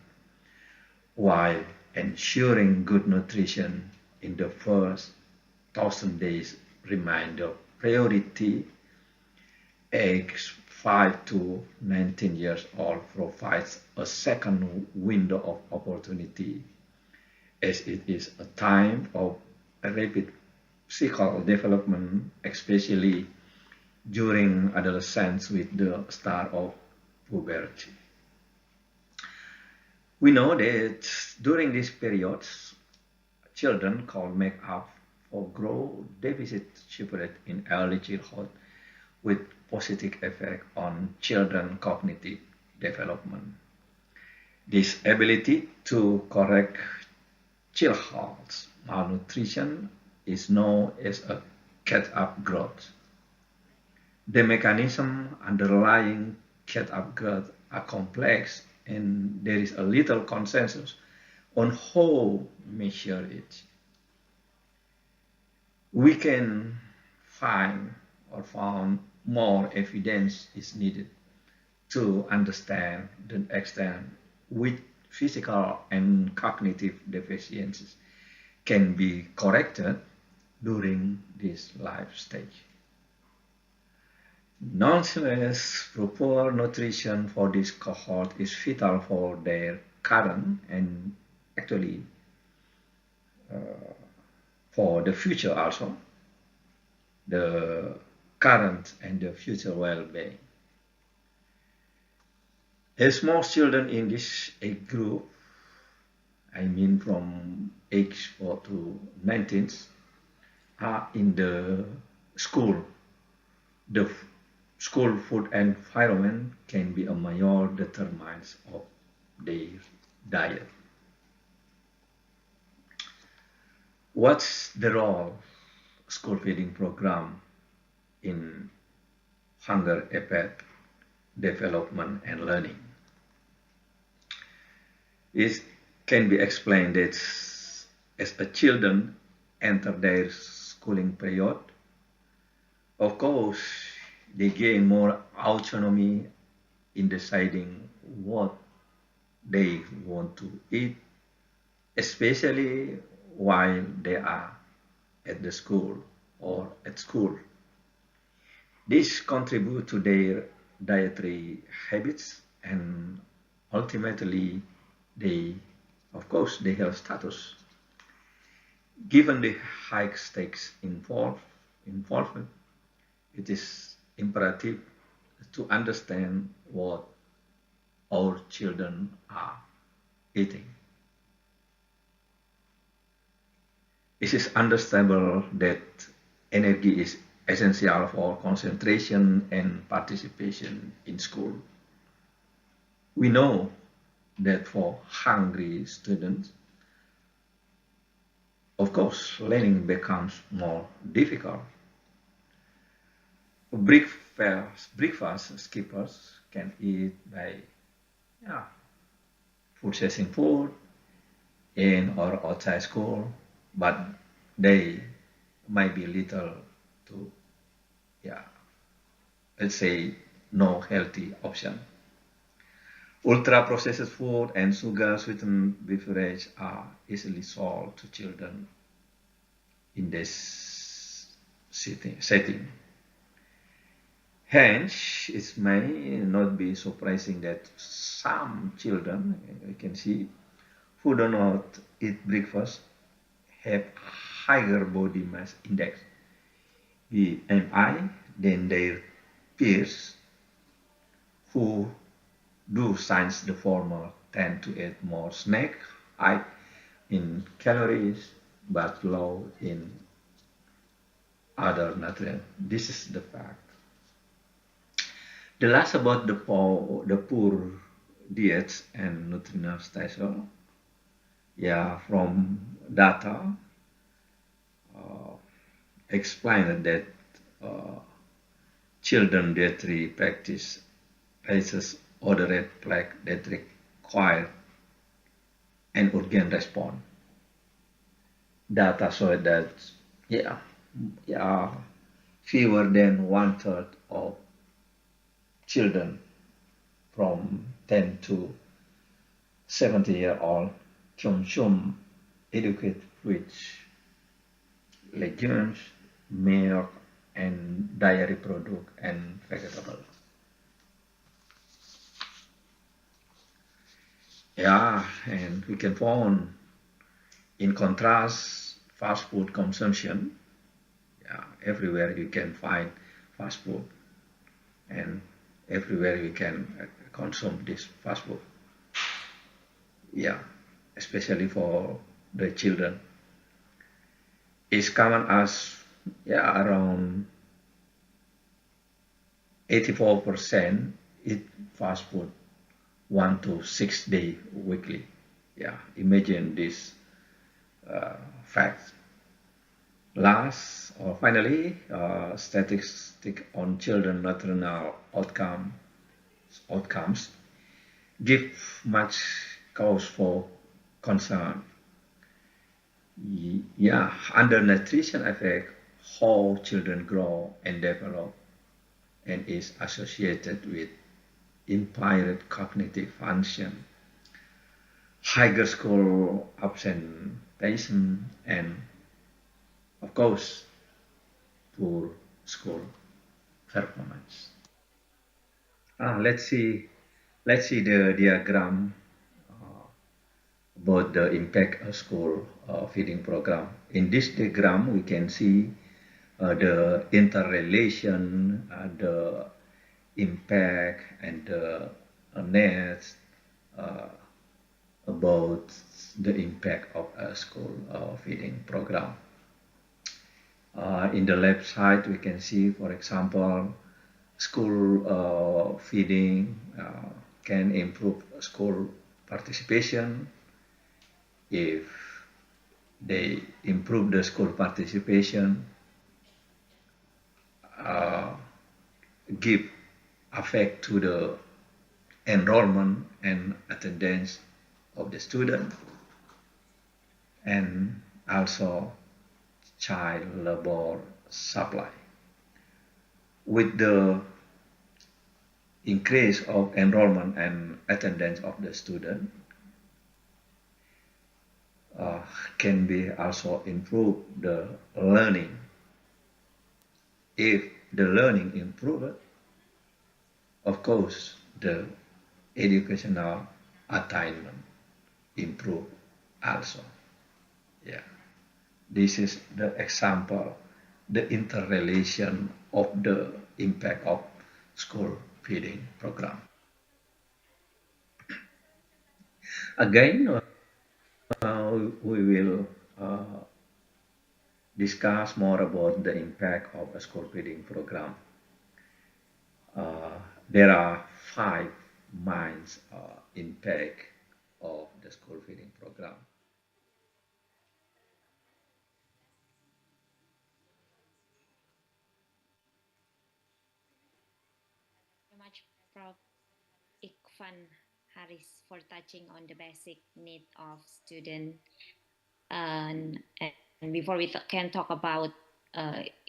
while ensuring good nutrition in the first 1,000 days remain the priority. Age 5 to 19 years old provides a second window of opportunity, as it is a time of rapid physical development, especially during adolescence with the start of puberty. We know that during this period, children can make up for growth deficit separate in early childhood with positive effect on children's cognitive development. This ability to correct childhood's malnutrition is known as a catch-up growth. The mechanism underlying get-up growth are complex and there is a little consensus on how measure it. We can find or found more evidence is needed to understand the extent which physical and cognitive deficiencies can be corrected during this life stage. Nonetheless, proper nutrition for this cohort is vital for their current and actually for the future also, the current and the future well-being. As most children in this age group, I mean from age 4 to 19, are in the school. The school food environment can be a major determinant of their diet. What's the role of school feeding program in hunger effect development and learning? It can be explained that as the children enter their schooling period, of course, they gain more autonomy in deciding what they want to eat, especially while they are at the school or at school. This contributes to their dietary habits and ultimately their health status. Given the high stakes involved, it is imperative to understand what our children are eating. It is understandable that energy is essential for concentration and participation in school. We know that for hungry students, of course, learning becomes more difficult. Breakfast skippers can eat by processing food in or outside school, but they might be little to, let's say, no healthy option. Ultra-processed food and sugar-sweetened beverage are easily sold to children in this setting. Hence, it may not be surprising that some children, you can see, who do not eat breakfast have higher body mass index, BMI, than their peers who do since the former tend to eat more snack, high in calories, but low in other nutrients. This is the fact. The last about the poor diets and nutritional status, from data explained that children dietary practice raises other red flag that require an urgent response. Data show that fewer than 1/3 of children from 10 to 70-year-old consume adequate foods, legumes, milk, and dairy products and vegetables. And we can find, in contrast, fast food consumption. Everywhere you can find fast food, and everywhere you can consume this fast food. Especially for the children. It's common as around 84% eat fast food 1 to 6 days weekly. Imagine this fact. Last or finally, statistic on children nutritional outcome outcomes give much cause for concern. Yeah, undernutrition affect how children grow and develop and is associated with impaired cognitive function, higher school absenteeism, and of course, poor school performance. Let's see the diagram about the impact of school feeding program. In this diagram, we can see the interrelation, the impact, and the net about the impact of a school feeding program. In the left side, we can see, for example, school feeding can improve school participation. If they improve the school participation, give effect to the enrollment and attendance of the student, and also child labor supply. With the increase of enrollment and attendance of the student, can be also improve the learning. If the learning improved, of course, the educational attainment improve also. Yeah, this is the example, the interrelation of the impact of school feeding program. Again, we will discuss more about the impact of a school feeding program. There are 5 main impact of the school feeding program. Thank you very much, Prof. Ikvan Haris, for touching on the basic need of student. And before we can talk about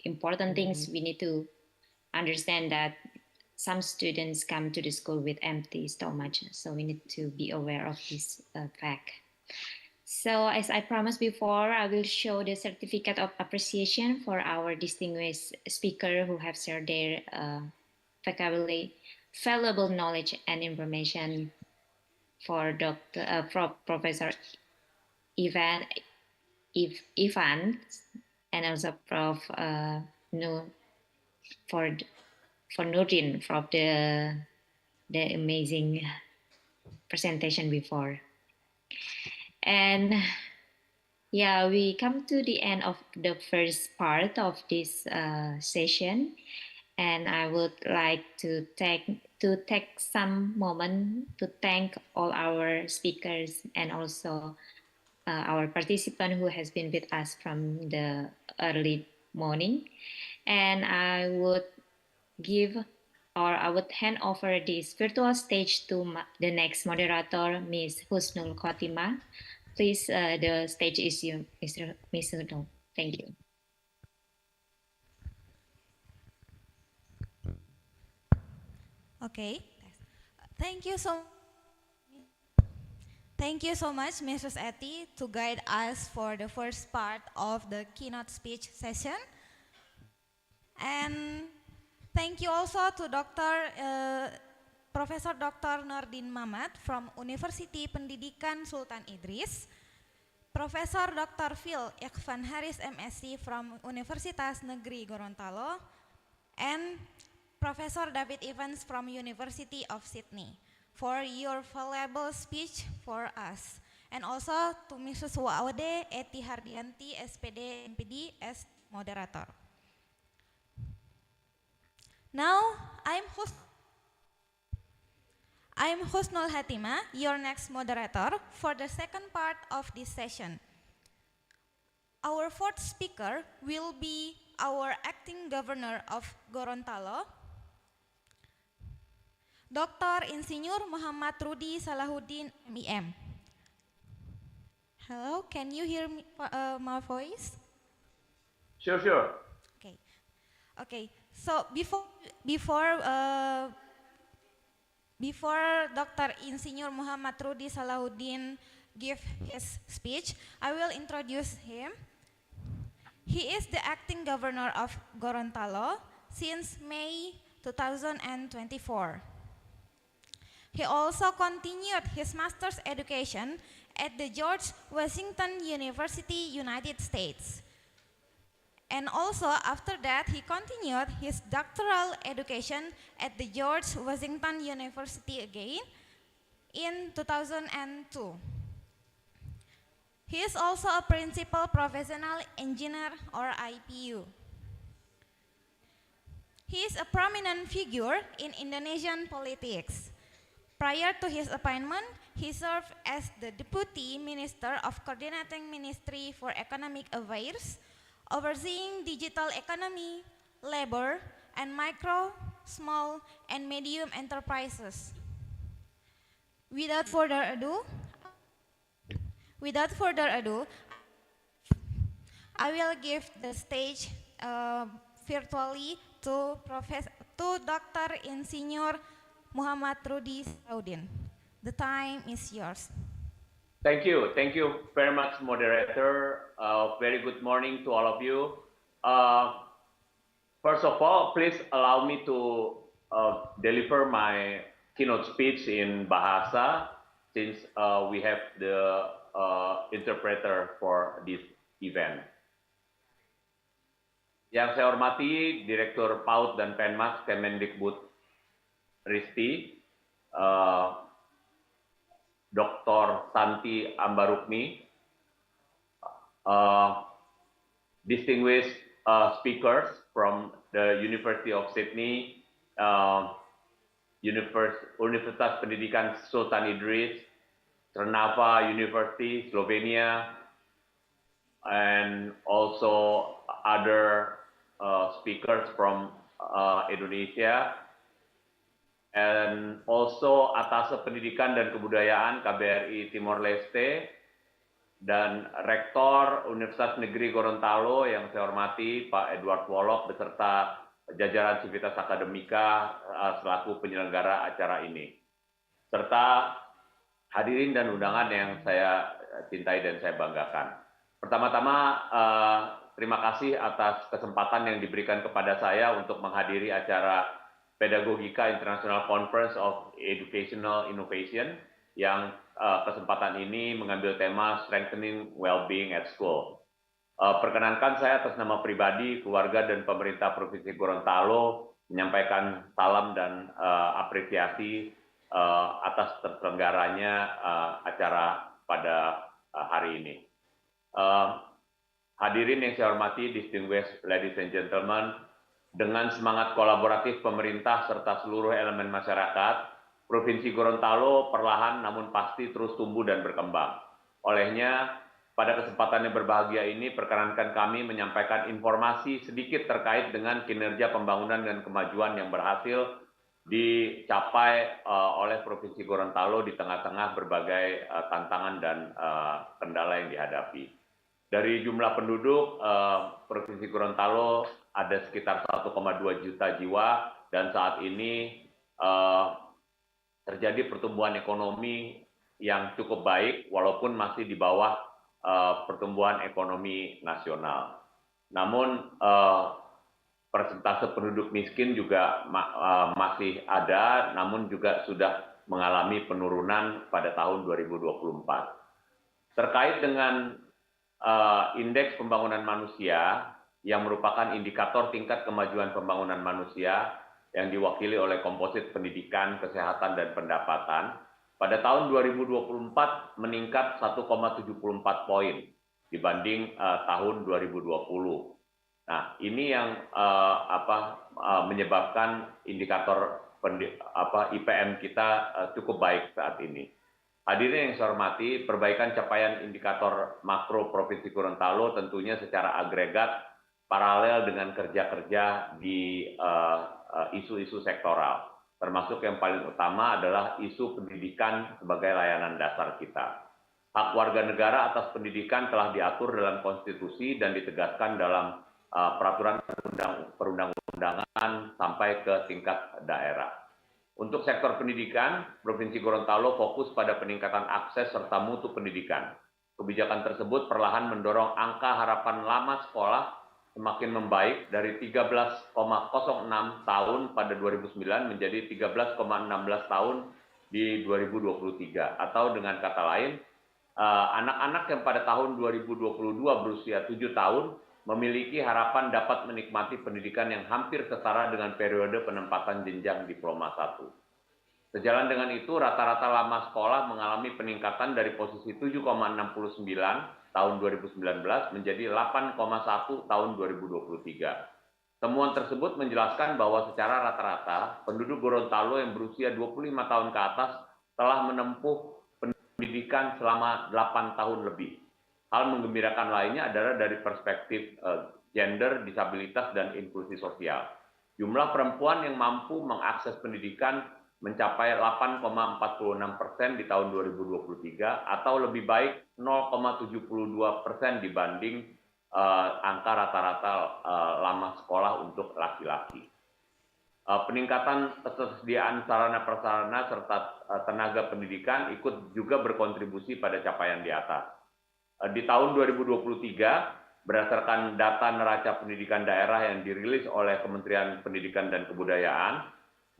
important things, we need to understand that some students come to the school with empty stomach, so we need to be aware of this fact. So as I promised before, I will show the certificate of appreciation for our distinguished speaker who have shared their vocabulary, valuable knowledge and information for Professor Ivan and also Prof. For Nurdin for the amazing presentation before. And yeah, we come to the end of the first part of this session, and I would like to take some moment to thank all our speakers and also our participant who has been with us from the early morning. And I would hand over this virtual stage to the next moderator, Ms. Husnul Khotimah. Please, the stage is yours, Ms. Husnul. Thank you. Okay. Thank you so much, Mrs. Etty, to guide us for the first part of the keynote speech session. And thank you also to Professor Dr. Nurdin Mamat from University Pendidikan Sultan Idris, Professor Dr. Phil Ikvan Haris MSc from Universitas Negeri Gorontalo, and Professor David Evans from University of Sydney for your valuable speech for us. And also to Mrs. Waude Eti Hardianti, SPD MPD as moderator. Now, I'm Husnul Khotimah, your next moderator for the second part of this session. Our fourth speaker will be our acting governor of Gorontalo, Dr. Insinyur Muhammad Rudi Salahuddin, MEM. Hello, can you hear me, my voice? Sure. Okay. Okay. So before Dr. Insinyur Muhammad Rudi Salahuddin give his speech, I will introduce him. He is the acting governor of Gorontalo since May 2024. He also continued his master's education at the George Washington University, United States. And also after that, he continued his doctoral education at the George Washington University again in 2002. He is also a principal professional engineer or IPU. He is a prominent figure in Indonesian politics. Prior to his appointment, he served as the Deputy Minister of Coordinating Ministry for Economic Affairs, overseeing digital economy, labor, and micro, small, and medium enterprises. Without further ado, I will give the stage virtually to Dr. Insinyur Muhammad Rudi Salahuddin. The time is yours. Thank you very much, moderator. Very good morning to all of you. First of all, please allow me to deliver my keynote speech in Bahasa, since we have the interpreter for this event. Yang saya hormati Direktur PAUD dan Penmas Kemendikbud Risti, Dr. Santi Ambarukmi, distinguished speakers from the University of Sydney, Universitas Pendidikan Sultan Idris, Trnava University, Slovenia, and also other speakers from Indonesia, and also Atase Pendidikan dan Kebudayaan KBRI Timor Leste, dan Rektor Universitas Negeri Gorontalo yang saya hormati Pak Edward Wolok beserta jajaran Civitas Akademika selaku penyelenggara acara ini, serta hadirin dan undangan yang saya cintai dan saya banggakan. Pertama-tama terima kasih atas kesempatan yang diberikan kepada saya untuk menghadiri acara Pedagogika International Conference of Educational Innovation yang kesempatan ini mengambil tema Strengthening Well-being at School. Perkenankan saya atas nama pribadi, keluarga, dan pemerintah Provinsi Gorontalo menyampaikan salam dan apresiasi atas terselenggaranya acara pada hari ini. Hadirin yang saya hormati, distinguished ladies and gentlemen, dengan semangat kolaboratif pemerintah serta seluruh elemen masyarakat, Provinsi Gorontalo perlahan namun pasti terus tumbuh dan berkembang. Olehnya, pada kesempatan yang berbahagia ini, perkenankan kami menyampaikan informasi sedikit terkait dengan kinerja pembangunan dan kemajuan yang berhasil dicapai oleh Provinsi Gorontalo di tengah-tengah berbagai tantangan dan kendala yang dihadapi. Dari jumlah penduduk, Provinsi Gorontalo ada sekitar 1,2 juta jiwa, dan saat ini terjadi pertumbuhan ekonomi yang cukup baik, walaupun masih di bawah pertumbuhan ekonomi nasional. Namun, persentase penduduk miskin juga masih ada, namun juga sudah mengalami penurunan pada tahun 2024. Terkait dengan indeks pembangunan manusia yang merupakan indikator tingkat kemajuan pembangunan manusia yang diwakili oleh komposit pendidikan, kesehatan, dan pendapatan, pada tahun 2024 meningkat 1,74 poin dibanding tahun 2020. Nah, ini yang menyebabkan indikator IPM kita cukup baik saat ini. Hadirin yang saya hormati, perbaikan capaian indikator makro Provinsi Gorontalo tentunya secara agregat paralel dengan kerja-kerja di isu-isu sektoral. termasuk yang paling utama adalah isu pendidikan sebagai layanan dasar kita. Hak warga negara atas pendidikan telah diatur dalam konstitusi dan ditegaskan dalam peraturan perundang-undangan sampai ke tingkat daerah. Untuk sektor pendidikan, Provinsi Gorontalo fokus pada peningkatan akses serta mutu pendidikan. Kebijakan tersebut perlahan mendorong angka harapan lama sekolah semakin membaik dari 13,06 tahun pada 2009 menjadi 13,16 tahun di 2023. Atau dengan kata lain, anak-anak yang pada tahun 2022 berusia 7 tahun memiliki harapan dapat menikmati pendidikan yang hampir setara dengan periode penempatan jenjang diploma 1. Sejalan dengan itu, rata-rata lama sekolah mengalami peningkatan dari posisi 7,69 tahun 2019 menjadi 8,1 tahun 2023. Temuan tersebut menjelaskan bahwa secara rata-rata penduduk Gorontalo yang berusia 25 tahun ke atas telah menempuh pendidikan selama 8 tahun lebih. Hal menggembirakan lainnya adalah dari perspektif gender, disabilitas, dan inklusi sosial. Jumlah perempuan yang mampu mengakses pendidikan mencapai 8,46% di tahun 2023 atau lebih baik 0,72% dibanding angka rata-rata lama sekolah untuk laki-laki. Peningkatan ketersediaan sarana-prasarana serta tenaga pendidikan ikut juga berkontribusi pada capaian di atas. Di tahun 2023, berdasarkan data neraca pendidikan daerah yang dirilis oleh Kementerian Pendidikan dan Kebudayaan,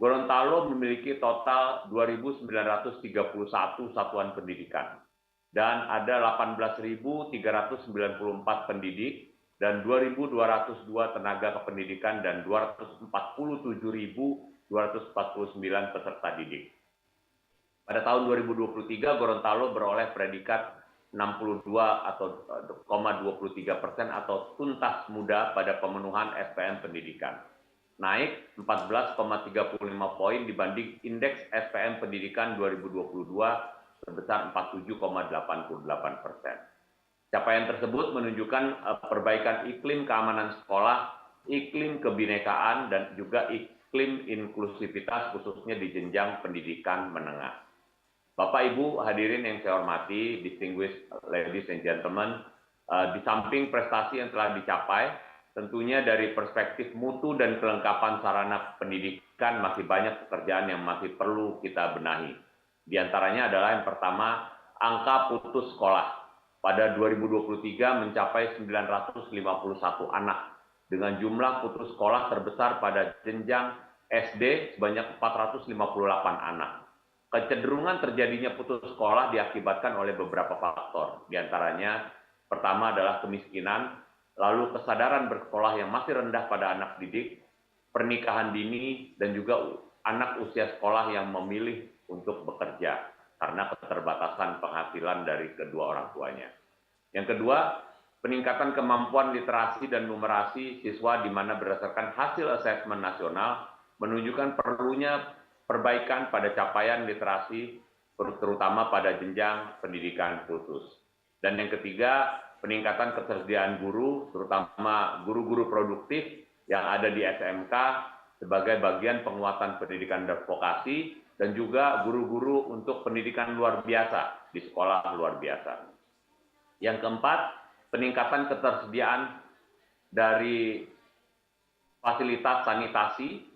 Gorontalo memiliki total 2.931 satuan pendidikan dan ada 18.394 pendidik dan 2.202 tenaga kependidikan dan 247.249 peserta didik. Pada tahun 2023, Gorontalo beroleh predikat 62,23% atau tuntas muda pada pemenuhan SPM pendidikan. Naik 14,35 poin dibanding indeks SPM pendidikan 2022 sebesar 47,88%. Capaian tersebut menunjukkan perbaikan iklim keamanan sekolah, iklim kebinekaan, dan juga iklim inklusivitas khususnya di jenjang pendidikan menengah. Bapak Ibu hadirin yang saya hormati, distinguished ladies and gentlemen, di samping prestasi yang telah dicapai, tentunya dari perspektif mutu dan kelengkapan sarana pendidikan masih banyak pekerjaan yang masih perlu kita benahi. Di antaranya adalah yang pertama, angka putus sekolah. Pada 2023 mencapai 951 anak, dengan jumlah putus sekolah terbesar pada jenjang SD sebanyak 458 anak. Kecenderungan terjadinya putus sekolah diakibatkan oleh beberapa faktor. Di antaranya, pertama adalah kemiskinan, lalu kesadaran bersekolah yang masih rendah pada anak didik, pernikahan dini, dan juga anak usia sekolah yang memilih untuk bekerja karena keterbatasan penghasilan dari kedua orang tuanya. Yang kedua, peningkatan kemampuan literasi dan numerasi siswa di mana berdasarkan hasil asesmen nasional menunjukkan perlunya perbaikan pada capaian literasi, terutama pada jenjang pendidikan khusus. Dan yang ketiga, peningkatan ketersediaan guru, terutama guru-guru produktif yang ada di SMK sebagai bagian penguatan pendidikan dan vokasi, dan juga guru-guru untuk pendidikan luar biasa di sekolah luar biasa. Yang keempat, peningkatan ketersediaan dari fasilitas sanitasi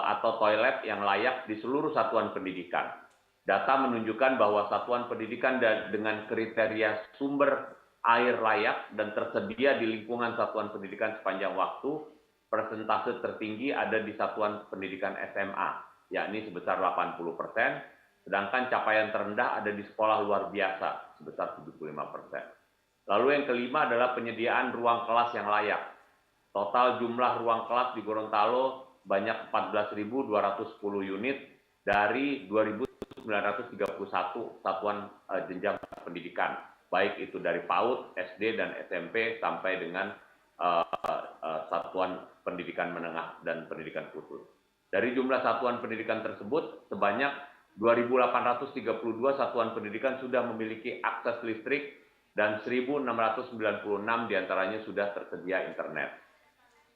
atau toilet yang layak di seluruh satuan pendidikan. Data menunjukkan bahwa satuan pendidikan dengan kriteria sumber air layak dan tersedia di lingkungan satuan pendidikan sepanjang waktu, persentase tertinggi ada di satuan pendidikan SMA, yakni sebesar 80%, sedangkan capaian terendah ada di sekolah luar biasa, sebesar 75%. Lalu yang kelima adalah penyediaan ruang kelas yang layak. Total jumlah ruang kelas di Gorontalo banyak 14.210 unit dari 2.931 satuan jenjang pendidikan, baik itu dari PAUD, SD, dan SMP sampai dengan satuan pendidikan menengah dan pendidikan khusus. Dari jumlah satuan pendidikan tersebut, sebanyak 2.832 satuan pendidikan sudah memiliki akses listrik dan 1.696 diantaranya sudah tersedia internet.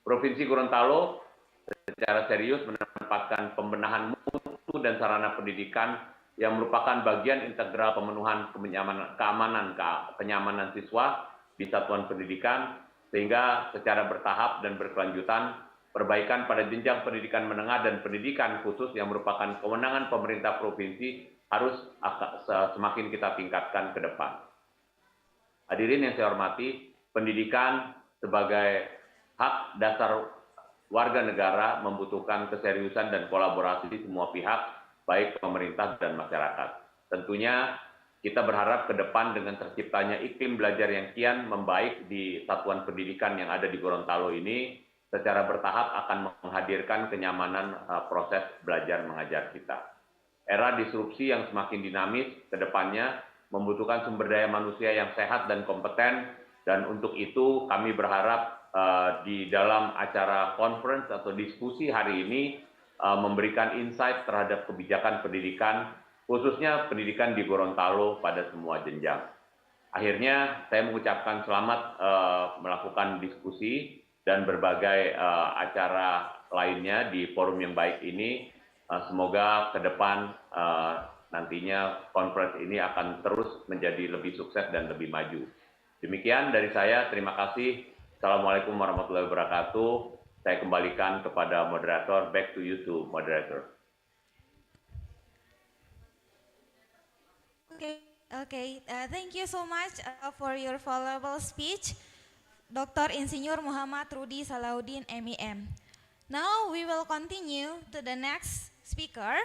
Provinsi Gorontalo secara serius menempatkan menempatkan pembenahan mutu dan sarana pendidikan yang merupakan bagian integral pemenuhan kenyamanan siswa di satuan pendidikan, sehingga secara bertahap dan berkelanjutan perbaikan pada jenjang pendidikan menengah dan pendidikan khusus yang merupakan kewenangan pemerintah provinsi harus semakin kita tingkatkan ke depan. Hadirin yang saya hormati, pendidikan sebagai hak dasar warga negara membutuhkan keseriusan dan kolaborasi semua pihak, baik pemerintah dan masyarakat. Tentunya kita berharap ke depan dengan terciptanya iklim belajar yang kian membaik di satuan pendidikan yang ada di Gorontalo ini, secara bertahap akan menghadirkan kenyamanan proses belajar mengajar kita. Era disrupsi yang semakin dinamis ke depannya membutuhkan sumber daya manusia yang sehat dan kompeten, dan untuk itu kami berharap di dalam acara conference atau diskusi hari ini memberikan insight terhadap kebijakan pendidikan, khususnya pendidikan di Gorontalo pada semua jenjang. Akhirnya saya mengucapkan selamat melakukan diskusi dan berbagai acara lainnya di forum yang baik ini. Semoga ke depan nantinya conference ini akan terus menjadi lebih sukses dan lebih maju. Demikian dari saya, terima kasih. Assalamualaikum warahmatullahi wabarakatuh. Saya kembalikan kepada moderator, back to you to moderator. Thank you so much for your valuable speech, Dr. Insinyur Muhammad Rudi Salahuddin, MEM. Now we will continue to the next speaker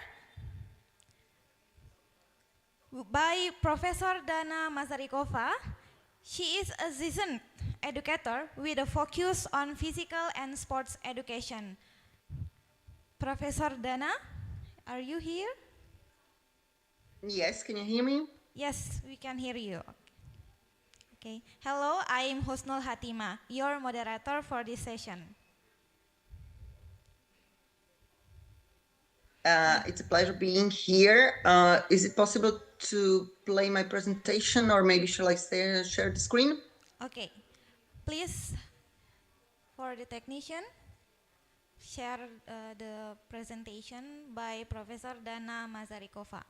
by Professor Dana Mazarikova. She is a seasoned educator with a focus on physical and sports education. Professor Dana, are you here? Yes, can you hear me? Yes, we can hear you. Okay. Hello, I am Husnul Hatima, your moderator for this session. It's a pleasure being here. Is it possible to play my presentation, or maybe shall I share the screen? Okay. Please, for the technician, share the presentation by Professor Dana Mazarikova.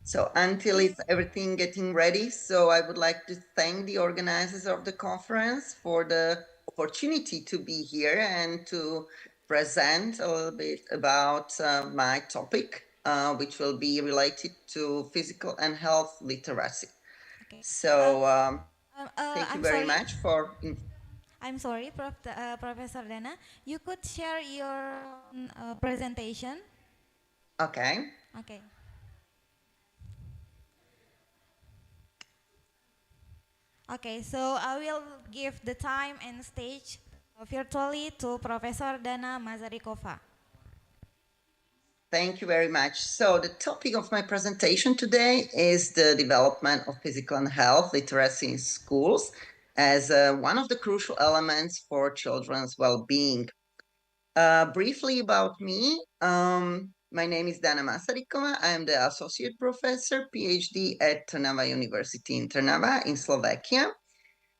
So until it's everything getting ready, so I would like to thank the organizers of the conference for the opportunity to be here and to present a little bit about my topic, which will be related to physical and health literacy. Okay. So thank you very much for... I'm sorry, Professor Dana. You could share your presentation? Okay. Okay. Okay, so I will give the time and stage virtually to Professor Dana Mazarikova. Thank you very much. So the topic of my presentation today is the development of physical and health literacy in schools as one of the crucial elements for children's well-being. Briefly about me, my name is Dana Mazarikova. I am the Associate Professor, PhD at Trnava University in Trnava in Slovakia.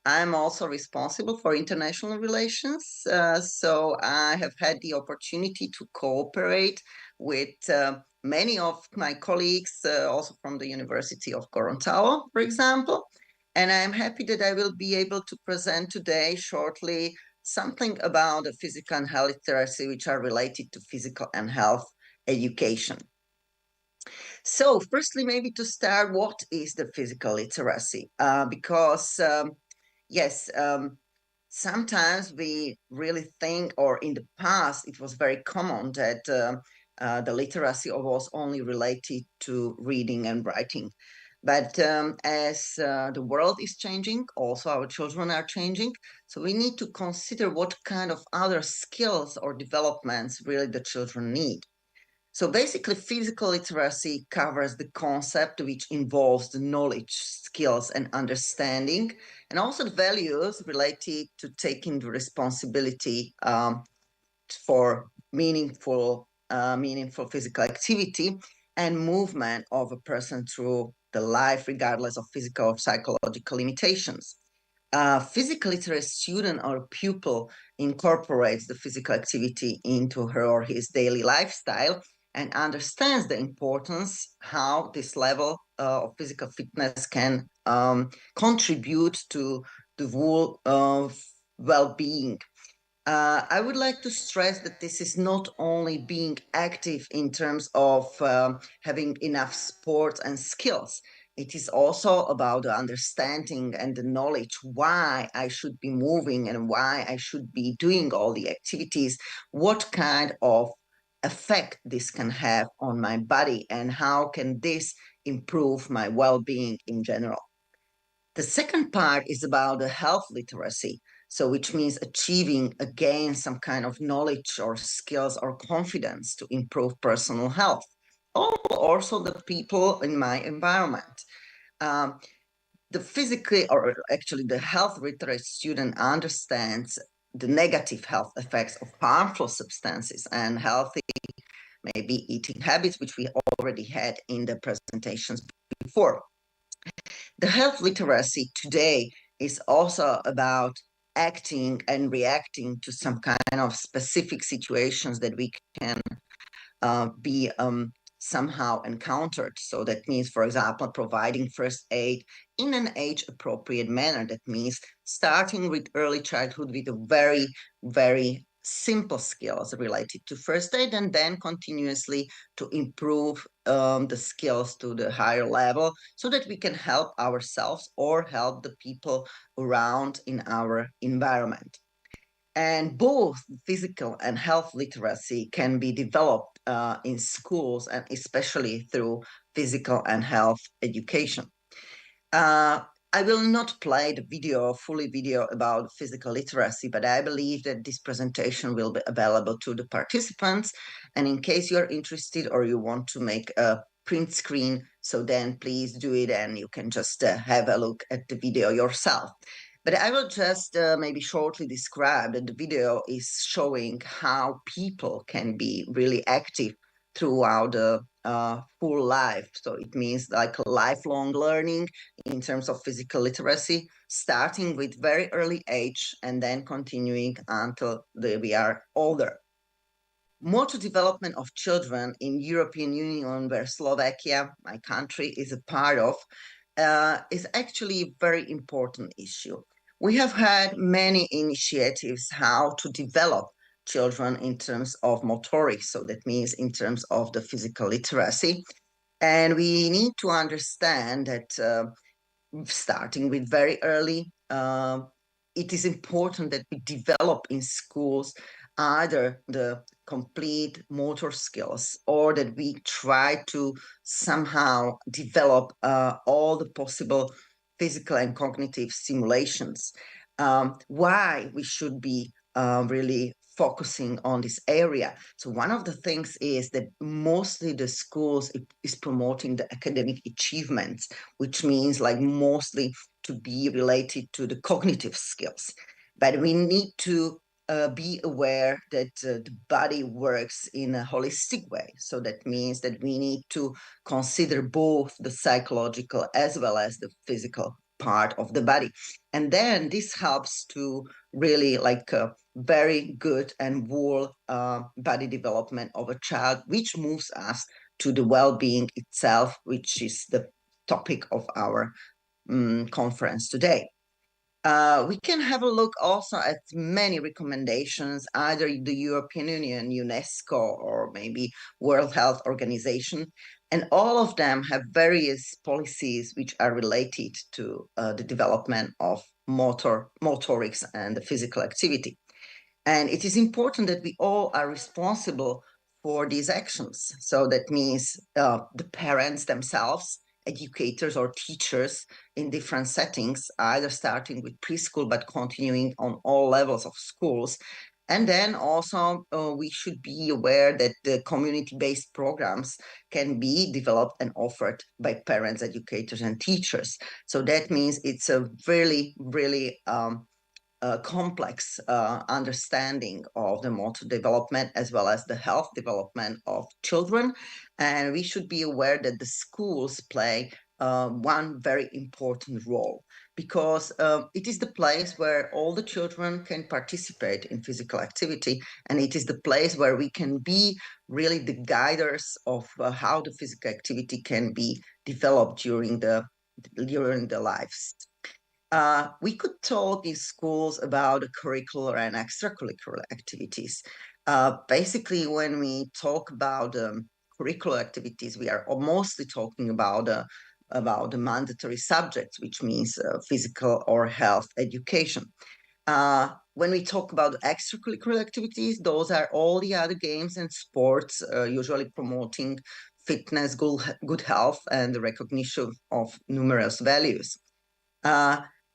I'm also responsible for international relations, so I have had the opportunity to cooperate with many of my colleagues, also from the University of Gorontalo, for example, and I'm happy that I will be able to present today shortly something about the physical and health literacy which are related to physical and health education. So firstly, maybe to start, what is the physical literacy? Because yes, sometimes we really think, or in the past, it was very common that the literacy was only related to reading and writing. But as the world is changing, also our children are changing. So we need to consider what kind of other skills or developments really the children need. So basically, physical literacy covers the concept which involves the knowledge, skills, and understanding, and also the values related to taking the responsibility for meaningful physical activity and movement of a person through the life regardless of physical or psychological limitations. Physical literate student or pupil incorporates the physical activity into her or his daily lifestyle and understands the importance how this level of physical fitness can contribute to the whole well-being. I would like to stress that this is not only being active in terms of having enough sports and skills. It is also about the understanding and the knowledge why I should be moving and why I should be doing all the activities, what kind of effect this can have on my body, and how can this improve my well-being in general. The second part is about the health literacy, so which means achieving again some kind of knowledge or skills or confidence to improve personal health, or also the people in my environment. The physically, or actually the health literate student understands the negative health effects of harmful substances and healthy maybe eating habits, which we already had in the presentations before. The health literacy today is also about acting and reacting to some kind of specific situations that we can be somehow encountered. So that means, for example, providing first aid in an age-appropriate manner. That means starting with early childhood with a very, very simple skills related to first aid, and then continuously to improve the skills to the higher level so that we can help ourselves or help the people around in our environment. And both physical and health literacy can be developed in schools, and especially through physical and health education. I will not play the video, fully video about physical literacy, but I believe that this presentation will be available to the participants. And in case you're interested or you want to make a print screen, so then please do it and you can just have a look at the video yourself. But I will just maybe shortly describe that the video is showing how people can be really active throughout the full life. So it means like lifelong learning in terms of physical literacy, starting with very early age and then continuing until we are older. Motor development of children in European Union, where Slovakia, my country, is a part of, is actually a very important issue. We have had many initiatives how to develop children in terms of motorics, so that means in terms of the physical literacy. And we need to understand that starting with very early, it is important that we develop in schools either the complete motor skills or that we try to somehow develop all the possible physical and cognitive simulations. Why we should be really focusing on this area. So one of the things is that mostly the schools is promoting the academic achievements, which means like mostly to be related to the cognitive skills. But we need to be aware that the body works in a holistic way. So that means that we need to consider both the psychological as well as the physical part of the body. And then this helps to really like a very good and whole body development of a child, which moves us to the well-being itself, which is the topic of our conference today. We can have a look also at many recommendations, either the European Union, UNESCO, or maybe World Health Organization, and all of them have various policies which are related to the development of motorics and the physical activity. And it is important that we all are responsible for these actions. So that means the parents themselves, educators or teachers in different settings, either starting with preschool but continuing on all levels of schools. And then also we should be aware that the community-based programs can be developed and offered by parents, educators, and teachers. So that means it's a really, really complex understanding of the motor development as well as the health development of children. And we should be aware that the schools play one very important role, because it is the place where all the children can participate in physical activity, and it is the place where we can be really the guiders of how the physical activity can be developed during the lives. We could talk in schools about curricular and extracurricular activities. Basically, when we talk about curricular activities, we are mostly talking about the mandatory subjects, which means physical or health education. When we talk about extracurricular activities, those are all the other games and sports, usually promoting fitness, good health, and the recognition of numerous values.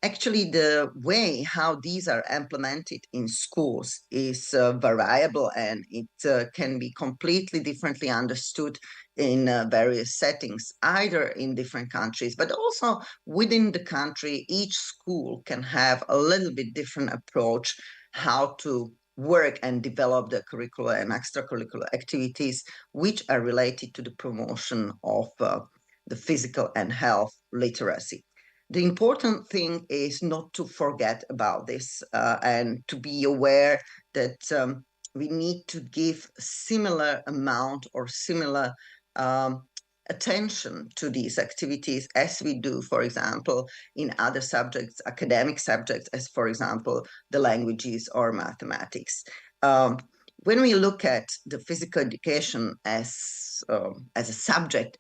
Actually, the way how these are implemented in schools is variable, and it can be completely differently understood in various settings, either in different countries, but also within the country. Each school can have a little bit different approach how to work and develop the curricular and extracurricular activities which are related to the promotion of the physical and health literacy. The important thing is not to forget about this and to be aware that we need to give similar amount or similar attention to these activities as we do, for example, in other subjects, academic subjects, as for example, the languages or mathematics. When we look at the physical education as a subject,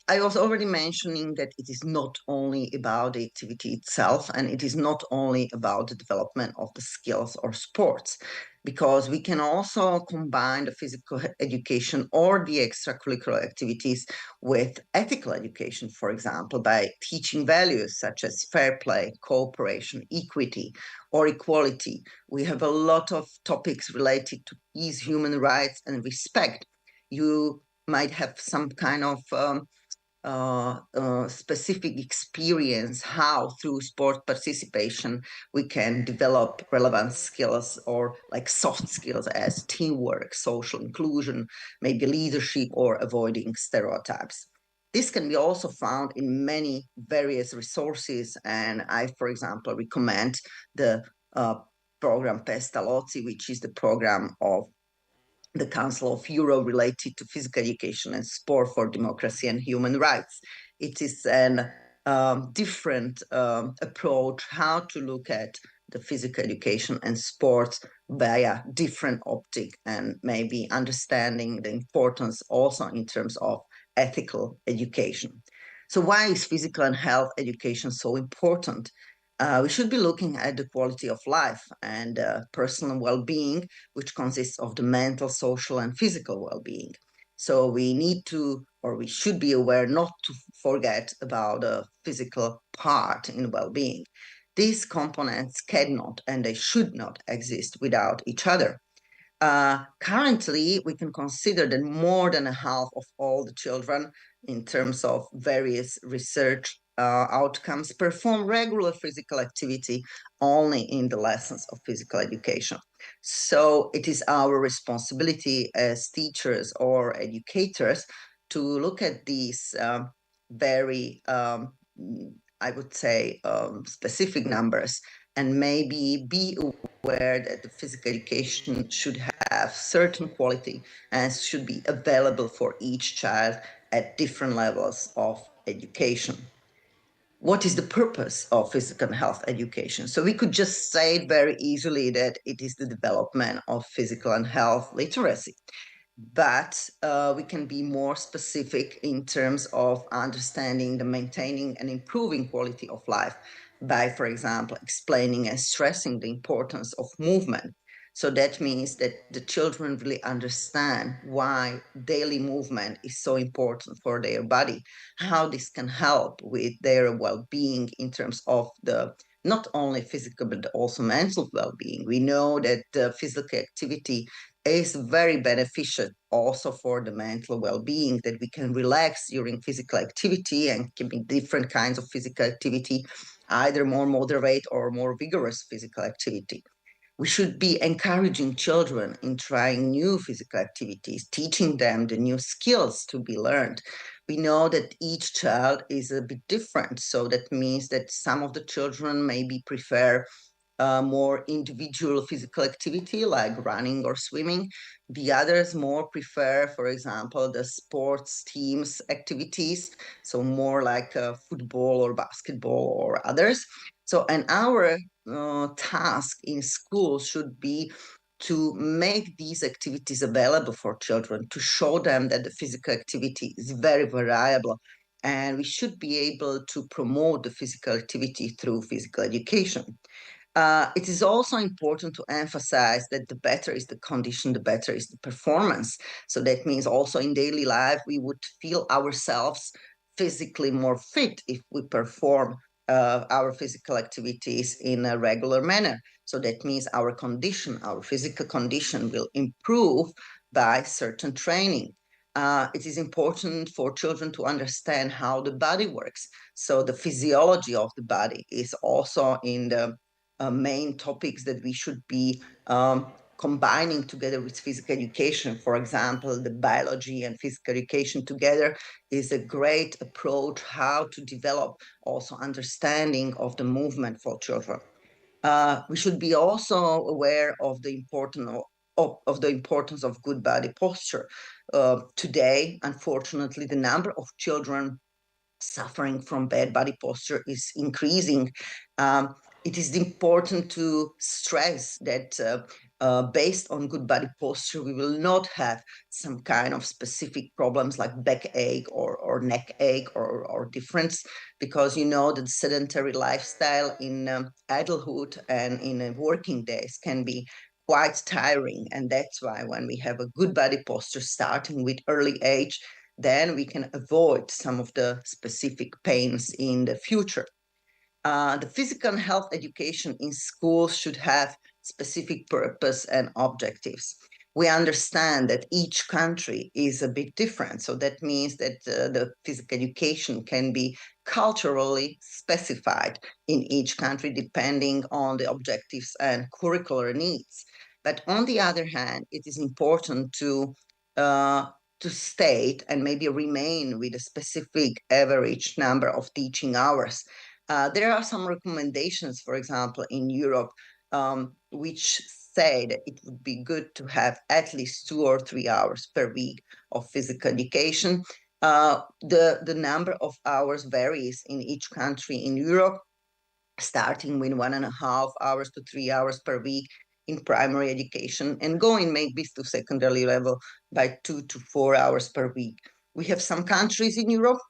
I was already mentioning that it is not only about the activity itself, and it is not only about the development of the skills or sports, because we can also combine the physical education or the extracurricular activities with ethical education, for example, by teaching values such as fair play, cooperation, equity, or equality. We have a lot of topics related to peace, human rights, and respect. You might have some kind of specific experience how through sport participation we can develop relevant skills, or like soft skills as teamwork, social inclusion, maybe leadership, or avoiding stereotypes. This can be also found in many various resources, and I, for example, recommend the program Pestalozzi, which is the program of the Council of Europe related to physical education and sport for democracy and human rights. It is an different approach how to look at the physical education and sports via different optic, and maybe understanding the importance also in terms of ethical education. So why is physical and health education so important? We should be looking at the quality of life and personal well-being, which consists of the mental, social, and physical well-being. So we need to, or we should be aware not to forget about the physical part in well-being. These components cannot and they should not exist without each other. Currently, we can consider that more than a half of all the children, in terms of various research outcomes, perform regular physical activity only in the lessons of physical education. So it is our responsibility as teachers or educators to look at these very, I would say, specific numbers, and maybe be aware that the physical education should have certain quality and should be available for each child at different levels of education. What is the purpose of physical and health education? So we could just say it very easily that it is the development of physical and health literacy. But we can be more specific in terms of understanding the maintaining and improving quality of life by, for example, explaining and stressing the importance of movement. So that means that the children really understand why daily movement is so important for their body, how this can help with their well-being in terms of the not only physical but also mental well-being. We know that physical activity is very beneficial also for the mental well-being, that we can relax during physical activity, and can be different kinds of physical activity, either more moderate or more vigorous physical activity. We should be encouraging children in trying new physical activities, teaching them the new skills to be learned. We know that each child is a bit different. So that means that some of the children maybe prefer more individual physical activity like running or swimming. The others more prefer, for example, the sports teams activities, so more like football or basketball or others. So, and our task in school should be to make these activities available for children, to show them that the physical activity is very variable, and we should be able to promote the physical activity through physical education. It is also important to emphasize that the better is the condition, the better is the performance. So that means also in daily life, we would feel ourselves physically more fit if we perform our physical activities in a regular manner. So that means our condition, our physical condition will improve by certain training. It is important for children to understand how the body works. So the physiology of the body is also in the main topics that we should be combining together with physical education. For example, the biology and physical education together is a great approach how to develop also understanding of the movement for children. We should be also aware of the importance of good body posture. Today, unfortunately, the number of children suffering from bad body posture is increasing. It is important to stress that based on good body posture, we will not have some kind of specific problems like backache or neck ache or difference, because you know that sedentary lifestyle in adulthood and in working days can be quite tiring. And that's why when we have a good body posture starting with early age, then we can avoid some of the specific pains in the future. The physical health education in schools should have specific purpose and objectives. We understand that each country is a bit different. So that means that the physical education can be culturally specified in each country depending on the objectives and curricular needs. But on the other hand, it is important to state and maybe remain with a specific average number of teaching hours. There are some recommendations, for example, in Europe, which say that it would be good to have at least 2 or 3 hours per week of physical education. The number of hours varies in each country in Europe, starting with 1.5 hours to 3 hours per week in primary education and going maybe to secondary level by 2 to 4 hours per week. We have some countries in Europe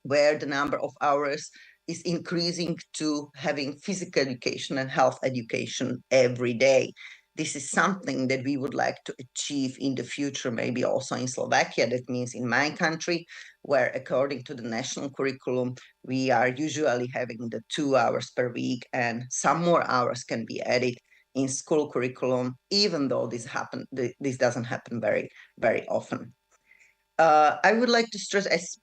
where the number of hours is increasing to having physical education and health education every day. This is something that we would like to achieve in the future, maybe also in Slovakia. That means in my country, where according to the national curriculum, we are usually having the 2 hours per week, and some more hours can be added in school curriculum, even though this doesn't happen very, very often. I would like to stress, as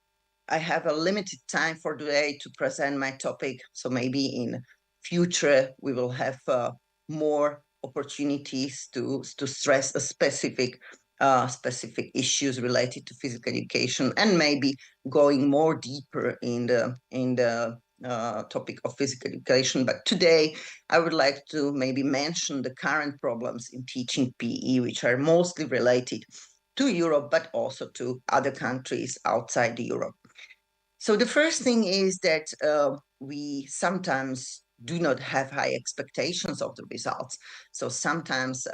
I have a limited time for today to present my topic, so maybe in future we will have more opportunities to stress a specific issues related to physical education, and maybe going more deeper in the topic of physical education. But today I would like to maybe mention the current problems in teaching PE, which are mostly related to Europe, but also to other countries outside Europe. So the first thing is that we sometimes do not have high expectations of the results. So sometimes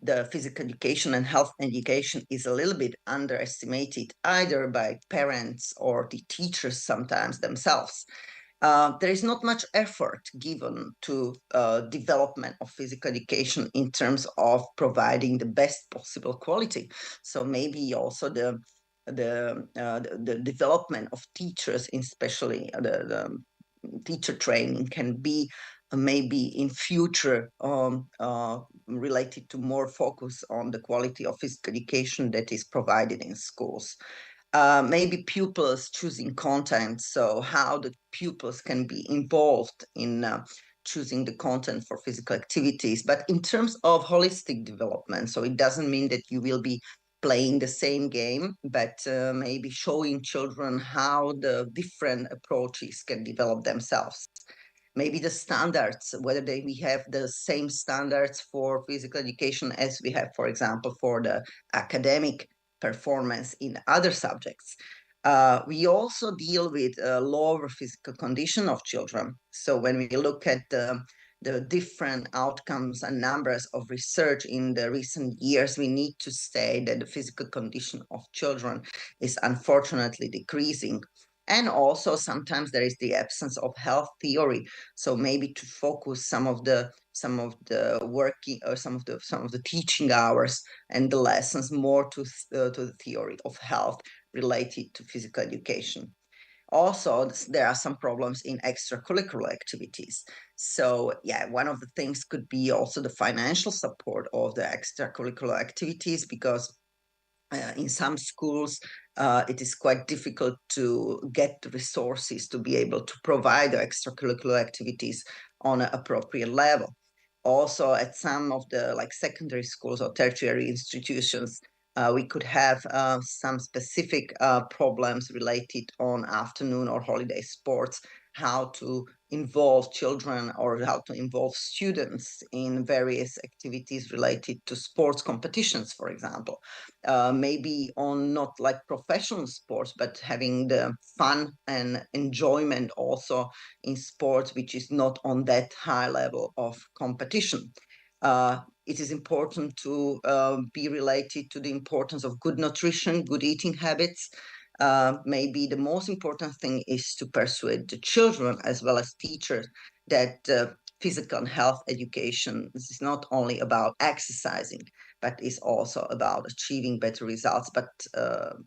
the physical education and health education is a little bit underestimated, either by parents or the teachers sometimes themselves. There is not much effort given to development of physical education in terms of providing the best possible quality. So maybe also the development of teachers, especially the teacher training, can be maybe in future related to more focus on the quality of physical education that is provided in schools. Maybe pupils choosing content, so how the pupils can be involved in choosing the content for physical activities. But in terms of holistic development, so it doesn't mean that you will be playing the same game, but maybe showing children how the different approaches can develop themselves. Maybe the standards, whether we have the same standards for physical education as we have, for example, for the academic performance in other subjects. We also deal with lower physical condition of children. So when we look at the different outcomes and numbers of research in the recent years, we need to say that the physical condition of children is unfortunately decreasing. And also sometimes there is the absence of health theory. So maybe to focus some of the working or some of the teaching hours and the lessons more to the theory of health related to physical education. Also, there are some problems in extracurricular activities. So yeah, one of the things could be also the financial support of the extracurricular activities, because in some schools, it is quite difficult to get the resources to be able to provide the extracurricular activities on an appropriate level. Also, at some of the secondary schools or tertiary institutions, we could have some specific problems related on afternoon or holiday sports, how to involve children or how to involve students in various activities related to sports competitions, for example. Maybe on not like professional sports, but having the fun and enjoyment also in sports, which is not on that high level of competition. It is important to be related to the importance of good nutrition, good eating habits. Maybe the most important thing is to persuade the children as well as teachers that physical and health education is not only about exercising, but is also about achieving better results, but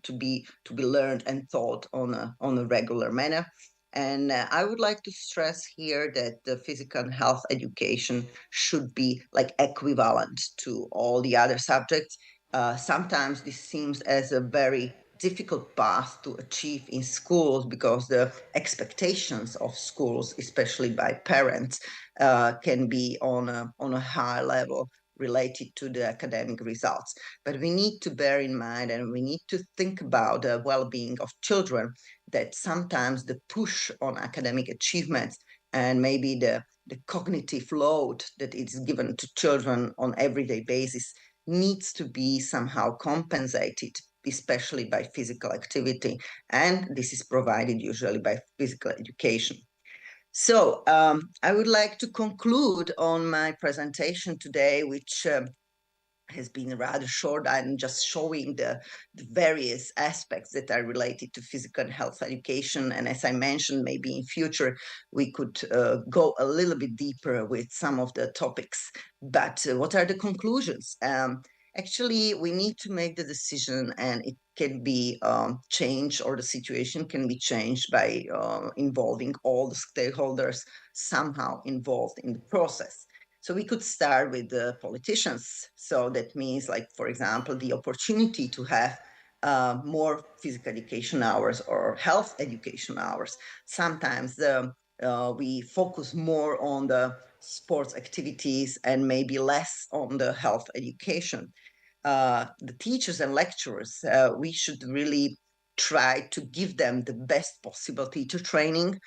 to be learned and taught on a regular manner. And I would like to stress here that the physical and health education should be like equivalent to all the other subjects. Sometimes this seems as a very difficult path to achieve in schools because the expectations of schools, especially by parents, can be on a high level related to the academic results. But we need to bear in mind and we need to think about the well-being of children, that sometimes the push on academic achievements and maybe the cognitive load that is given to children on everyday basis needs to be somehow compensated, especially by physical activity. And this is provided usually by physical education. So I would like to conclude on my presentation today, which has been rather short. I'm just showing the various aspects that are related to physical and health education. And as I mentioned, maybe in future, we could go a little bit deeper with some of the topics. But what are the conclusions? Actually, we need to make the decision, and it can be changed, or the situation can be changed by involving all the stakeholders somehow involved in the process. So we could start with the politicians. So that means, like, for example, the opportunity to have more physical education hours or health education hours. Sometimes we focus more on the sports activities and maybe less on the health education. The teachers and lecturers, we should really try to give them the best possible teacher training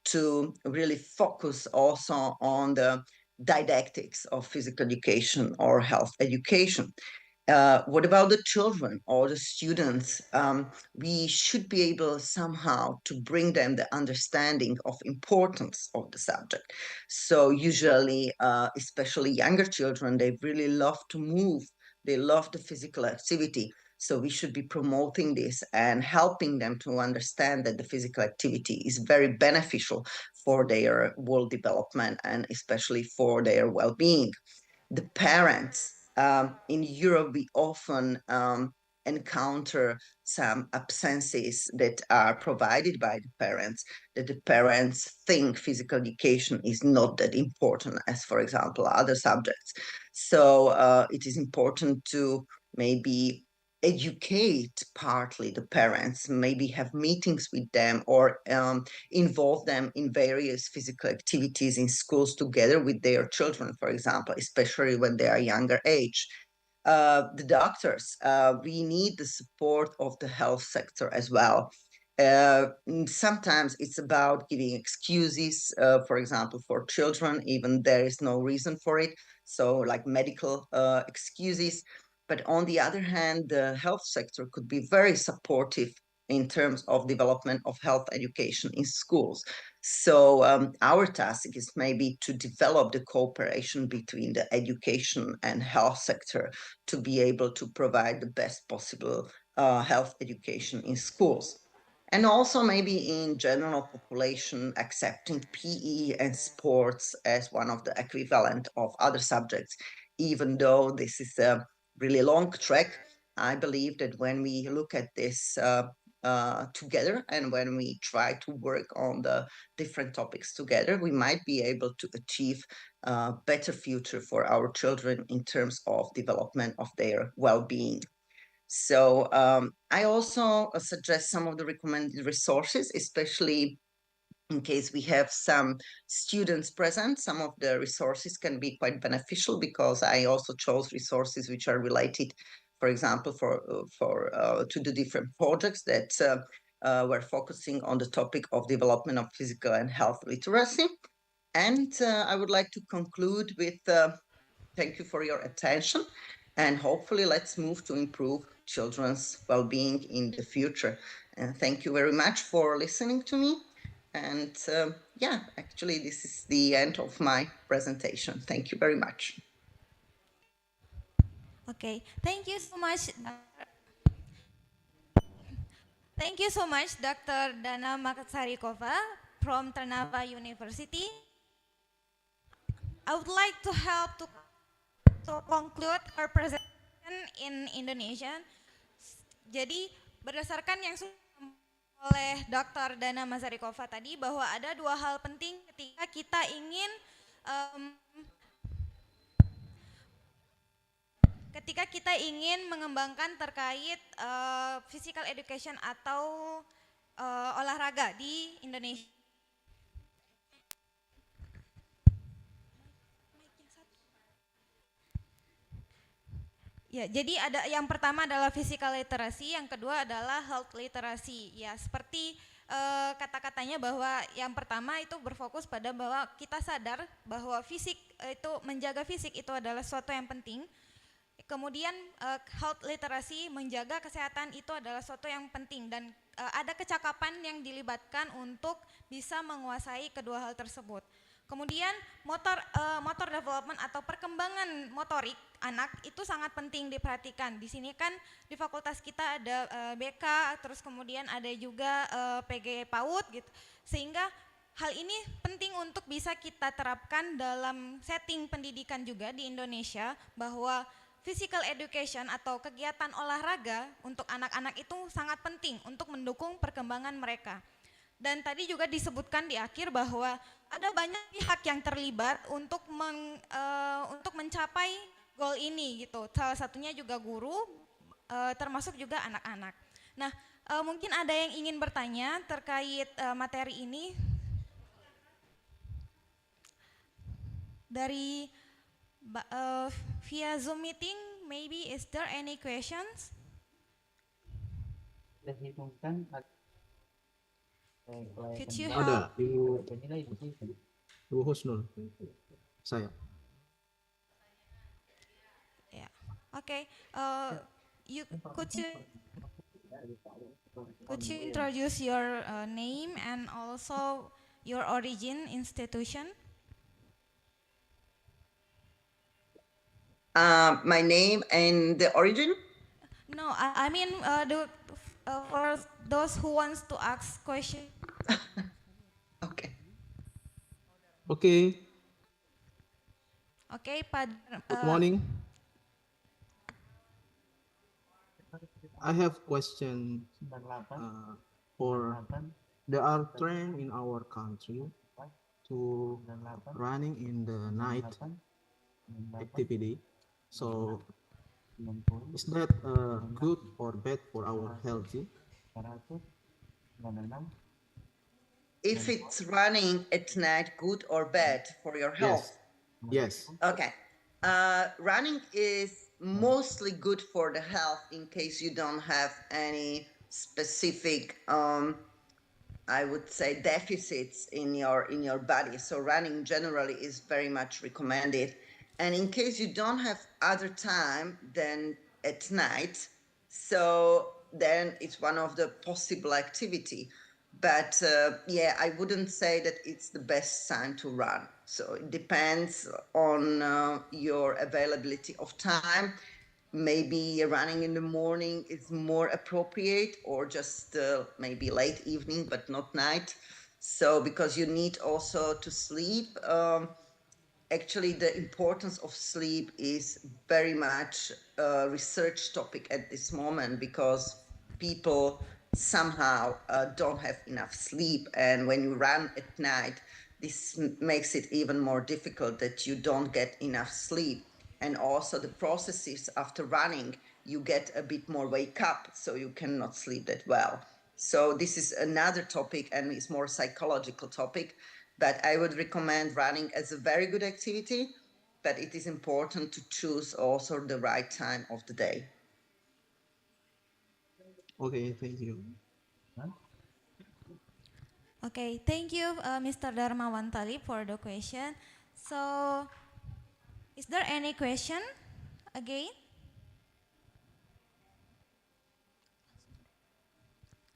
to really focus also on the didactics of physical education or health education. What about the children or the students? We should be able somehow to bring them the understanding of importance of the subject. So usually, especially younger children, they really love to move. They love the physical activity. So we should be promoting this and helping them to understand that the physical activity is very beneficial for their world development and especially for their well-being. The parents, in Europe, we often encounter some absences that are provided by the parents, that the parents think physical education is not that important as, for example, other subjects. So it is important to maybe educate partly the parents, maybe have meetings with them or involve them in various physical activities in schools together with their children, for example, especially when they are younger age. the doctors. We need the support of the health sector as well. Sometimes it's about giving excuses, for example, for children, even there is no reason for it. So like medical excuses. But on the other hand, the health sector could be very supportive in terms of development of health education in schools. So our task is maybe to develop the cooperation between the education and health sector to be able to provide the best possible health education in schools. And also maybe in general population accepting PE and sports as one of the equivalent of other subjects, even though this is a really long track. I believe that when we look at this together and when we try to work on the different topics together, we might be able to achieve a better future for our children in terms of development of their well-being. So I also suggest some of the recommended resources, especially in case we have some students present. Some of the resources can be quite beneficial because I also chose resources which are related, for example, to the different projects that were focusing on the topic of development of physical and health literacy. And I would like to conclude with thank you for your attention, and hopefully let's move to improve children's well-being in the future. And thank you very much for listening to me. And yeah, actually, this is the end of my presentation. Thank you very much. Okay, thank you so much. Thank you so much, Dr. Dana Makatsarikova from Trnava University. I would like to help to conclude our presentation in Indonesian. Jadi berdasarkan yang oleh Dr. Dana Mazarikova tadi bahwa ada dua hal penting ketika kita ingin mengembangkan terkait physical education atau olahraga di Indonesia. Ya, jadi ada yang pertama adalah physical literacy, yang kedua adalah health literacy. Ya, seperti kata-katanya bahwa yang pertama itu berfokus pada bahwa kita sadar bahwa fisik itu menjaga fisik itu adalah sesuatu yang penting. Kemudian health literacy, menjaga kesehatan itu adalah sesuatu yang penting dan ada kecakapan yang dilibatkan untuk bisa menguasai kedua hal tersebut. Kemudian motor development atau perkembangan motorik anak itu sangat penting diperhatikan. Di sini kan di fakultas kita ada BK, terus kemudian ada juga PG PAUD gitu. Sehingga hal ini penting untuk bisa kita terapkan dalam setting pendidikan juga di Indonesia, bahwa physical education atau kegiatan olahraga untuk anak-anak itu sangat penting untuk mendukung perkembangan mereka. Dan tadi juga disebutkan di akhir bahwa ada banyak pihak yang terlibat untuk mencapai goal ini gitu. Salah satunya juga guru, termasuk juga anak-anak. Nah, mungkin ada yang ingin bertanya terkait materi ini dari via Zoom meeting. Maybe is there any questions? Could you help? Ada Ibu Husnul, saya. Yeah. Okay. Could you introduce your name and also your origin institution? My name and the origin? No, I mean for those who wants to ask question. Okay. Okay. Okay, Good morning. I have question for there are trend in our country to running in the night activity. So is that good or bad for our health? If it's running at night, good or bad for your health? Yes. Okay. Running is mostly good for the health in case you don't have any specific I would say deficits in your body. So running generally is very much recommended. And in case you don't have other time than at night, so then it's one of the possible activity. But yeah, I wouldn't say that it's the best time to run. So it depends on your availability of time. Maybe running in the morning is more appropriate, or just maybe late evening, but not night. So because you need also to sleep. Actually, the importance of sleep is very much a research topic at this moment, because people somehow don't have enough sleep. And when you run at night, this makes it even more difficult that you don't get enough sleep. And also the processes after running, you get a bit more wake up, so you cannot sleep that well. So this is another topic, and it's more psychological topic. But I would recommend running as a very good activity, but it is important to choose also the right time of the day. Okay, thank you. Okay, thank you, Mr. Darmawantali, for the question. So, is there any question again?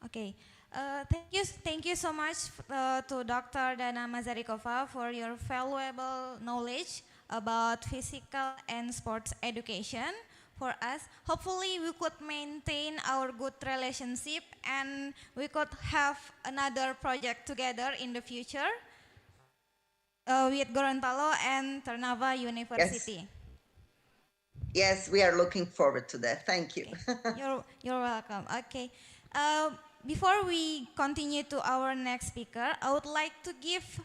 Okay, thank you so much to Dr. Dana Mazarikova for your valuable knowledge about physical and sports education for us. Hopefully we could maintain our good relationship and we could have another project together in the future with Gorontalo and Ternava University. Yes, we are looking forward to that. Thank you. Okay. You're welcome. Okay. Before we continue to our next speaker, I would like to give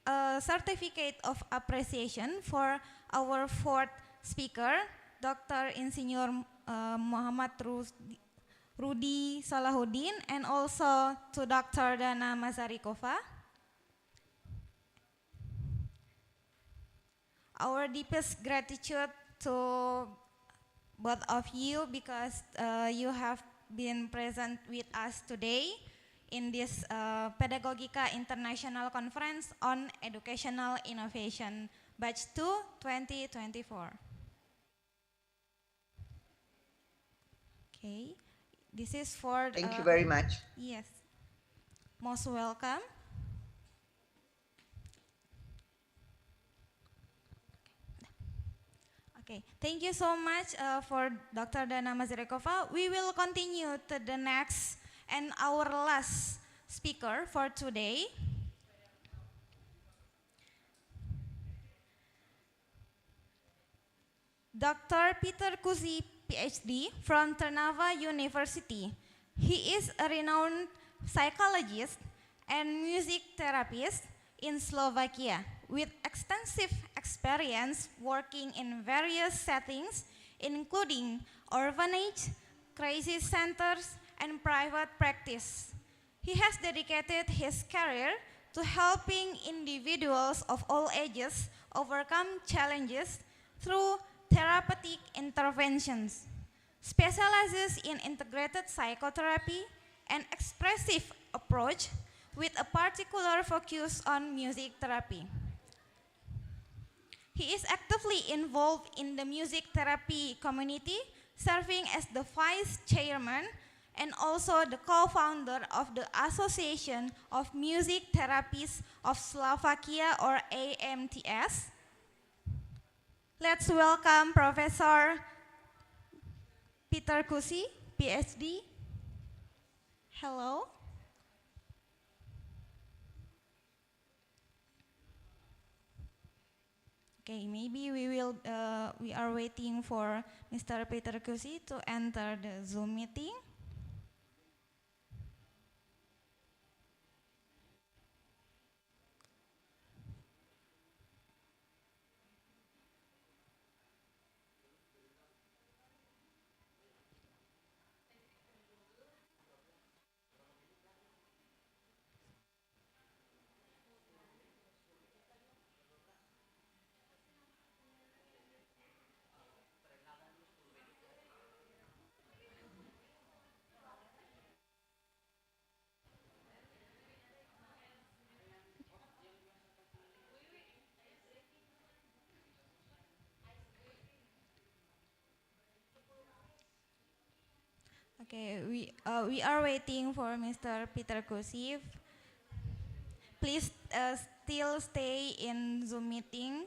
a certificate of appreciation for our fourth speaker, Dr. Insinyur Muhammad Rudi Salahuddin, and also to Dr. Dana Mazarikova. Our deepest gratitude to both of you, because you have been present with us today in this Pedagogica International Conference on Educational Innovation, Batch 2, 2024. Okay, this is for... Thank you very much. Yes, most welcome. Okay, thank you so much for Dr. Dana Mazarikova. We will continue to the next and our last speaker for today. Dr. Piotr, PhD from Trnava University. He is a renowned psychologist and music therapist in Slovakia with extensive experience working in various settings, including orphanage, crisis centers, and private practice. He has dedicated his career to helping individuals of all ages overcome challenges through therapeutic interventions, specializes in integrated psychotherapy and expressive approach with a particular focus on music therapy. He is actively involved in the music therapy community, serving as the vice chairman and also the co-founder of the Association of Music Therapists of Slovakia, or AMTS. Let's welcome Professor Piotr Kusi, PhD. Hello. Okay, maybe we are waiting for Mr. Piotr Kusi to enter the Zoom meeting. Okay, we are waiting for Mr. Peter Kusif. Please still stay in Zoom meeting.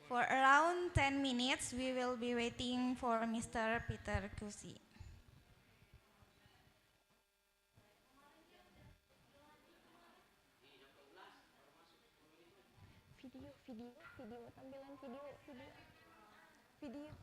For around 10 minutes, we will be waiting for Mr. Peter Kusi. Video, tampilan video.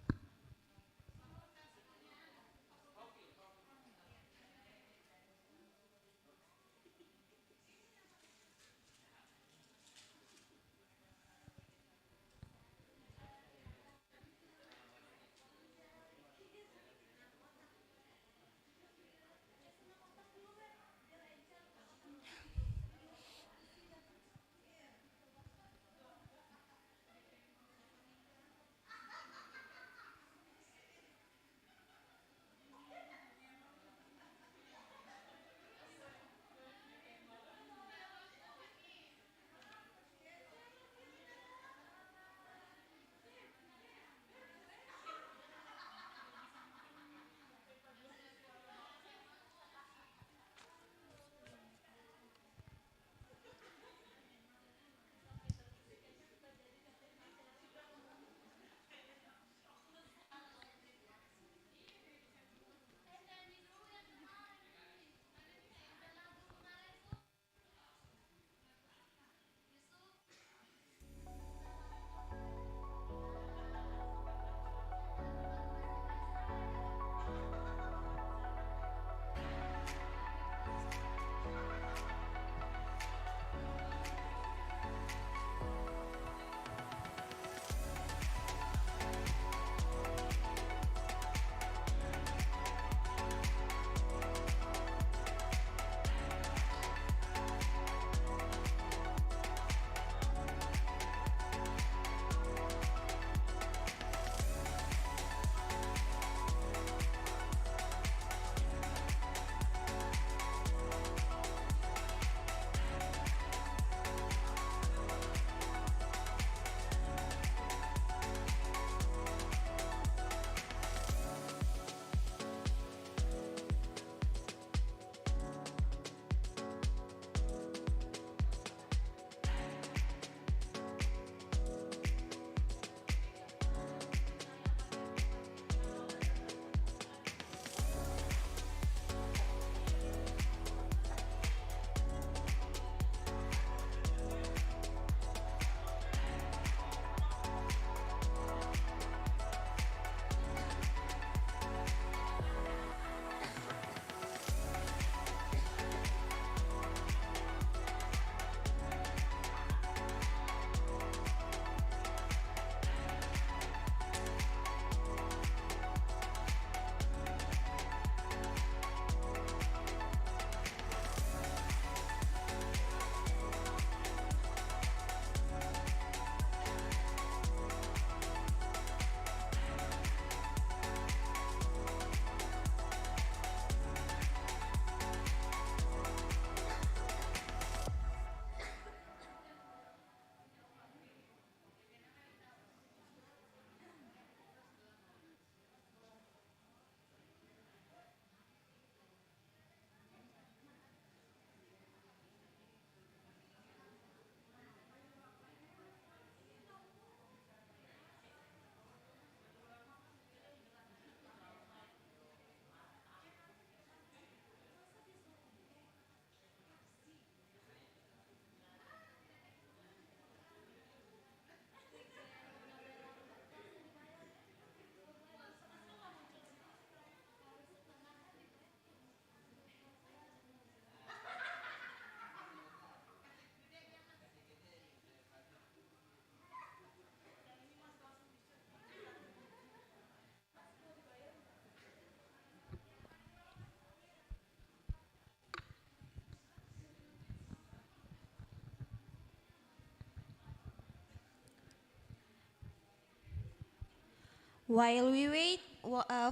While we wait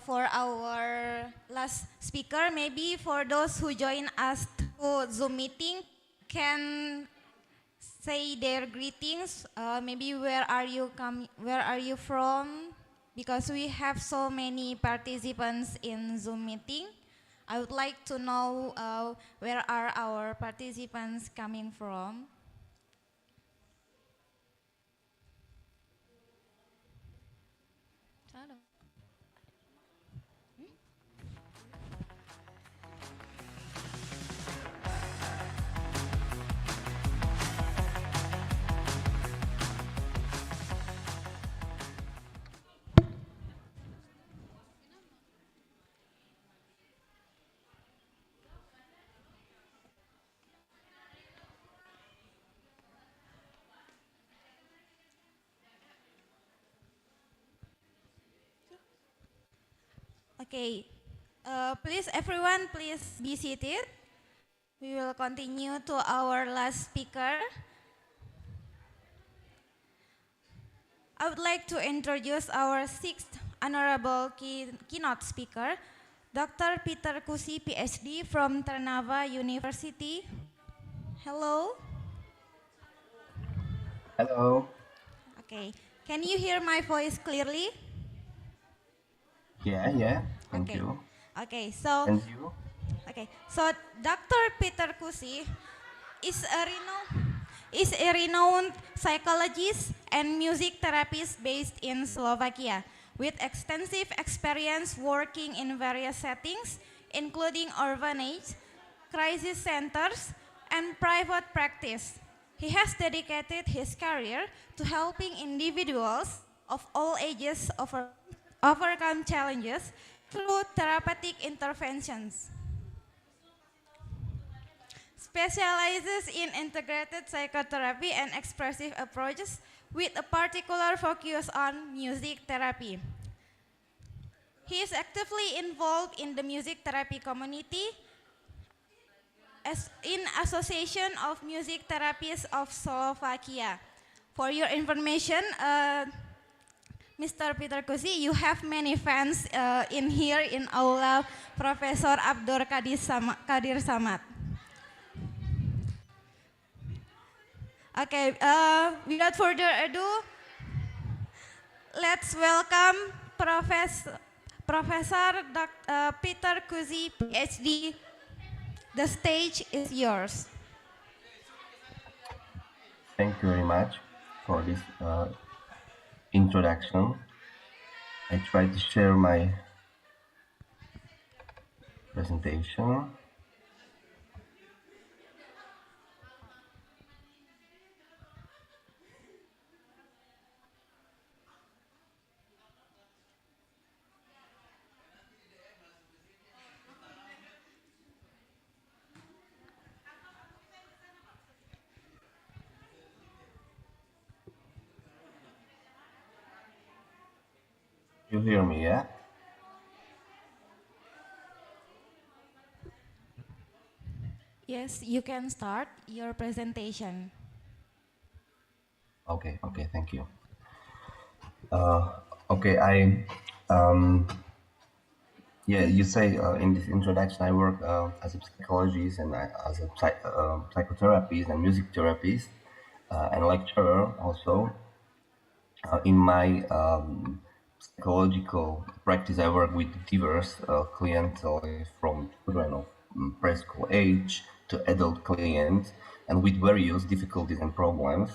for our last speaker, maybe for those who join us to Zoom meeting, can say their greetings. Maybe where are you from? Because we have so many participants in Zoom meeting. I would like to know where are our participants coming from. Okay, please everyone, please be seated. We will continue to our last speaker. I would like to introduce our sixth honorable keynote speaker, Dr. Piotr Kusi, PhD from Trnava University. Hello. Hello. Okay, can you hear my voice clearly? Yeah. Thank Okay. you. Okay, so And you? okay, so Dr. Piotr Kusi is a renowned psychologist and music therapist based in Slovakia, with extensive experience working in various settings, including orphanage, crisis centers, and private practice. He has dedicated his career to helping individuals of all ages overcome challenges through therapeutic interventions. Specializes in integrated psychotherapy and expressive approaches with a particular focus on music therapy. He is actively involved in the music therapy community as in Association of Music Therapists of Slovakia. For your information, Mr. Piotr Kusi, you have many fans in here in Aula Professor Abdur Kadir Samad. Okay, without further ado, let's welcome Professor Piotr Kusi, PhD. The stage is yours. Thank you very much for this introduction. I try to share my presentation. You hear me, yeah? Yes, you can start your presentation. Okay, thank you. Okay, you say in this introduction I work as a psychologist and as a psychotherapist and music therapist and lecturer also. In my psychological practice, I work with diverse clientele from children of preschool age to adult clients, and with various difficulties and problems.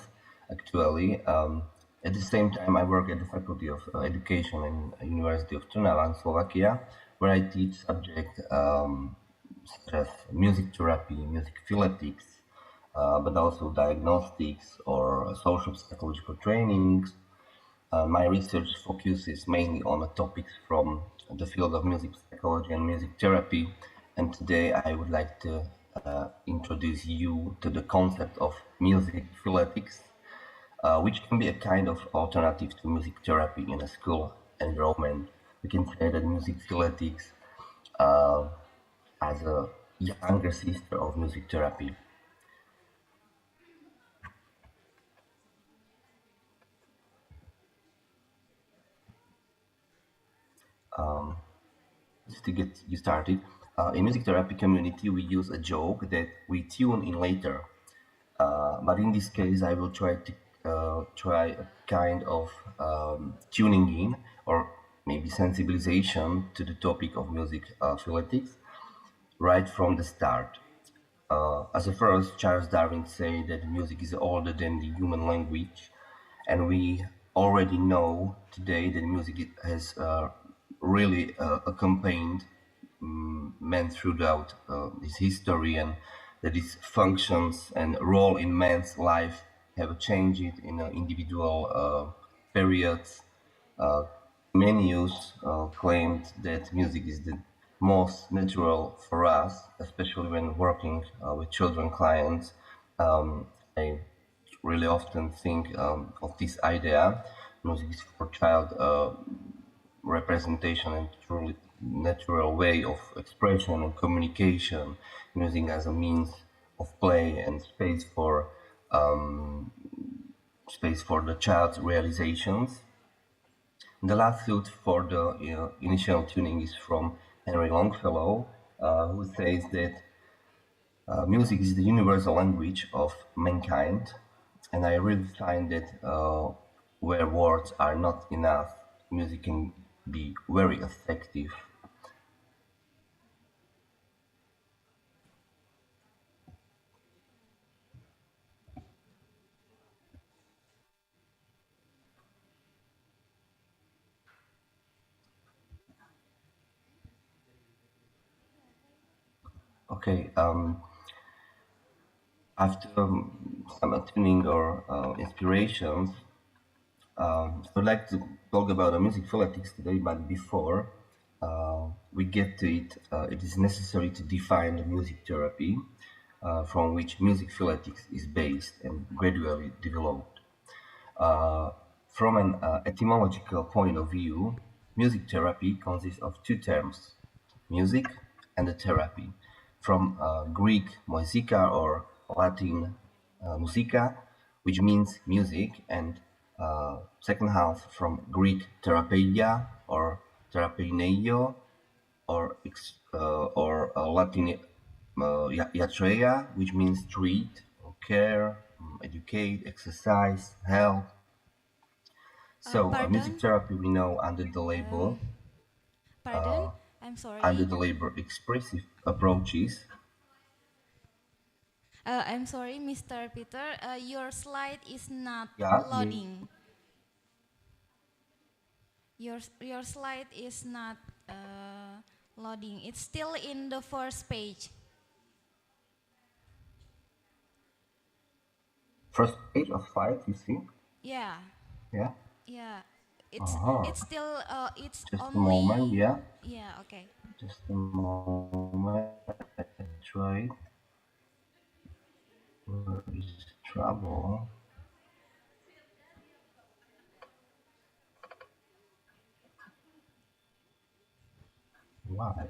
Actually, at the same time, I work at the Faculty of Education in University of Trnava in Slovakia, where I teach subjects such as music therapy, music philetics, but also diagnostics or social psychological trainings. My research focuses mainly on the topics from the field of music psychology and music therapy, and today I would like to introduce you to the concept of music philetics, which can be a kind of alternative to music therapy in a school environment. We can say that music philetics as a younger sister of music therapy. Just to get you started, in music therapy community, we use a joke that we tune in later. But in this case, I will try to try a kind of tuning in or maybe sensibilization to the topic of music philetics right from the start. As a first, Charles Darwin said that music is older than the human language, and we already know today that music has really accompanied man throughout his history, and that its functions and role in man's life have changed in individual periods. Uh, Many youth claimed that music is the most natural for us, especially when working with children clients. I really often think of this idea. Music is for child representation and truly natural way of expression and communication, music as a means of play and space for the child's realizations. The last suit for the initial tuning is from Henry Longfellow, who says that music is the universal language of mankind, and I really find that where words are not enough, music can be very effective. Okay, after some tuning or inspirations, I'd like to talk about the music phonetics today, but before we get to it, it is necessary to define the music therapy from which music phonetics is based and gradually developed. From an etymological point of view, music therapy consists of two terms, music and the therapy. From Greek musica or Latin musica, which means music, and second half from Greek therapeia or therapeineio or Latin iatreia, which means treat, or care, educate, exercise, help. So music therapy we know under the label I'm sorry. under the label expressive approaches. I'm sorry, Mr. Peter. Your slide is not Yeah, loading. Your slide is not loading. It's still in the first page. First page of slide, you see? Yeah. Yeah. Yeah. It's still it's Just only. a moment, yeah. Yeah. Okay. Just a moment. I try. Where is trouble? Why?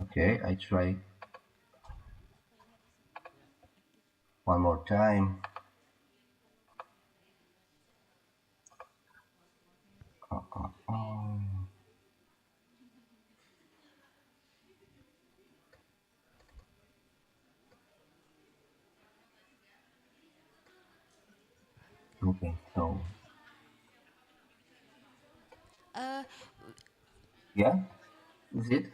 Okay, I try one more time. Okay, so yeah, is it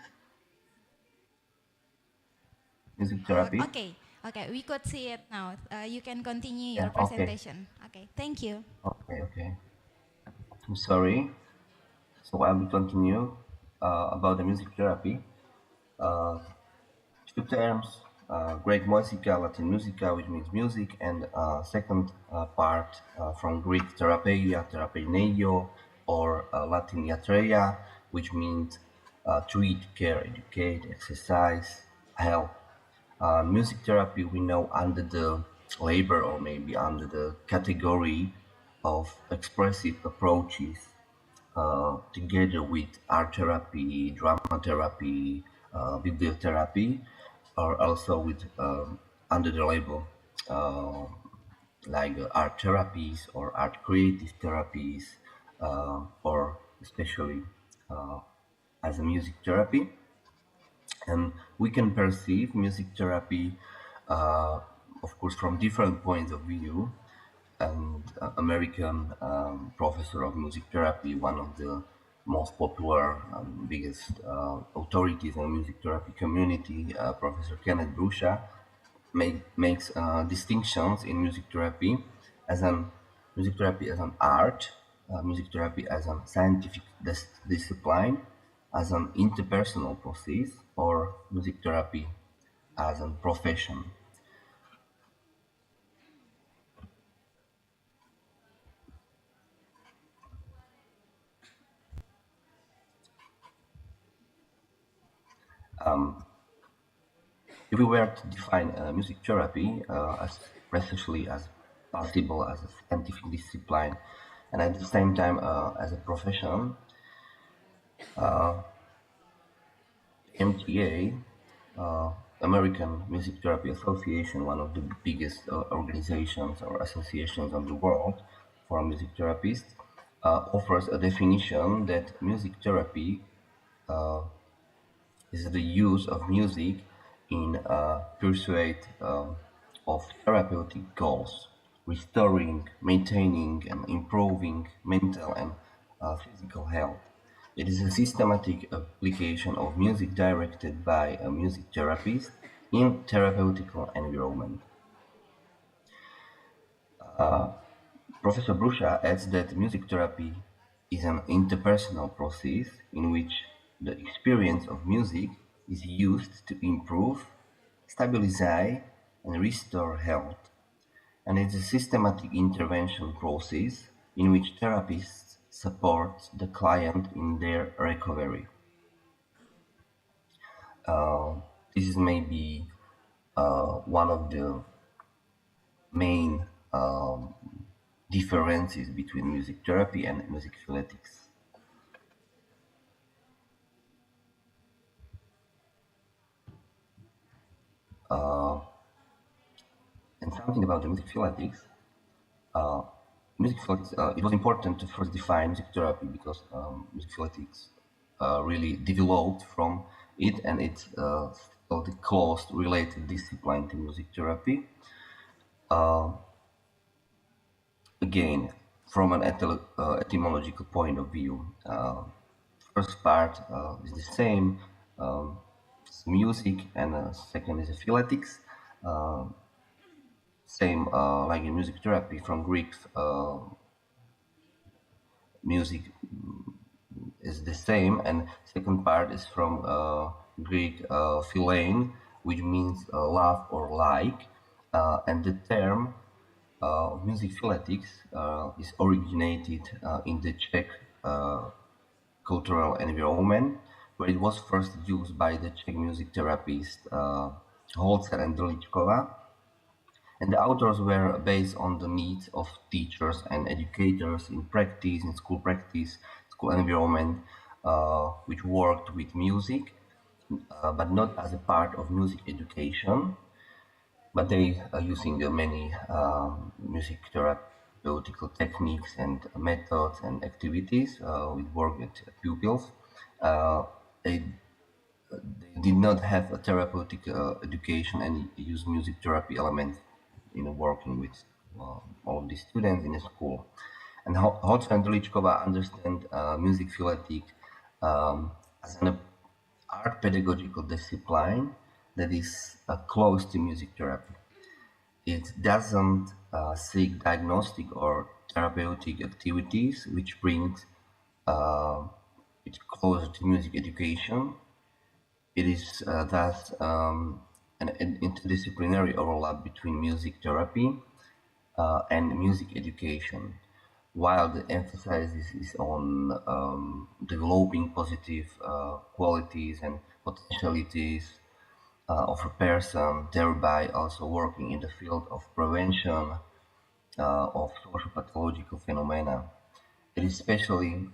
music therapy? Okay. Okay. We could see it now. You can continue Yeah, your presentation. Okay. Thank you. Okay. I'm sorry. So I will continue about the music therapy. Two terms, Greek musica, Latin musica, which means music, and second part from Greek therapeia, therapeineio, or Latin iatreia, which means treat, care, educate, exercise, help. Music therapy we know under the label or maybe under the category of expressive approaches together with art therapy, drama therapy, bibliotherapy, or also with under the label like art therapies or art creative therapies, or especially as a music therapy. And we can perceive music therapy of course, from different points of view. And American professor of music therapy, one of the most popular, biggest authorities in music therapy community, Professor Kenneth Brusha, makes distinctions in music therapy as music therapy as an art, music therapy as a scientific discipline, as an interpersonal process, or music therapy as a profession. If we were to define music therapy as precisely as possible as a scientific discipline and at the same time as a profession, MTA, American Music Therapy Association, one of the biggest organizations or associations of the world for music therapists, offers a definition that music therapy is the use of music in pursuit of therapeutic goals, restoring, maintaining, and improving mental and physical health. It is a systematic application of music directed by a music therapist in therapeutical environment. Professor Brusha adds that music therapy is an interpersonal process in which the experience of music is used to improve, stabilize, and restore health, and it's a systematic intervention process in which therapists support the client in their recovery. This is maybe one of the main differences between music therapy and music philetics. And something about the music philetics. It was important to first define music therapy because music philetics really developed from it, and it's the close related discipline to music therapy. Again, from an etymological point of view, first part is the same, it's music, and second is philetics. Same like in music therapy from Greek, music is the same, and second part is from Greek philein, which means love or like, and the term music philetics is originated in the Czech cultural environment, where it was first used by the Czech music therapist Holzer and Deličková, and the authors were based on the needs of teachers and educators in practice, in school practice, school environment, which worked with music, but not as a part of music education, but they are using many music therapeutical techniques and methods and activities with work with pupils. They did not have a therapeutic education and use music therapy elements in working with all the students in a school. And Holzer and Deličková understand music philetic as an art pedagogical discipline that is close to music therapy. It doesn't seek diagnostic or therapeutic activities, which brings it closer to music education. It is thus an interdisciplinary overlap between music therapy and music education, while the emphasis is on developing positive qualities and potentialities of a person, thereby also working in the field of prevention of social pathological phenomena. It is especially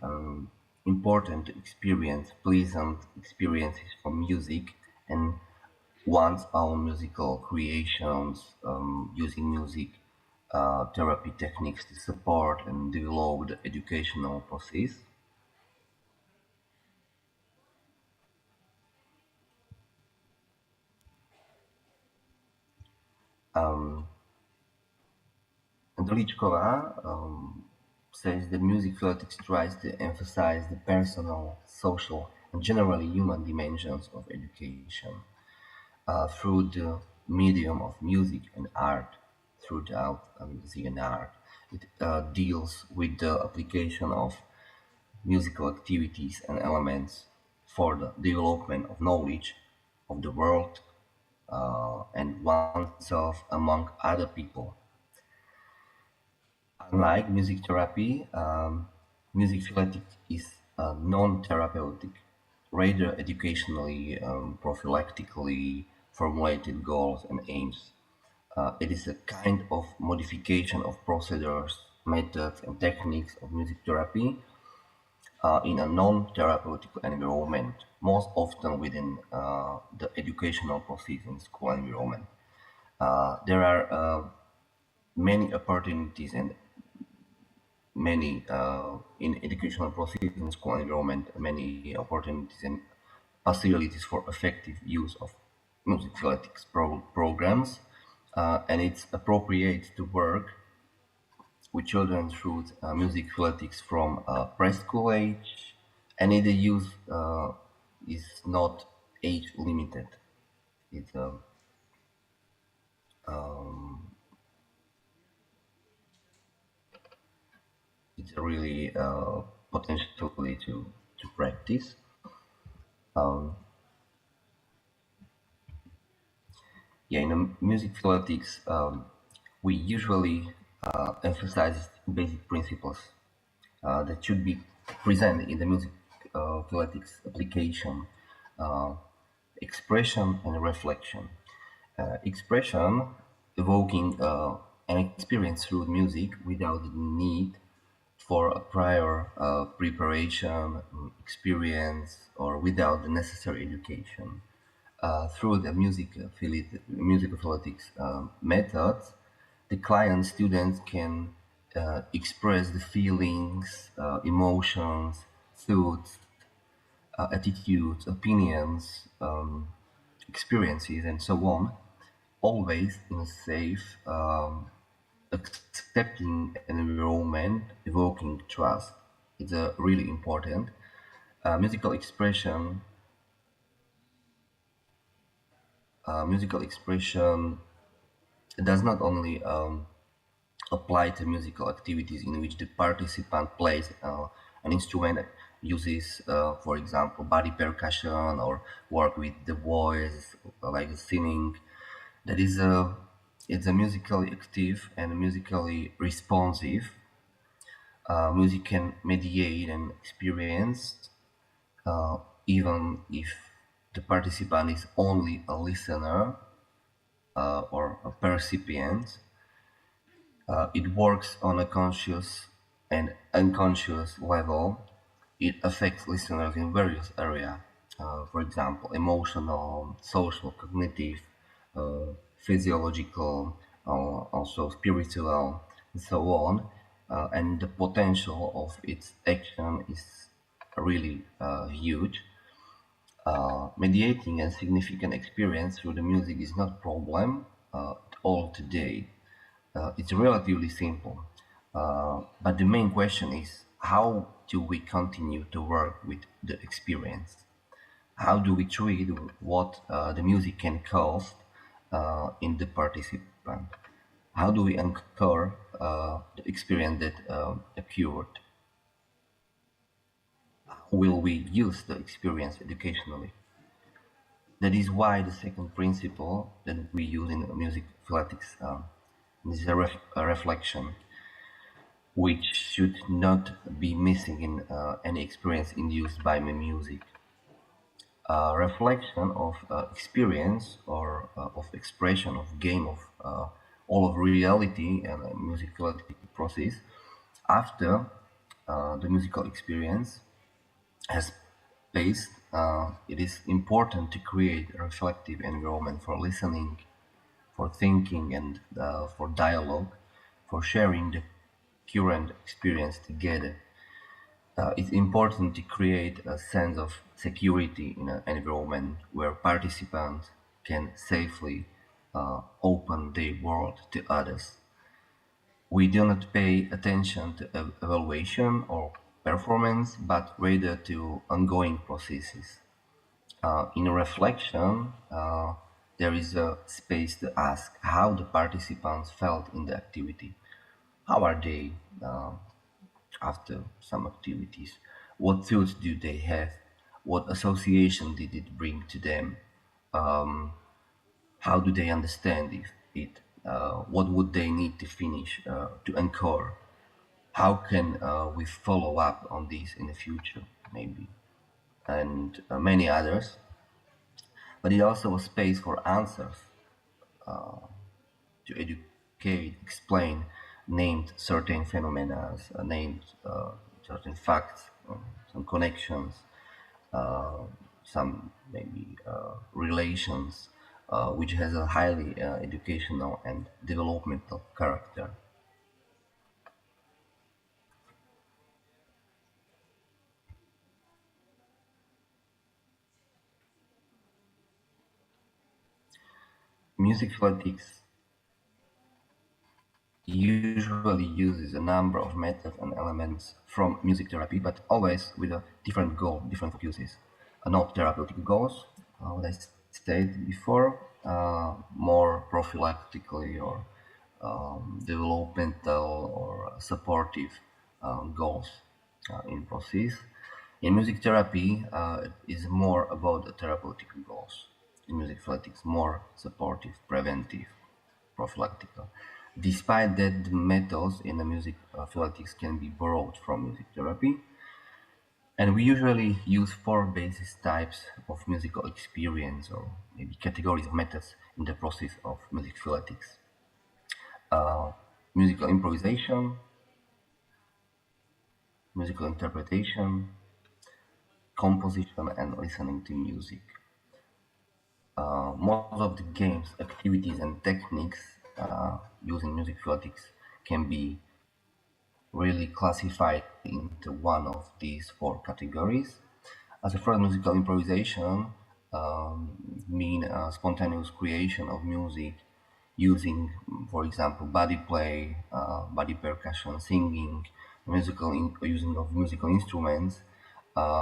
important to experience pleasant experiences from music and one's own musical creations, using music therapy techniques to support and develop the educational process. Delichkova says that music theoretics tries to emphasize the personal, social, and generally human dimensions of education through the medium of music and art, throughout music and art. It deals with the application of musical activities and elements for the development of knowledge of the world and oneself among other people. Unlike music therapy, music theoretics is non-therapeutic, rather educationally, prophylactically formulated goals and aims. It is a kind of modification of procedures, methods, and techniques of music therapy in a non-therapeutic environment, most often within the educational process in school environment. There are many opportunities and many in educational process in school environment, many opportunities and facilities for effective use of music theoretics programs, and it's appropriate to work with children through music theoretics from preschool age, and the use is not age limited. It's it's really potentially to practice. Yeah, in music theoretics, we usually emphasize basic principles that should be present in the music theoretics application: expression and reflection. Expression, evoking an experience through music without the need for a prior preparation, experience, or without the necessary education. Through the musical theoretics methods, the client students can express the feelings, emotions, thoughts, attitudes, opinions, experiences, and so on, always in a safe, accepting environment, evoking trust. It's really important. Musical expression does not only apply to musical activities in which the participant plays an instrument, uses, for example, body percussion, or work with the voice, like singing. That is it's a musically active and musically responsive. Music can mediate an experience, even if the participant is only a listener or a percipient. It works on a conscious and unconscious level. It affects listeners in various areas, for example, emotional, social, cognitive, physiological, also spiritual, and so on. And the potential of its action is really huge. Mediating a significant experience through the music is not a problem at all today. It's relatively simple. But the main question is, how do we continue to work with the experience? How do we treat what the music can cause in the participant? How do we anchor the experience that occurred? How will we use the experience educationally? That is why the second principle that we use in music theoretics is a reflection, which should not be missing in any experience induced by music. Reflection of experience or of expression of game of all of reality and musical process after the musical experience has passed. It is important to create a reflective environment for listening, for thinking, and for dialogue, for sharing the current experience together. It's important to create a sense of security in an environment where participants can safely open their world to others. We do not pay attention to evaluation or performance, but rather to ongoing processes. In reflection, there is a space to ask how the participants felt in the activity. How are they after some activities? What thoughts do they have? What association did it bring to them? How do they understand it? What would they need to finish to encore? How can we follow up on this in the future, maybe? And many others. But it also a space for answers to educate, explain, named certain phenomena, named certain facts, some connections, some maybe relations, which has a highly educational and developmental character. Music phonetics usually uses a number of methods and elements from music therapy, but always with a different goal, different focuses. Not therapeutic goals, what I stated before, more prophylactically or developmental or supportive goals in process. In music therapy, it is more about the therapeutic goals. In music phonetics, more supportive, preventive, prophylactical. Despite that, the methods in the music phonetics can be borrowed from music therapy, and we usually use 4 basis types of musical experience or maybe categories of methods in the process of music phonetics. Musical improvisation, musical interpretation, composition, and listening to music. Most of the games, activities, and techniques using music phonetics can be really classified into one of these 4 categories. As a first, musical improvisation mean spontaneous creation of music using, for example, body play, body percussion, singing, using of musical instruments.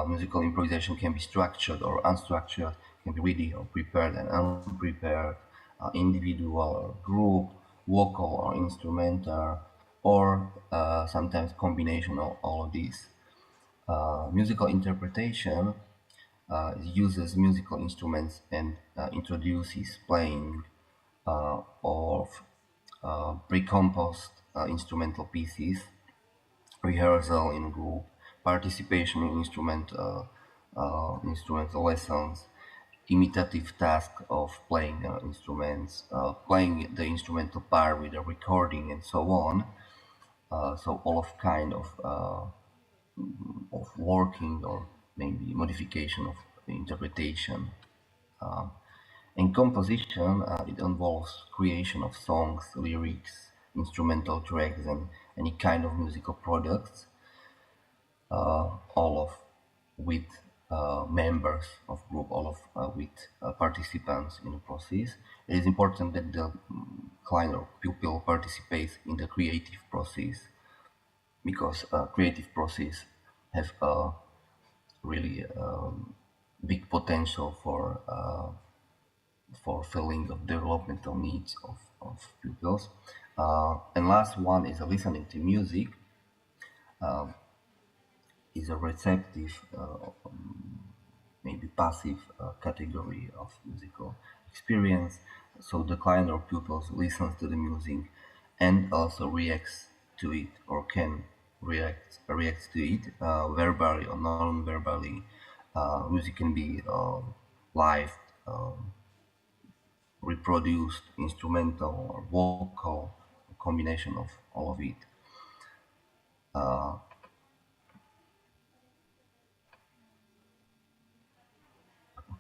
Musical improvisation can be structured or unstructured, can be ready or prepared and unprepared, individual or group, vocal or instrumental, or sometimes combination of all of these. Musical interpretation uses musical instruments and introduces playing of pre-composed instrumental pieces, rehearsal in group, participation in instrumental lessons, imitative task of playing instruments, playing the instrumental part with a recording, and so on. So all of kind of working or maybe modification of interpretation. In composition, it involves creation of songs, lyrics, instrumental tracks, and any kind of musical products, all of with members of group, all of with participants in the process. It is important that the client or pupil participates in the creative process, because creative process have a really big potential for filling the developmental needs of pupils. And last one is listening to music. Is a receptive, maybe passive category of musical experience. So the client or pupils listens to the music and also reacts to it, or can react to it verbally or non-verbally. Music can be live, reproduced, instrumental or vocal, a combination of all of it.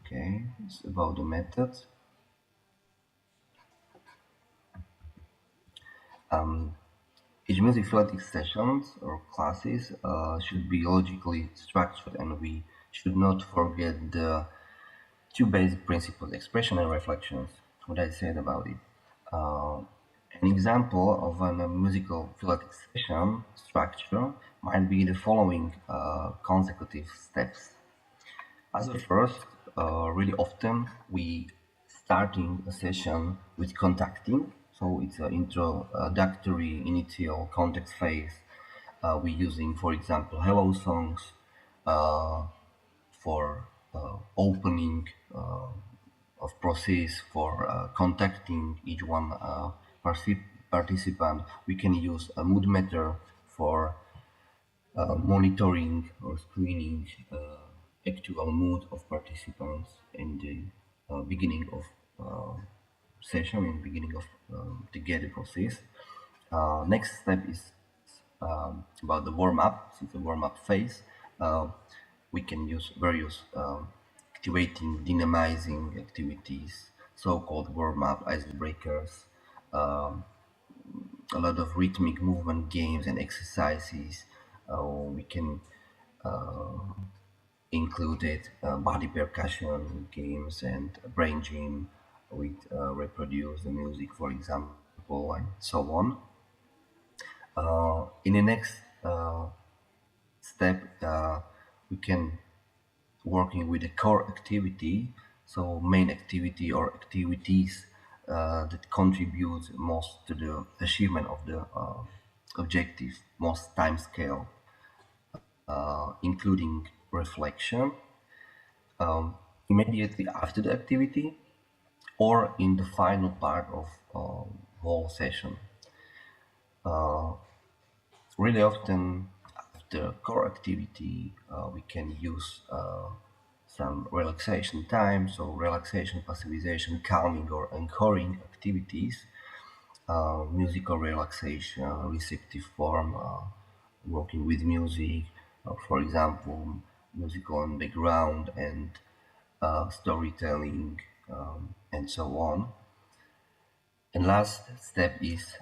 Okay, it's about the methods. Each music phonetics sessions or classes should be logically structured, and we should not forget the 2 basic principles: expression and reflections. What I said about it. An example of a musical philetic session structure might be the following consecutive steps. As a first, really often we starting a session with contacting, so it's an introductory initial context phase. We using, for example, hello songs for opening of process for contacting each one participant. We can use a mood meter for monitoring or screening actual mood of participants in the beginning of session, in the beginning of the get process. Next step is about the warm-up. Since the warm-up phase, we can use various activating, dynamizing activities, so-called warm-up icebreakers, a lot of rhythmic movement games and exercises. We can include body percussion games and brain gym with reproduce the music, for example, and so on. In the next step, we can working with the core activity, so main activity or activities that contribute most to the achievement of the objective, most time scale, including reflection immediately after the activity or in the final part of whole session. Really often after core activity we can use some relaxation time, so relaxation, passivization, calming or anchoring activities, musical relaxation, receptive form, working with music, for example, musical on background and storytelling, and so on. And last step is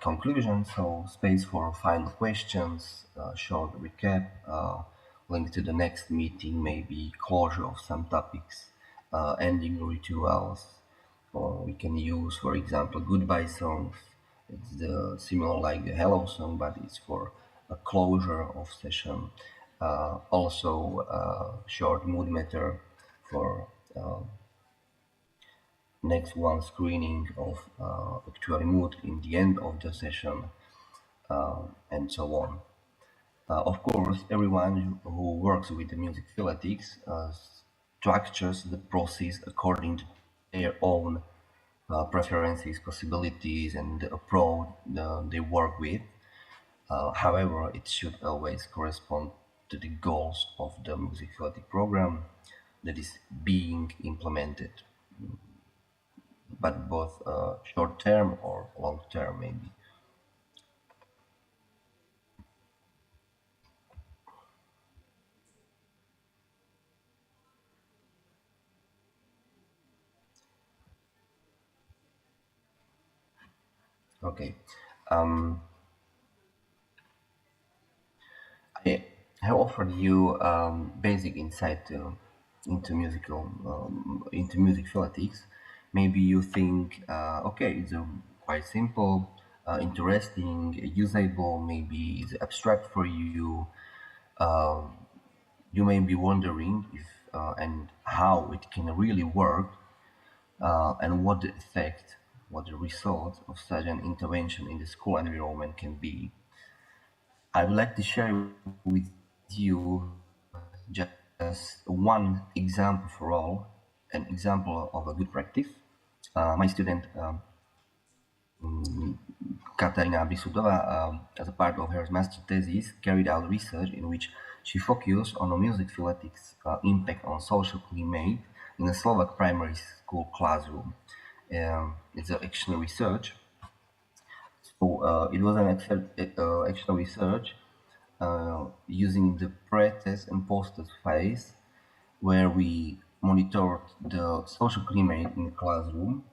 conclusion, so space for final questions, short recap, link to the next meeting, maybe closure of some topics, ending rituals, or we can use, for example, goodbye songs. It's similar like the hello song, but it's for a closure of session. Also, short mood meter for next one screening of actual mood in the end of the session, and so on. Of course, everyone who works with the music philetics structures the process according to their own preferences, possibilities, and the approach they work with. However, it should always correspond to the goals of the music philetic program that is being implemented, but both short term or long term maybe. Okay. I have offered you basic insight into music philetics. Maybe you think, okay, it's quite simple, interesting, usable. Maybe it's abstract for you. You may be wondering if and how it can really work, and what the effect, what the result of such an intervention in the school environment can be. I would like to share with you just one example for all, an example of a good practice. My student Katarina Bisudova, as a part of her master thesis, carried out research in which she focused on the music philetics impact on social climate in a Slovak primary school classroom. It's an action research. So it was an action research using the pre-test and post-test phase, where we monitored the social climate in the classroom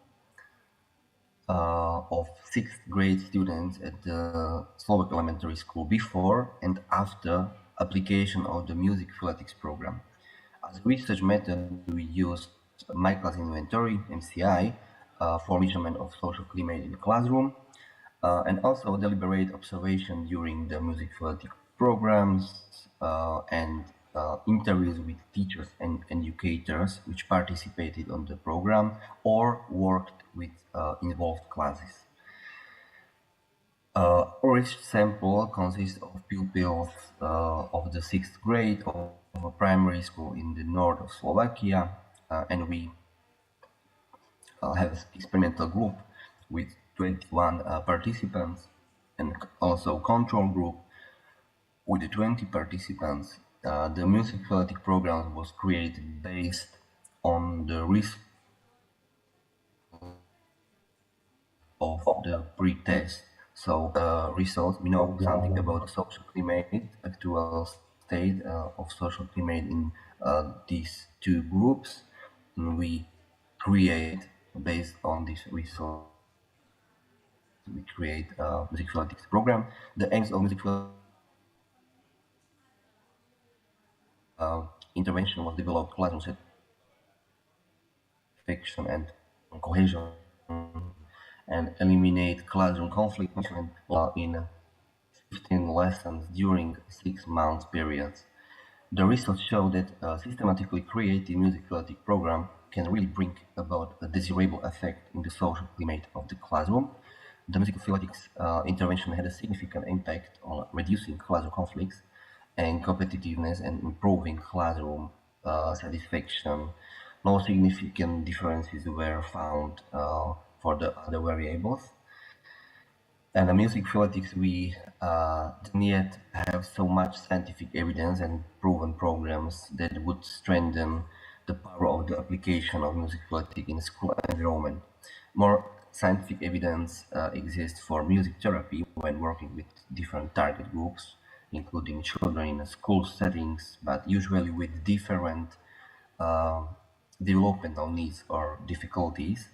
of 6th grade students at the Slovak elementary school before and after application of the music philetics program. As a research method, we used My Class Inventory, MCI, for measurement of social climate in the classroom, and also deliberate observation during the music theoretic programs and interviews with teachers and educators which participated on the program or worked with involved classes. Orange sample consists of pupils of the 6th grade of a primary school in the north of Slovakia, and we have an experimental group with 21 participants and also control group with 20 participants. The music theoretic program was created based on the risk of the pre-test. So results, we know something about the social climate, actual state of social climate in these two groups, and we create, based on this results, we create a music theoretics program. The aims of music intervention was develop classroom satisfaction and cohesion, and eliminate classroom conflict in 15 lessons during 6 months periods. The results show that systematically creating music theoretic program can really bring about a desirable effect in the social climate of the classroom. The music theoretics intervention had a significant impact on reducing classroom conflicts and competitiveness and improving classroom satisfaction. No significant differences were found for the other variables. And the music theoretics, we didn't yet have so much scientific evidence and proven programs that would strengthen the power of the application of music theoretic in school environment. More scientific evidence exists for music therapy when working with different target groups, including children in school settings, but usually with different developmental needs or difficulties.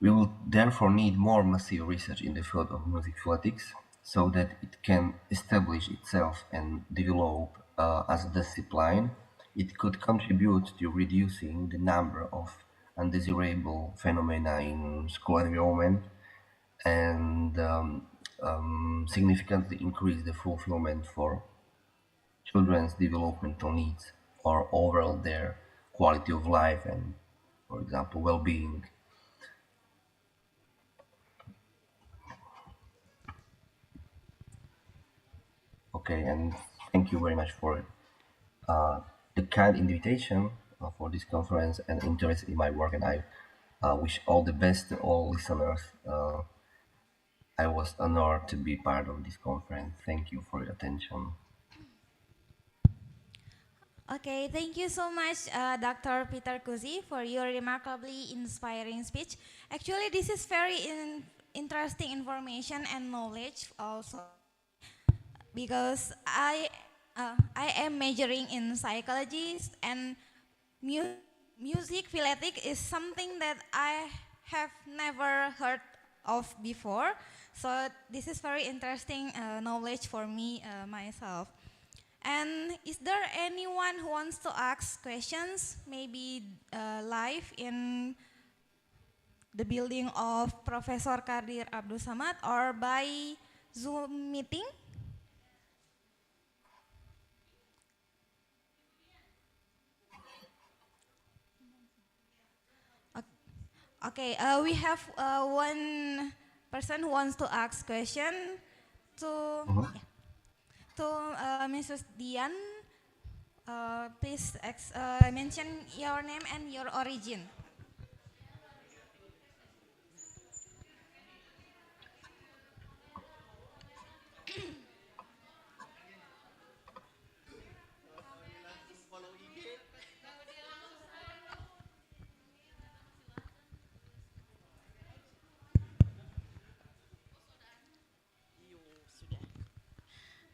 We will therefore need more massive research in the field of music theoretics so that it can establish itself and develop as a discipline. It could contribute to reducing the number of undesirable phenomena in school environment and significantly increase the fulfillment for children's developmental needs or overall their quality of life and, for example, well-being. Okay, and thank you very much for the kind invitation for this conference and interest in my work, and I wish all the best to all listeners. I was honored to be part of this conference. Thank you for your attention. Okay, thank you so much, Dr. Peter Kuzi, for your remarkably inspiring speech. Actually, this is very interesting information and knowledge also, because I am majoring in psychology, and music philetics is something that I have never heard of before. So this is very interesting knowledge for me myself. And is there anyone who wants to ask questions, maybe live in the building of Professor Kadir Abdul Samad or by Zoom meeting? Okay, we have one person who wants to ask question to Mrs. Dian. Please mention your name and your origin.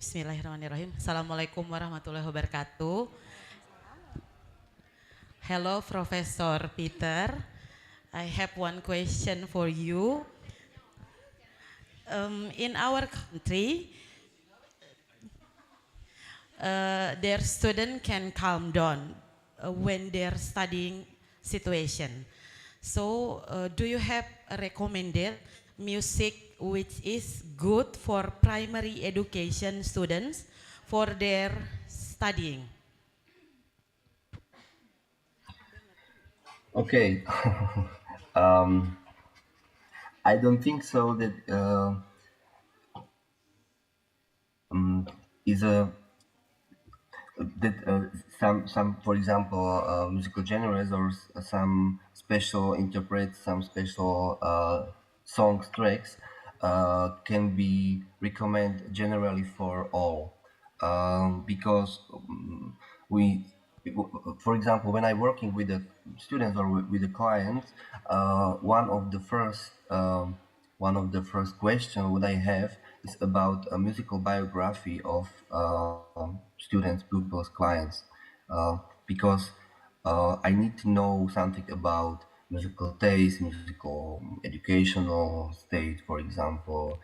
Bismillahirrahmanirrahim. Assalamualaikum warahmatullahi wabarakatuh. Hello, Professor Peter. I have one question for you. In our country, their student can calm down when they're studying situation. So, do you have a recommended music which is good for primary education students for their studying? Okay. um, I don't think so that is a that some for example musical genres or some special interprets, some special songs tracks can be recommended generally for all, because we for example, when I working with the students or with the clients, one of the first question what I have is about a musical biography of students, pupils, clients, because I need to know something about musical taste, musical educational state, for example,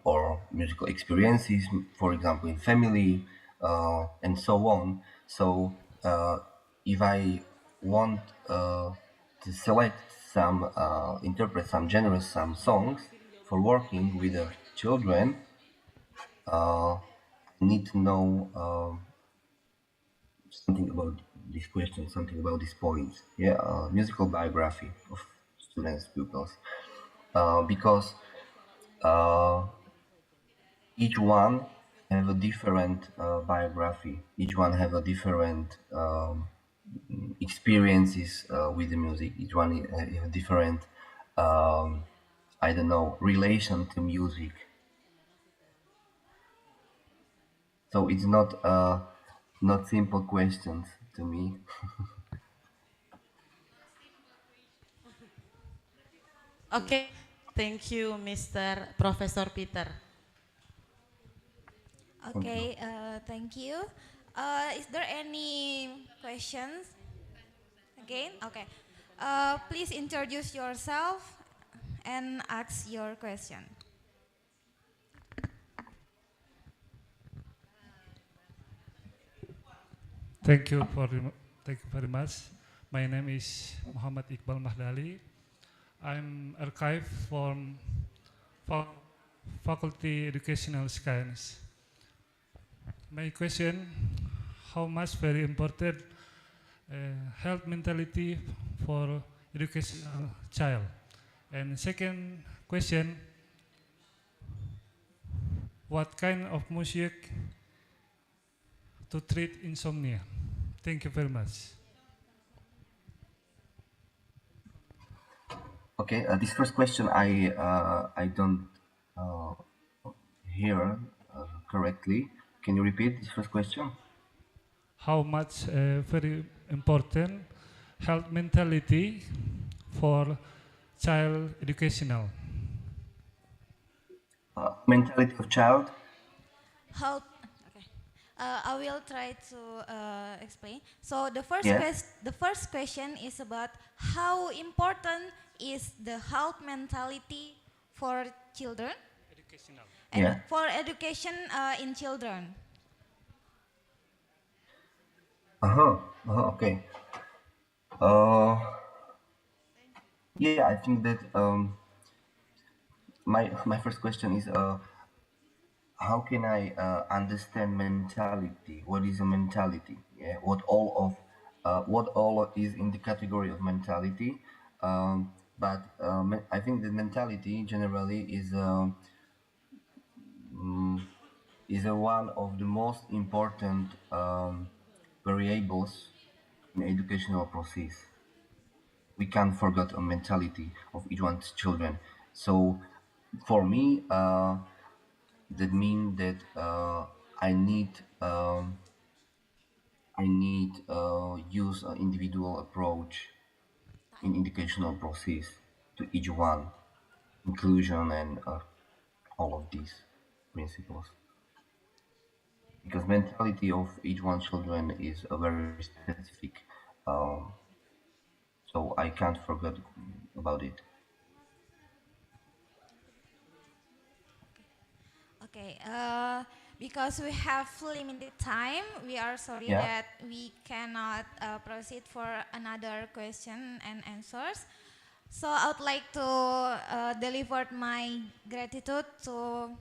or musical experiences, for example, in family, and so on. So if I want to select some, interpret some genres, some songs for working with the children, I need to know something about this question, something about this point. Yeah, musical biography of students, pupils, because each one have a different biography. Each one have a different experiences with the music. Each one have a different, I don't know, relation to music. So it's not simple questions to me. Okay, thank you, Mr. Professor Peter. Okay, thank you. Is there any questions? Again? Okay. Please introduce yourself and ask your question. Thank you thank you very much. My name is Muhammad Iqbal Mahdali. I'm archive from Faculty Educational Science. My question: how much very important health mentality for educational child? And second question: what kind of music to treat insomnia? Thank you very much. Okay, this first question I don't hear correctly. Can you repeat this first question? How much very important health mentality for child educational? Mentality of child? How? Okay. I will try to explain. So Yes. the first question is about how important is the health mentality for children Educational. and for education in children. Okay. Uh, yeah, I think that my first question is how can I understand mentality? What is a mentality? Yeah, what all is in the category of mentality? But I think that mentality generally is one of the most important variables in educational process. We can't forget a mentality of each one's children. So for me, that means that I need use an individual approach in educational process to each one, inclusion and all of these principles. Because mentality of each one children is a very specific, um, so I can't forget about it. Okay. because we have limited time, we are sorry Yeah. that we cannot proceed for another question and answers. So I would like to deliver my gratitude to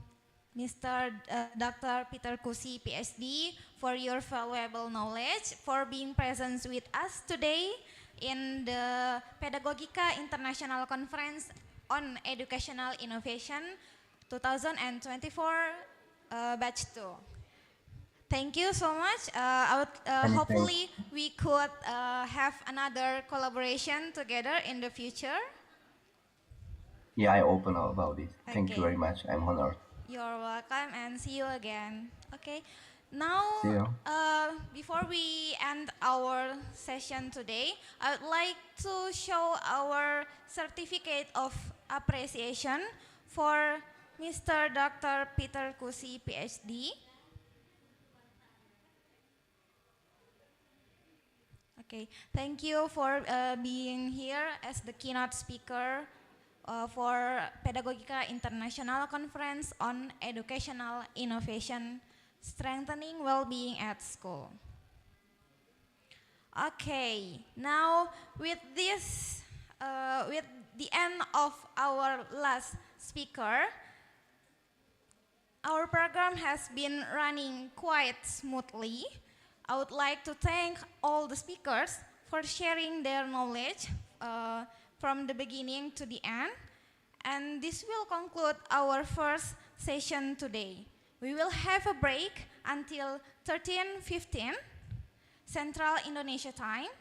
Mr. Dr. Peter Kusi, PhD, for your valuable knowledge, for being present with us today in the Pedagogika International Conference on Educational Innovation 2024 batch 2. Thank you so much. Hopefully we could have another collaboration together in the future. Yeah, I open up about it. Thank you Okay. very much. I'm honored. You're welcome and see you again. Okay. Now, See you. before we end our session today, I would like to show our certificate of appreciation for Mr. Dr. Peter Kusi, PhD. Okay, thank you for being here as the keynote speaker for Pedagogika International Conference on Educational Innovation, Strengthening Well-Being at School. Okay, now with this, with the end of our last speaker, our program has been running quite smoothly. I would like to thank all the speakers for sharing their knowledge from the beginning to the end. And this will conclude our first session today. We will have a break until 13:15 Central Indonesia time.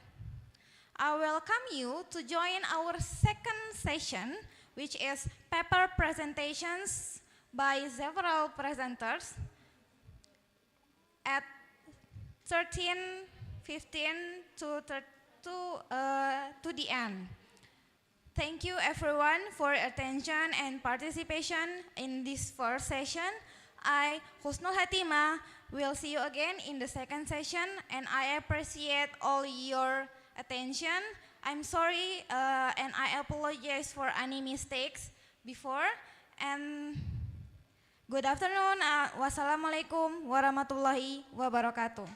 I welcome you to join our second session, which is paper presentations by several presenters at 13:15 to the end. Thank you everyone for your attention and participation in this first session. I, Husnul Hatimah, will see you again in the second session, and I appreciate all your attention. I'm sorry and I apologize for any mistakes before, and good afternoon. Wassalamualaikum warahmatullahi wabarakatuh.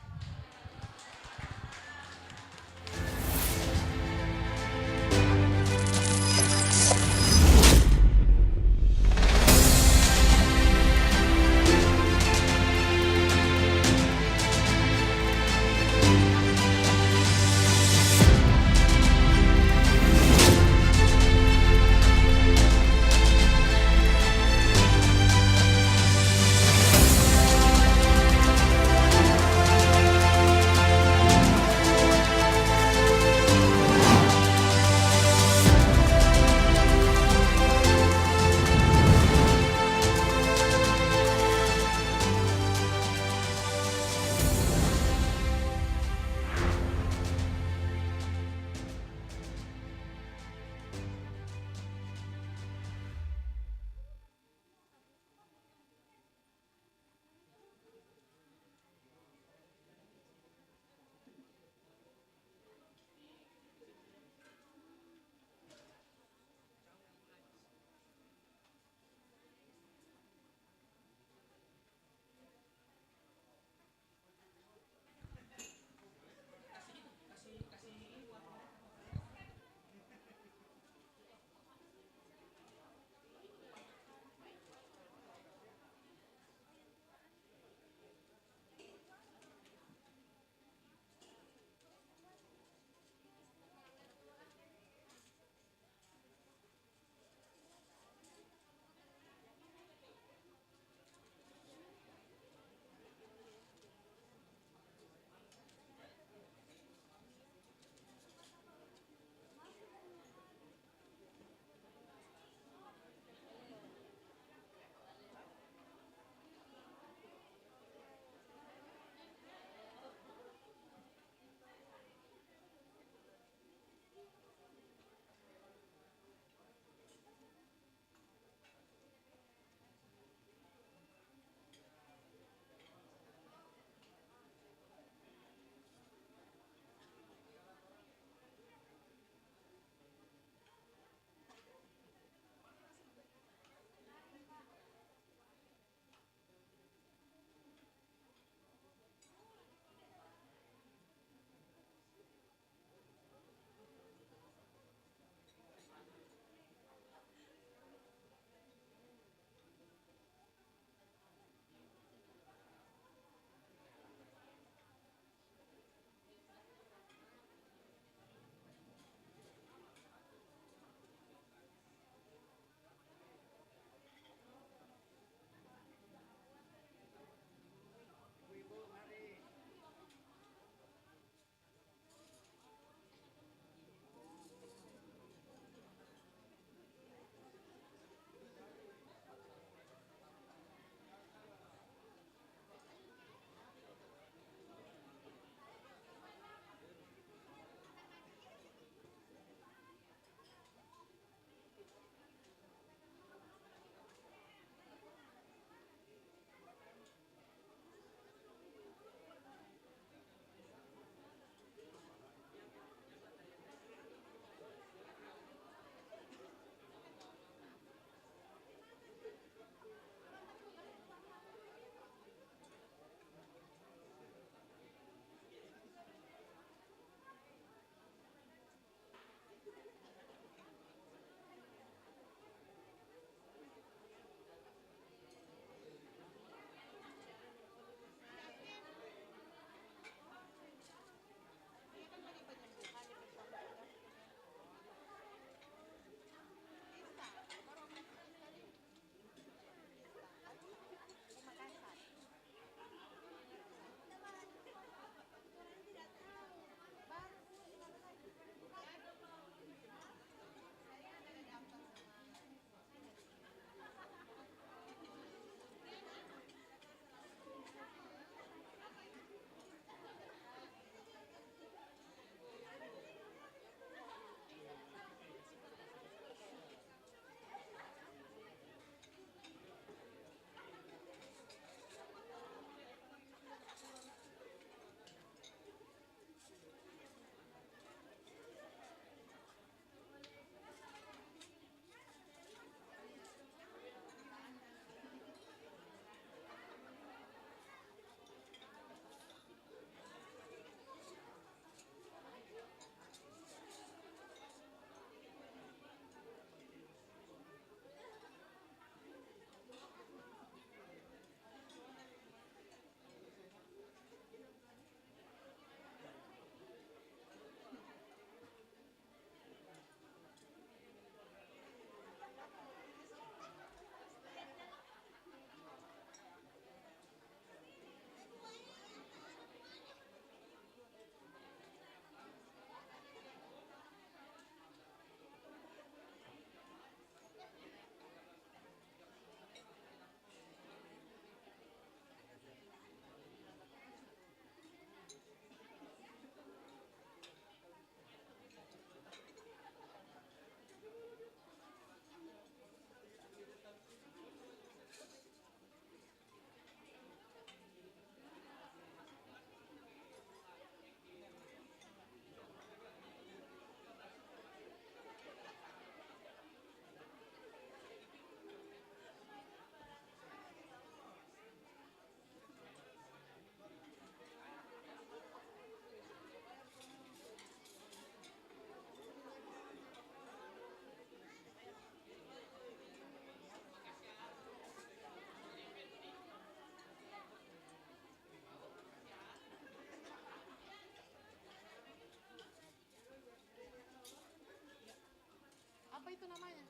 itu namanya?